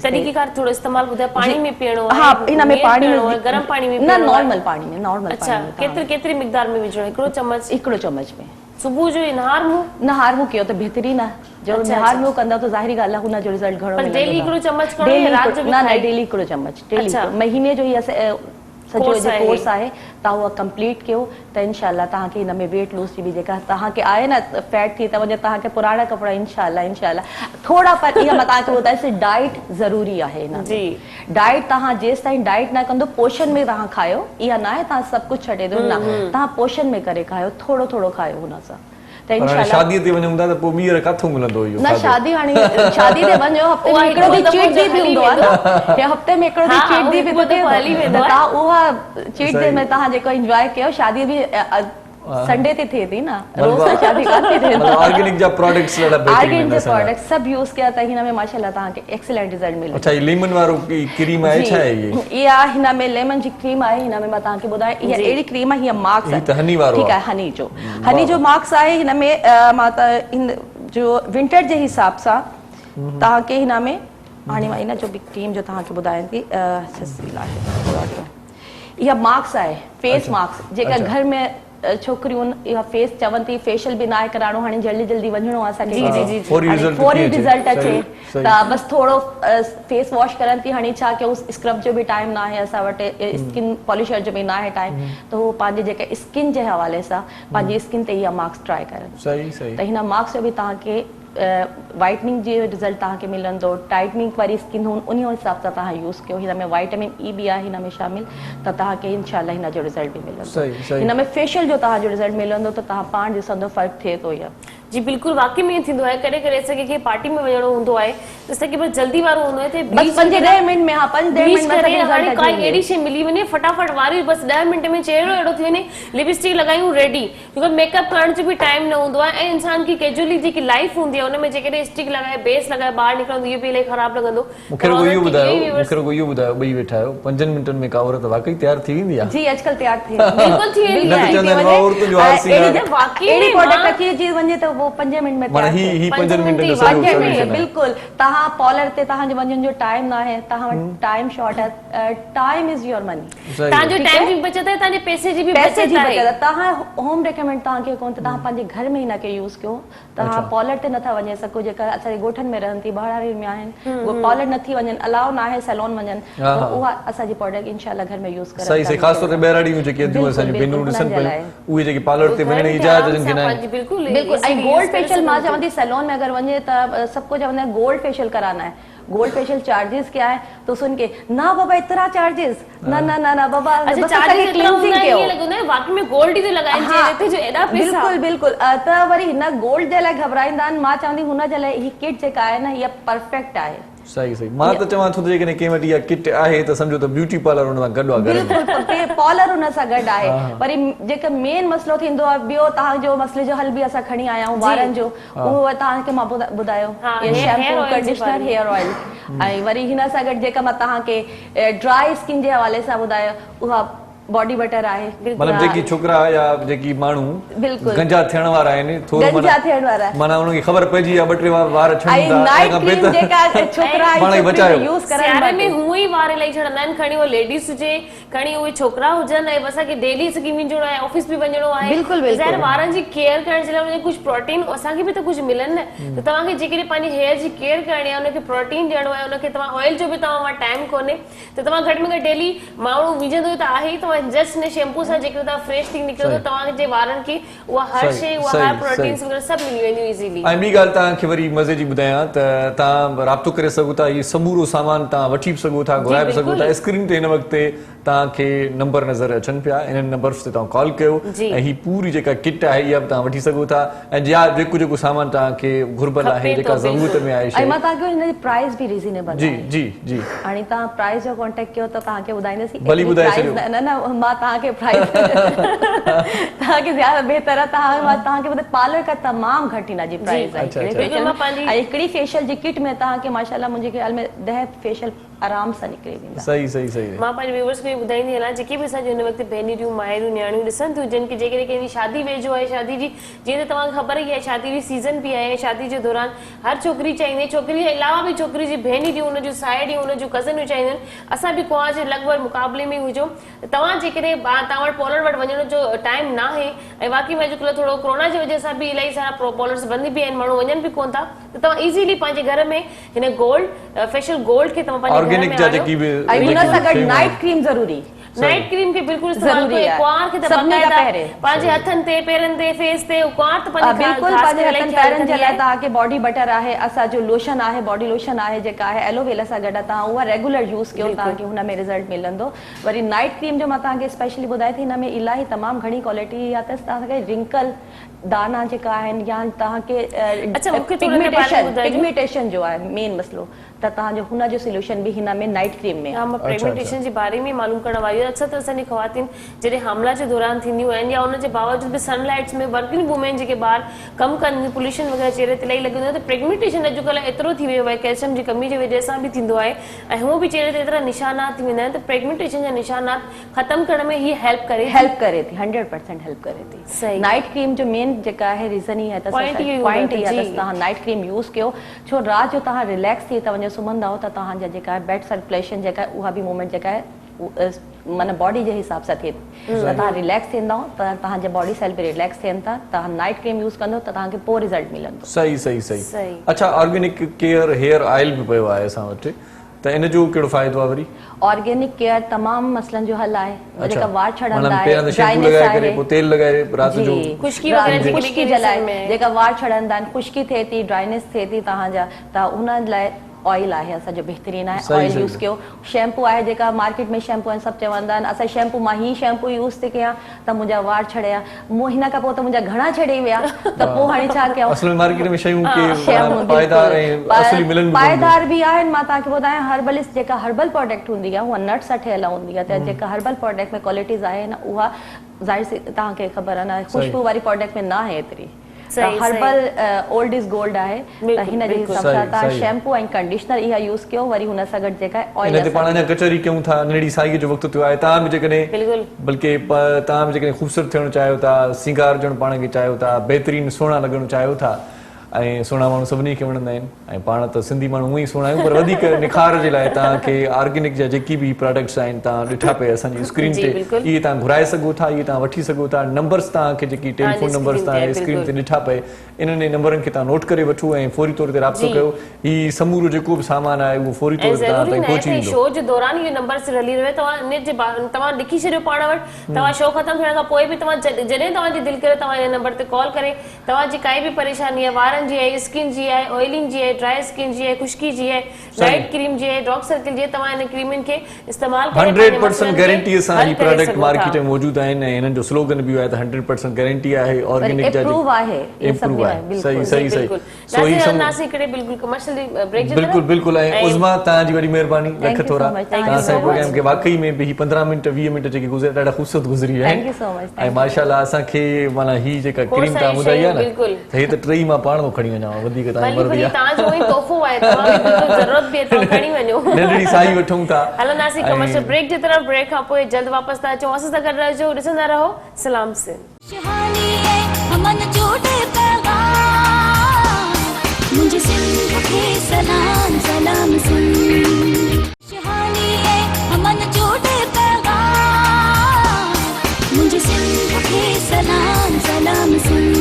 तरीक़ेकार थोरो इस्तेमालु ॿुधायो पाणी में पीअणो आहे हा हिन में पाणी पीअणो आहे में गरम पाणी में न पीअणो आहे? नॉर्मल पाणी में नॉर्मल अच्छा केतिरी मिक़दार में विझणो हिकिड़ो चम्मच हिकिड़ो चम्मच में सुबुह जो नहार मुंहुं नहार मुंहुं कयो त बहितरीन आहे जब अच्छा, नहार अच्छा। मुंहुं कंदा त ज़ाहिरी ॻाल्हि आहे हुनजो रिज़ल्ट घणो पर मिलंदो डेली आहे। हिकिड़ो चम्मच करणो डेली या राति जो बि न खाई? डेली हिकिड़ो चम्मच डेली अच्छा। महीने जो ई सॼो कोर्स जो आहे कोर्स आहे तव्हां उहा कंप्लीट कयो त इंशाल्लाह तव्हांखे हिन में वेट लूज़ जी बि जेका तव्हांखे आहे न फैट थी त वञे तव्हांखे पुराणा कपिड़ा इंशाल्लाह थोरा पर इहा मां तव्हांखे ॿुधायांसि डाइट ज़रूरी आहे हिन में जी डाइट तव्हां जेसि ताईं डाइट न कंदो पोषण में तव्हां खायो इहा न आहे तव्हां सभु कुझु छॾे ॾियो न तव्हां पोषण में करे खायो थोरो थोरो खायो हुन सां त पर हाणे इंशाल्लाह शादीअ ते वञूं था त पोइ ॿीहर किथां मिलंदो इहो न खाधो? शादी हाणे शादी ते वञो हफ़्ते में उहा हिकिड़ो हिकिड़ो ॾींहुं चीट दफ़ो डे बि हली हूंदो आहे न या हफ़्ते में हिकिड़ो हा, ॾींहुं चीट डे बि हिकिड़ो दफ़ो हली वेंदो आहे। तव्हां उहा चीट डे में तव्हां जेको इंजॉय कयो शादी बि संडे ते थिए थी ना, रोज त शादी कान थी थिए। मतलब ऑर्गेनिक जा प्रोडक्ट्स ॾाढा बहितरीन ऑर्गेनिक आहिनि जे प्रोडक्ट सब यूज कया त हिन में माशाल्लाह तव्हांखे एक्सीलेंट रिजल्ट मिले। अच्छा, ये लेमन वारो की क्रीम आहे छा आहे ये? इहा हिन में लेमन जी क्रीम आहे, हिन में मां तव्हांखे ॿुधायां इहा अहिड़ी क्रीम आहे, हीअ मार्क्स ही त हनी वारो ठीकु आहे। आहे, हनी जो मार्क्स आहे हिन में। मां त हिन जो विंटर जे हिसाब सां तव्हांखे हिन में हाणे मां इन जो बि क्रीम जो तव्हांखे ॿुधायां थी। इहा मार्क्स आहे, फेस मार्क्स जेका घर में छोकिरियूं इहा फेस चवनि थी फेशियल बि न आहे कराइणो, हाणे जल्दी जल्दी वञिणो आहे असांखे, फौरी रिजल्ट रिजल्ट अचे सही। त बस थोरो फेस वॉश करनि थी। हाणे छा कयूं, स्क्रब जो बि टाइम न आहे असां वटि, स्किन पॉलिशर जो बि न आहे टाइम, त उहो पंहिंजे जेके स्किन जे हवाले सां पंहिंजी स्किन ते इहा मार्क्स ट्राई करनि। सही सही। त हिन मार्क्स जो बि तव्हांखे वाइटनिंग जो रिजल्ट तव्हांखे मिलंदो, टाइटनिंग वारी स्किन उन हिसाब सां तव्हां यूज़ कयो। हिन में वाइटामिन ई बि आहे हिन में शामिल, त तव्हांखे इनशाला हिन जो रिजल्ट बि मिलंदो। हिन में फेशियल जो तव्हांजो रिजल्ट मिलंदो त तव्हां पाण ॾिसंदो फ़र्क़ु थिए थो। इहा जी बिल्कुलु वाकई में थींदो आहे, कॾहिं कॾहिं असांखे कंहिं पार्टी में वञिणो हूंदो आहे त असांखे बस जल्दी वारो हूंदो आहे, बस 5-10 मिनट में, हा 5-10 मिनट में हाणे काई अहिड़ी शइ मिली वञे फटाफट वारी, बस 10 मिंट में चेहरो अहिड़ो थी वञे, लिपस्टिक लॻायूं रेडी, छोकी मेकअप करण जो बि टाइम न हूंदो आहे। ऐं इंसान की कैजुअली जेकी लाइफ हूंदी आहे उनमें जेकॾहिं स्टिक लॻाए बेस लॻाए ॿाहिरि निकिरंदो, इहो बि इलाही ख़राबु लॻंदो। मूंखे रुगो इहो ॿुधायो ॿई वेठा आहियो, 5 मिंटनि में का औरत वाकई तयार थी वेंदी आहे? जी अॼुकल्ह तयार थी बिल्कुलु थी वेंदी आहे, वाकई अहिड़ी प्रोडक्ट अची वञे त वो 5 मिनट में ही 5 मिंट में बिल्कुलु। तव्हां पार्लर ते तव्हांजे वञण जो टाइम न आहे, तव्हां वटि टाइम शॉर्ट आहे, टाइम इज योर मनी, तव्हांजो टाइम जी बचत आहे, तव्हांजे पैसे जी बि बचत आहे। तव्हां होम रिकमेंड तव्हांखे कोन, तव्हां पंहिंजे घर में हिनखे यूज़ कयो। तव्हां पार्लर ते नथा वञे सघो, जेका असांजे ॻोठनि में रहनि थी, बहारी में आहिनि, पार्लर नथी वञनि, अलाउ न आहे सैलून वञनि, त उहा असांजी प्रोडक्ट इनशाला घर में यूज़ करनि। सही सही, ख़ासि तौर ते ॿाहिराड़ियूं जेके अॼु असांजी भेनरूं ॾिसनि पियूं, उहे जेके पार्लर ते वञण जी इजाज़त ॾियनि कि न। बिल्कुल। ऐं गोल्ड फेशियल मां चवंदी सैलून में अगर वञे त सबको चवंदा है गोल्ड फेशियल कराना है। गोल्ड फेशियल चार्जेस क्या है तो सुन के ना बाबा इतना चार्जेस, ना ना ना ना बाबा अच्छा चार्जेस क्लींजिंग के ये लगो ना वाकई में गोल्ड ही तो लगाइन चाहिए थे जो एडा पैसा। बिल्कुल बिल्कुल। त वरी हिन गोल्ड जे लाइ घबराईंदा आहिनि, मां चवंदी हुन जे लाइ ही किट जेका आहे न इहा परफेक्ट आहे। सही सही, मां त चवां थो त जेकॾहिं कंहिं वटि इहा किट आहे त सम्झो त ब्यूटी पार्लर हुन सां गॾु आहे। बिल्कुलु पार्लर हुन सां गॾु आहे। वरी जेका मेन मसलो थींदो आहे ॿियो तव्हांजो मसले जो हल बि असां खणी आया आहियूं वारनि जो, उहो तव्हांखे मां ॿुधायो शैम्पू कंडीशनर हेयर ऑयल। ऐं वरी हिन सां गॾु जेका मां तव्हांखे ड्राई स्किन जे हवाले सां ॿुधायो उहा बॉडी बटर आहे। मतलब जेकी छोकरा या जेकी माण्हू बिल्कुल गंजा थियण वारा आहिनि, थोरो गंजा थियण वारा माना उनखे ख़बर पइजी आहे 2-3 वार छंड था नाइट क्रीम जेका छोकरा यूज करन सियारे में हुए ही वार इलाही छड़ंदा आहिनि, खणी वो लेडीज हुजे खणी उहे छोकरा हुजनि, ऐं असांखे डेली सकी वञणो आहे, ऑफिस बि वञणो आहे। बिल्कुल बिल्कुल ज़ाहिर वारनि जी केयर करण जे लाइ उनखे कुझु प्रोटीन असांखे बि त कुझु मिलनि न। त तव्हांखे जेकॾहिं पंहिंजी हेयर जी केयर करणी आहे, उनखे प्रोटीन ॾियणो आहे, उनखे तव्हां ऑयल जो बि तव्हां वटि टाइम कोन्हे त तव्हां घटि में घटि डेली माण्हू विझंदो त आहे ई, तव्हां जस्ट ने शैम्पू सां जेकॾहिं तव्हां फ्रेश थी निकिरंदो तव्हांजे वारनि खे उहा हर शइ उहा हर प्रोटीन्स वग़ैरह सभु मिली वेंदियूं इज़ीली। ऐं ॿी ॻाल्हि तव्हांखे वरी मज़े जी ॿुधायां त तव्हां राब्तो करे सघो था, इहो समूरो सामान तव्हां वठी बि सघो था, घुराए बि सघो था। स्क्रीन ते हिन वक़्तु तव्हांखे नंबर नज़र अचनि पिया, इन्हनि नंबर्स ते तव्हां कॉल कयो ऐं ही पूरी जेका किट आहे इहा बि तव्हां वठी सघो था। ऐं जेको सामान तव्हांखे घुर्बल आहे, जेका ज़रूरत में आहे ऐं मां तव्हांखे हिन जी प्राइस बि रीज़नेबल जी जी जी हाणे तव्हां प्राइस जो कॉन्टेक्ट कयो त तव्हांखे ॿुधाईंदासीं। भली ॿुधाए छॾियो। न न मां तव्हांखे प्राइस तव्हांखे ज़्यादा बहितर आहे, मां तव्हांखे ॿुधाए पार्लर खां तमामु घटि हिन जी प्राइस आहे। ऐं हिकिड़ी फेशियल जी किट में तव्हांखे माशाल्लाह मुंहिंजे ख्याल में 10 फेशियल आराम सां निकिरी वेंदा। सही सही सही। मां पंहिंजे व्यूअर्स खे ॿुधाईंदी हलां जेके बि असांजो हिन वक़्तु भेनरियूं माइरूं न्याणियूं ॾिसनि थियूं, जिन खे जेकॾहिं कंहिंजी शादी वेझो आहे, शादी जी जीअं त तव्हांखे ख़बर ई आहे शादी जी सीज़न बि आहे, शादी जे दौरान हर छोकिरी चाहींदी, छोकिरी जे अलावा बि छोकिरी जी भेनरियूं, उन जूं साहेड़ियूं, उन जूं कज़नियूं चाहींदियूं आहिनि असां बि कुंवार जे लॻभॻि मुक़ाबले में हुजूं। तव्हां जेकॾहिं तव्हां वटि पार्लर वटि वञण जो टाइम न आहे ऐं वाक़ई में अॼुकल्ह थोरो कोरोना जी वजह सां बि इलाही सारा पार्लर्स बंदि बि आहिनि, माण्हू वञनि बि कोन था, त तव्हां इज़ीली पंहिंजे घर में हिन गोल्ड फेशियल गोल्ड खे तव्हां पंहिंजे घर में ऐं हुन सां गॾु नाइट क्रीम ज़रूरी, नाइट क्रीम के बिल्कुल इस्तेमाल कयो। कुंवार खे त बाक़ायदा पंहिंजे हथनि ते पेरनि ते फेस ते कुंवार त बिल्कुल पंहिंजे हथनि पेरनि जे लाइ तव्हांखे बॉडी बटर आहे, असांजो लोशन आहे, बॉडी लोशन आहे जेका आहे एलोवेरा सां गॾु, तव्हां उहा रेगुलर यूज़ कयो, तव्हांखे हुन में रिज़ल्ट मिलंदो। वरी नाइट क्रीम जो मां तव्हांखे स्पेशली ॿुधाए थी, हिन में इलाही तमामु घणी क्वालिटी या त तव्हांखे रिंकल दाना जेका आहिनि या तव्हांखे पिगमेंटेशन जो आहे मेन मसलो, त तव्हांजो हुन जो सोल्यूशन बि हिन में नाइट क्रीम में हाँ, मां प्रेगनेंटेशन जे बारे में मालूम करण वारी आहियां। अक्सर त असांजी ख़वातीन जॾहिं हामला जे दौरान थींदियूं आहिनि या उन जे बावजूद बि सनलाइट्स में वर्किंग वुमेन जेके ॿार कमु कनि पोल्यूशन वग़ैरह चेहरे ते इलाही लॻंदो आहे, त प्रेगनेंटेशन अॼुकल्ह एतिरो थी वियो आहे कैल्शियम जी कमी जे वजह सां बि थींदो आहे ऐं हूअं बि चेहरे ते एतिरा निशानात थी वेंदा आहिनि, त प्रेगनेंटेशन जा निशानात ख़तमु करण में हीअ हेल्प करे 100% हेल्प करे थी। सही। नाइट क्रीम जो मेन जेका आहे रीज़न ई आहे त Point इहो ई पॉइंट हूंदो ई आहे, आहे जी। त तव्हां नाइट क्रीम यूज़ कयो, छो राति जो तव्हां रिलैक्स थी त वञो सुम्हंदा हो त तव्हांजा जेका आहे बेड सर्कुलेशन जेका आहे उहा बि मूवमेंट जेका आहे माना बॉडी जे हिसाब सां थिए थी, त तव्हां रिलैक्स थींदव त तव्हांजा बॉडी सेल बि रिलैक्स थियनि था, तव्हां नाइट क्रीम यूज़ कंदो त तव्हांखे पोइ रिज़ल्ट मिलंदो। सही सही सही। सही। अच्छा, ऑर्गेनिक केयर हेयर ऑयल बि पियो आहे असां वटि, त इन जो कहिड़ो फ़ाइदो आहे वरी? ऑर्गेनिक केयर तमामु मसलनि जो हल आहे, जेका वार छॾंदा माना आहे, पहिरियां त शैम्पू ड्राइनेस लॻाए करे आहे, पोइ तेल लॻाए राति जो जी, खुश्की वग़ैरह जी खुश्की जे लाइ जेका वार छॾंदा आहिनि, खुश्की थिए थी, ड्राइनेस थिए थी तव्हांजा, त उन लाइ ऑयल आहे असांजो बहितरीनु आहे, सही, ऑयल सही। यूज़ कयो। शैम्पू आहे जेका मार्केट में शैम्पू आहिनि सभु चवंदा आहिनि असां शैम्पू मां ही शैम्पू यूज़ थी कयां त मुंहिंजा वार छॾिया, मूं हिन खां पोइ त मुंहिंजा घणा छॾे विया, त पोइ हाणे छा कयूं? असल में मार्केट में शयूं शैम्पू के पायदार ऐं असली मिलन बि पायदार बि आहिनि। मां तव्हांखे ॿुधायां हर्बलिस्ट जेका हर्बल प्रोडक्ट हूंदी आहे उहा नट सां ठहियल हूंदी आहे, त जेका हर्बल प्रोडक्ट में क्वालिटीज़ आहे न उहा ज़ाहिर सी तव्हांखे ख़बर आहे न खुशबू वारी प्रोडक्ट में न आहे एतिरी। सही, हर्बल ओल्ड इज़ गोल्ड आहे, त बिल्कुलु, हिन जे हिसाब सही, सां तव्हां सही। शैम्पू ऐं कंडीशनर इहा यूज़ कयो, वरी हुन सां गॾु जेका आहे इन ते ऑयल पाण अञा कचहरी कयूं था, नंढड़ी साईअ जो वक़्तु थियो आहे, तव्हां बि जेकॾहिं बिल्कुलु। बल्कि तव्हां बि जेकॾहिं ख़ूबसूरत थियणु चाहियो था, सींगार ॼण पाण खे चाहियो था, बहितरीनु सुहिणा लॻणु चाहियो था, ऐं सुहिणा माण्हू सभिनी खे वणंदा आहिनि, ऐं पाण त सिंधी माण्हू हूअं ई सुहिणा आहियूं, पर वधीक निखार जे लाइ तव्हांखे ऑर्गेनिक जा जेकी बि प्रोडक्ट्स आहिनि तव्हां ॾिठा पिया असांजी स्क्रीन जी, ते, बिल्कुलु। इहे तव्हां घुराए सघो था, इहे तव्हां वठी सघो था। नंबर्स तव्हांखे जेकी टेलीफोन जी, नंबर्स स्क्रीन ते तव्हां आहे, स्क्रीन ते बिल्कुलु। ॾिठा पए, इन्हनि नंबरनि खे तव्हां नोट करे वठो ऐं फौरी तौर ते राब्तो जी। कयो। हीउ समूरो जेको बि सामान आहे उहो फौरी ऐं तौर ते तव्हां ज़रूरी ताईं न आहे पहुची त वेंदो। शो जे दौरान इहो नंबर से हली रहियो, तव्हां इन जे तव्हां लिखी छॾियो पाण वटि, तव्हां शो ख़तमु थियण खां पोइ बि तव्हां जॾहिं तव्हांजी दिलि करे तव्हां इन नंबर ते कॉल करे तव्हांजी काई बि परेशानी आहे, वारनि जी आहे, स्किन जी आहे, ऑयलिंग जी आहे, ड्राई स्किन जी आहे, खुश्की जी आहे, नाइट क्रीम जी आहे, डार्क सर्कल जी आहे, तव्हां इन क्रीमनि खे इस्तेमालु करे 100% गारंटी सां ही प्रोडक्ट सघो मार्केट था। में मौजूद आहिनि ऐं हिननि जो स्लोगन बि आहे त 100% गारंटी आहे ऑर्गेनिक जा improve आहे, इहे सभु improve में आहे। आहे, बिल्कुलु। सही सही सही। बिल्कुलु। सो ही नाज़रीन, नाज़रीन हिकिड़े बिल्कुलु कमर्शियल ब्रेक जे बिल्कुलु बिल्कुलु ऐं उज़मा तव्हांजी वॾी महिरबानी Thank लख you so थोरा much, thank तव्हां you so असांजे much। प्रोग्राम खे वाकई में बि 15 मिंट 20 मिंट जेके गुज़रिया ॾाढा ख़ूबसूरत गुज़री Thank आहिनि you so much, thank ऐं you। माशाल्लाह असांखे माना ही जेका खोड़ क्रीम तव्हां सारी ॿुधाई आहे शयूं, न बिल्कुलु। त हे त टई मां पाण थो खणी वञां वधीक तव्हांजी भली मर्ज़ी भली आहे। तव्हांजो ई तोहफ़ो आहे, तव्हांखे बिल्कुलु ज़रूरत बि आहे, तव्हां खणी वञो। नंढड़ी साई वठूं था। हलंदासीं कमर्शियल ब्रेक जी तरफ़, ब्रेक खां पोइ जल्द वापसि था अचूं, असां सां गॾु रहिजो, ॾिसंदा रहो सलाम सिंध। खुशहाली है अमन जोड़े पैगाम मुझे सिंध के सलाम सलाम सिंध। खुशहाली है अमन जोड़े पैगाम मुझे सिंध के सलाम सलाम सिंध।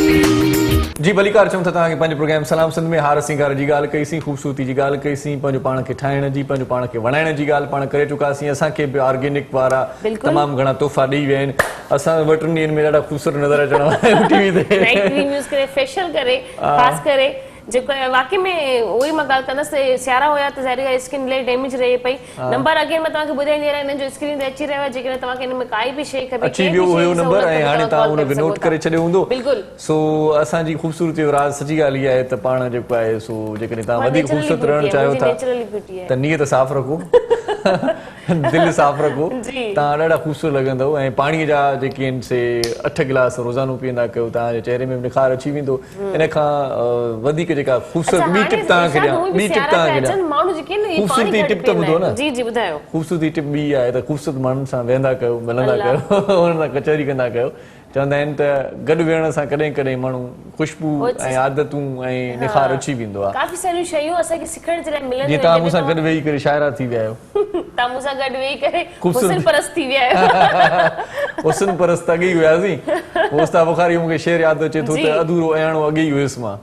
जी भलीकार चऊं था तव्हांखे पंहिंजे प्रोग्राम सलाम सिंध में हार सिंगार जी ॻाल्हि कईसीं, ख़ूबसूरती जी ॻाल्हि कईसीं, पंहिंजो पाण खे ठाहिण जी, पंहिंजो पाण खे वणाइण जी ॻाल्हि पाण करे चुकासीं। असांखे बि ऑर्गेनिक वारा बिल्कुलु। तमामु घणा तोहफ़ा ॾेई विया आहिनि। असां ॿ टिनि ॾींहंनि में ॾाढा ख़ूबसूरत नज़र अचण वारा आहियूं टीवी ते। नाइट क्रीम यूज़ करे, फेशियल करे, ख़ासि करे जेको वाकई में उहो ई मां ॻाल्हि कंदसि, सियारा हुया त ज़ाहिर आहे स्किन इलाही डैमेज रहे पई। नंबर अगेन मां तव्हांखे ॿुधाईंदी रहियां, हिननि जो स्क्रीन ते अची रहियो आहे, जेकॾहिं तव्हांखे हिन में काई बि शइ खपे, अची वियो हुयो नंबर ऐं हाणे तव्हां हुनखे नोट करे छॾियो हूंदो। बिल्कुलु। सो असांजी ख़ूबसूरती जो राज़ सची ॻाल्हि इहा आहे त पाण जेको आहे सो जेकॾहिं तव्हां वधीक ख़ूबसूरत रहणु चाहियो था त नियत साफ़ रखो, दिलि साफ़ रखो, तव्हां ॾाढा ख़ूबसूरत लॻंदव। ऐं पाणीअ जा जेके आहिनि से 8 गिलास रोज़ानो पीअंदा कयो, तव्हांजे चेहरे में निखार अची वेंदो। इन खां वधीक जेका ख़ूबसूरत ॿी टिप तव्हांखे ॾियां, ॿी टिप तव्हांखे ॾियां, ख़ूबसूरती टिप त ॿुधो न। जी जी ॿुधायो। ख़ूबसूरती टिप ॿी आहे त ख़ूबसूरत माण्हुनि सां वेहंदा कयो, मिलंदा कयो, हुननि सां कचहरी कंदा कयो। चवंदा आहिनि त गॾु वेहण सां कॾहिं कॾहिं माण्हू ख़ुशबू ऐं आदतूं ऐं निखार अची वेंदो आहे। काफ़ी सारियूं शयूं असांखे सिखण जे लाइ मिलंदियूं जीअं तव्हां मूंसां गॾु वेही करे शाइरा थी विया आहियो, तव्हां मूंसां गॾु वेही करे ख़ूबसूरत हुस्न परस्त थी विया आहियो। हुस्न परस्त अॻे ई हुयासीं। उस्ताद बुखारी मूंखे शेर यादि अचे थो त अधूरो अयाणो अॻे ई हुयुसि मां,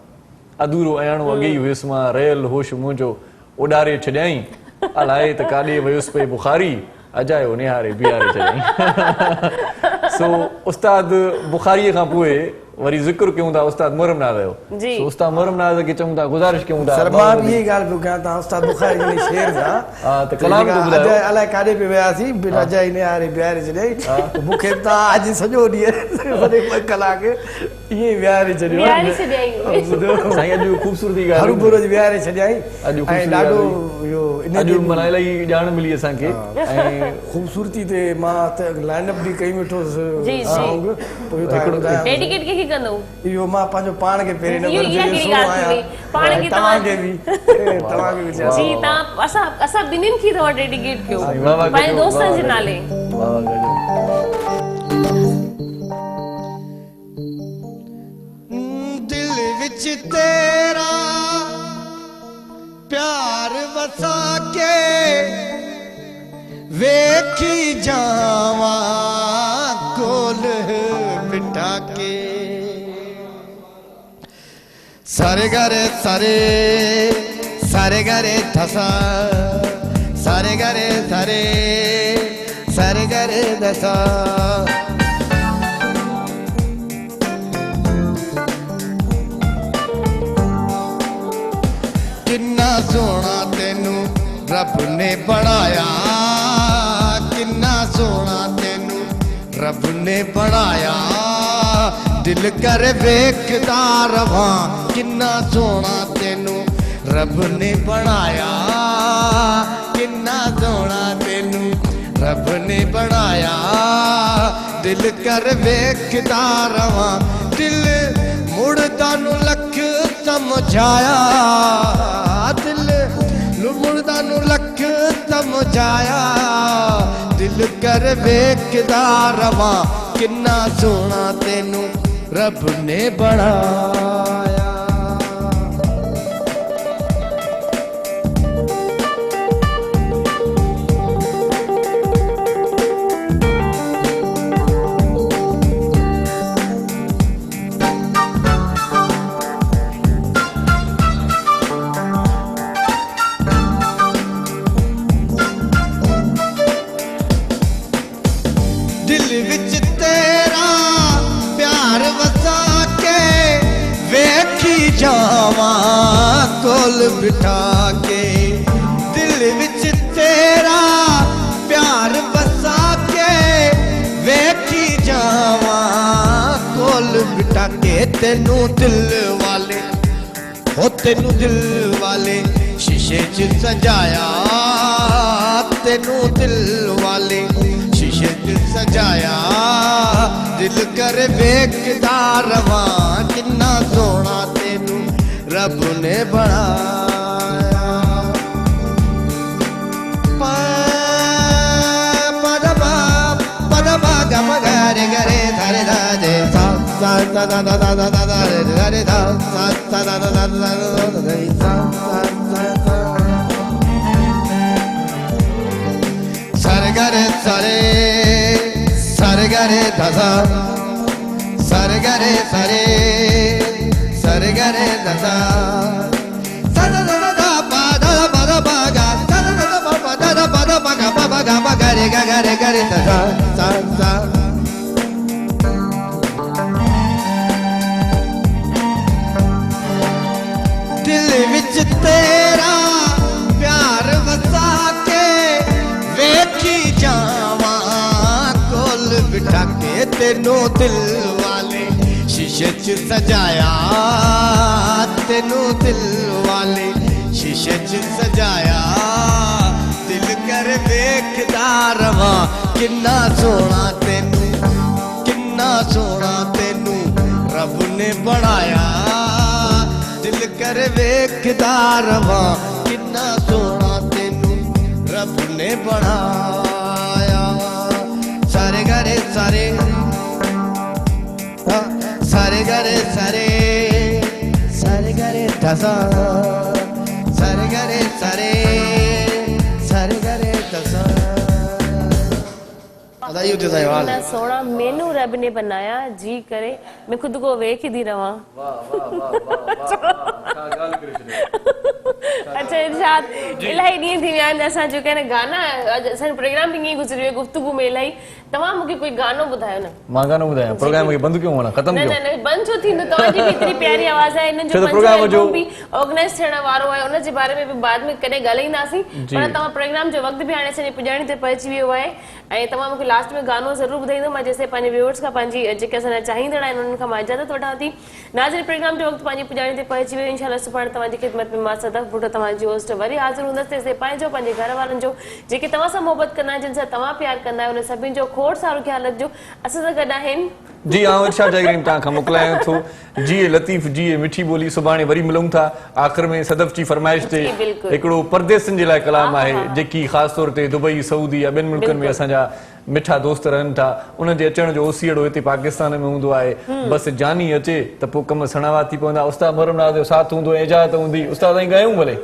अधूरो अयाणो अॻे ई हुयुसि मां, रहियल होश मुंहिंजो उॾारे छॾियईं, अलाए त काॾे वयुसि पई बुखारी, अजायो निहारे बीहारे छॾियईं। सो उस्ताद बुखारीअ खां पोइ वरी ज़िक्र कयूं था उस्ताद मुहर्रम नाज़ जो। सो उस्ताद मुहर्रम नाज़ खे चऊं था, गुज़ारिश कयूं था। सर मां बि इहे ॻाल्हि पियो कयां तव्हां उस्ताद बुखारी जे शेर सां त कलाम थो ॿुधायो। अलाए काॾे पियो वियासीं बिना अजाई निहारे बीहारे छॾियईं। मूंखे तव्हां अॼु सॼो ॾींहुं 2 कलाक ये विहारे छॾियो विहारे छॾियईं। ॿुधो साईं अॼु ख़ूबसूरती ॻाल्हि हरू बुरोज विहारे छॾियई अॼु ऐं ख़ूबसूरती ॾाढो ॻाल्हि इहो इन अॼु ते माना इलाही ॼाण मिली असांखे ऐं ख़ूबसूरती ते मां त लाइनअप बि कई वेठो जी, जी। सॉन्ग पोइ तव्हांखे ॿुधायां डेडिकेट कंहिंखे कंदो? इहो मां पंहिंजो पाण खे पहिरें इहो- नंबर इहा ते कहिड़ी सुनो ॻाल्हि थी आहियां वई? पाण खे तव्हांखे बि तव्हांखे बि चवां जी तव्हां असां ॿिन्हिनि खे तव्हां डेडिकेट कयो वाह, वाह, पंहिंजे गजब, दोस्तनि वाह, जे गजब। नाले। वाह, वाह, गजब। दिल विच तेरा प्यार वसा के वेखी जावा कोल बिठा के सारे गरे सारे सारे गरे धसा सारे गरे सारे सारे गरे धसा किन्ना सोना तेनू रब ने बनाया किन्ना सोना तेनू रब ने बनाया दिल कर वेखदा रवां किन्ना सोना तेनू रब ने बनाया किन्ना सोना तेनू रब ने बनाया दिल कर वेखदा रवां दिल मुड़दा नू लख समझाया दिल मुड़दा नू लख समझाया दिल कर वेखदा रवां किन्ना सोना तेनू रब ने बनाया दिल विच तेरा प्यार वसा के वेखी जावा कोल बिठा के दिल विच तेरा प्यार वसा के वेखी जावा कोल बिठा के तेनू दिल वाले हो तेनू दिल वाले शीशे च सजाया तेनू दिल वाले शीशे च सजाया दिल कर वेखदा रवां किन्ना सोना तेनू रब ने बनाया पदमा गम गरे गरे धरे धरे सा सा सा दा दा दा दा दा दा रे रे दा सा सा दा दा दा दा दा दा सा सा सारे गरे सारे सारे गरे धसा सारे गरे सारे सारे गरे धसा सा दा दा दा पा दा पा दा पा गा सा दा दा पा दा दा पा दा पा गा पा गरे गरे धसा सा सा दिल विच तेरा प्यार वसा के वेखी जावा कोल बिठा के तेनू दिल वाले शीशे च सजाया तेनू दिल वाले शीशे च सजाया दिल कर वेखदा रवां किन्ना सोना तेनू रब ने बनाया दिल कर वेखदा रवां किन्ना सोना तेनू रब ने बनाया सारे गरे सारे सारे गरे सारे सारे गरे धसा सारे गरे सारे सारे गरे धसा अदाई होते साईं वाल इतना सोना मेनू रब ने बनाया जी करे मैं खुद को वेख ही दी रवा। वाह वाह वाह वाह वाह अच्छा इरशाद इलाही ॾींहं थी विया आहिनि असां जेके आहिनि गाना अॼु असांजो प्रोग्राम बि ईअं गुज़री वियो गुफ्तगू में इलाही तव्हां मूंखे कोई गानो ॿुधायो न मां गानो ॿुधायां प्रोग्राम खे बंदि क्यों होना ख़तम न क्यों न न बंदि छो थींदो तव्हांजी बि एतिरी प्यारी आवाज़ आहे हिननि छो जो त प्रोग्राम जो बि ऑर्गेनाइज़ थियण वारो आहे उन जे बारे में बि बाद में कॾहिं ॻाल्हाईंदासीं पर तव्हां प्रोग्राम जो वक़्तु बि हाणे असांजी पुॼाणी ते पहुची वियो आहे ऐं तव्हां मूंखे लास्ट में गानो ज़रूरु ॿुधाईंदो मां जेसिताईं पंहिंजे व्यूअर्स खां पंहिंजी जेके असांजा चाहींदड़ आहिनि उन्हनि खां मां इजाज़त वठां थी नाज़रीन प्रोग्राम जो वक़्तु पंहिंजी पुॼाणी ते पहुची वियो इंशाल्लाह सुभाणे तव्हांजी ख़िदमत में मां सदफ़ भुट्टो तव्हांजी होस्ट वरी हाज़िर हूंदसि तेसिताईं पंहिंजो पंहिंजे घर वारनि जो जेके तव्हां सां मोहबत कंदा आहिनि जिन सां तव्हां प्यार कंदा आहियो उन सभिनी जो खोड़ सारो ख़्यालु रखिजो असां सां गॾु आहिनि जी आउं इरशाद जागीरन तव्हां खां मोकिलायां थो जी लतीफ़ जी मिठी ॿोली सुभाणे वरी मिलूं था आख़िर में सदफ़ जी फरमाइश ते जी, बिल्कुलु। हिकिड़ो परदेसनि जे लाइ कलाम आहे जेकी ख़ासि तौर ते दुबई सऊदी या ॿियनि मुल्कनि में असांजा मिठा दोस्त रहनि था उन्हनि जे अचण जो ओसीड़ो हिते पाकिस्तान में हूंदो आहे बसि जानी अचे त पोइ कम सणावा थी पवंदा उस्ताद मरमनाज़ जो साथ हूंदो इजाज़त हूंदी उस्ताद साईं ॻायूं भले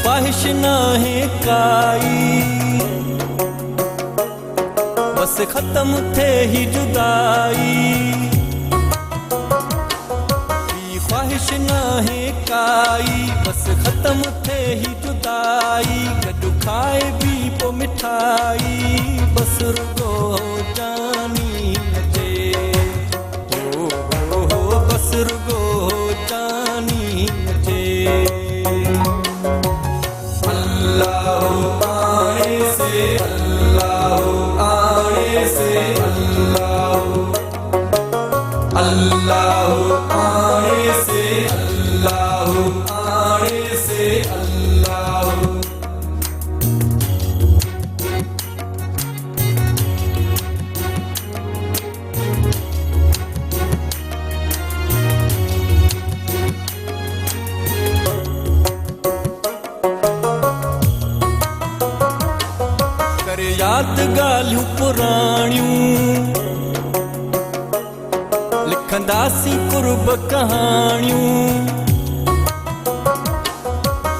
ख्वाहिश ना है काई बस खत्म थे ही जुदाई ख्वाहिश ना है काई बस खत्म थे ही जुदाई गॾु खाए भी पो मिठाई बस रुगो जानी अचे बस रुगो जानी अचे अल्लाह आने से अल्लाह आने से अल्लाह आने से अल्लाह आने से अल्लाह याद ॻाल्हियूं पुराणियूं लिखंदासीं कुर्ब कहाणियूं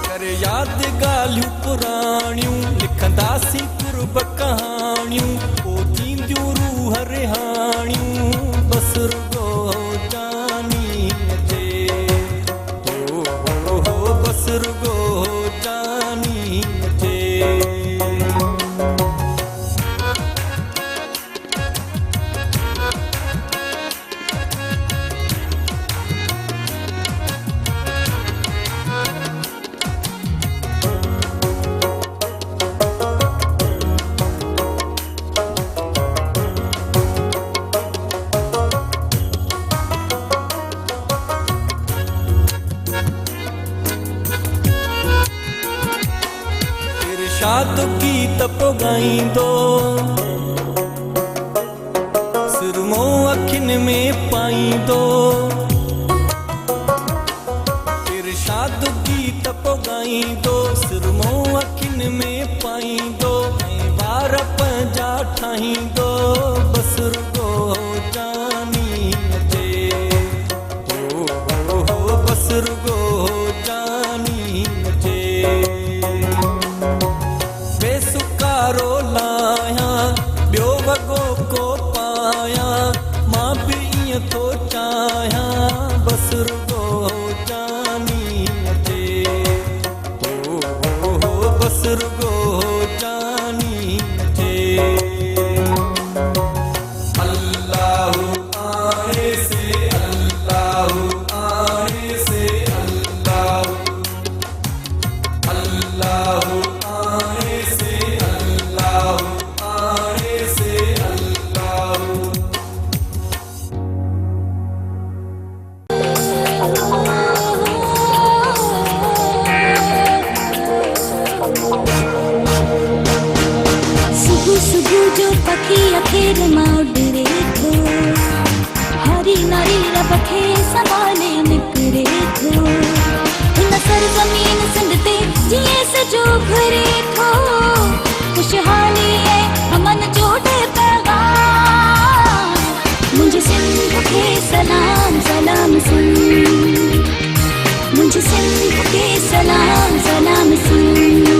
करे याद ॻाल्हियूं पुराणियूं लिखंदासीं कुर्ब कहाणियूं पोइ थींदियूं रूह रिहाणियूं बस रुगो जानी अचे बस रुगो जानी अचे इरशाद गीत पोगाईंदो सुरमो अखियुनि में पाईंदो इरशाद गीत पोगाईंदो सुरमो अखियुनि में पाईंदो ऐं वार पंहिंजा ठाहींदो बसि रुॻो जानी अचे हो बसि रुॻो जानी अचे बेसुकारो लाहियां ॿियो वॻो को पायां मां बि ईअं थो चाहियां बसि रुॻो जानी अचे हो बसि रुॻो जानी अचे अल्लाहु आए से अल्लाहु आए से अल्लाहु अल्लाहु आए से अल्लाहु आए से अल्लाहु सुबह सुबह जो पखी अखेर मां उडरे थो हरी नारी रब खे संभाले निकिरे थो हिन सरज़मीन सिंध ते जीअं सजो घुरे थो खुशहाली ऐं अमन जो ॾे पैगाम मुंहिंजे सिंध खे सलाम सलाम सिंध मुंहिंजे सिंध खे सलाम सलाम सिंध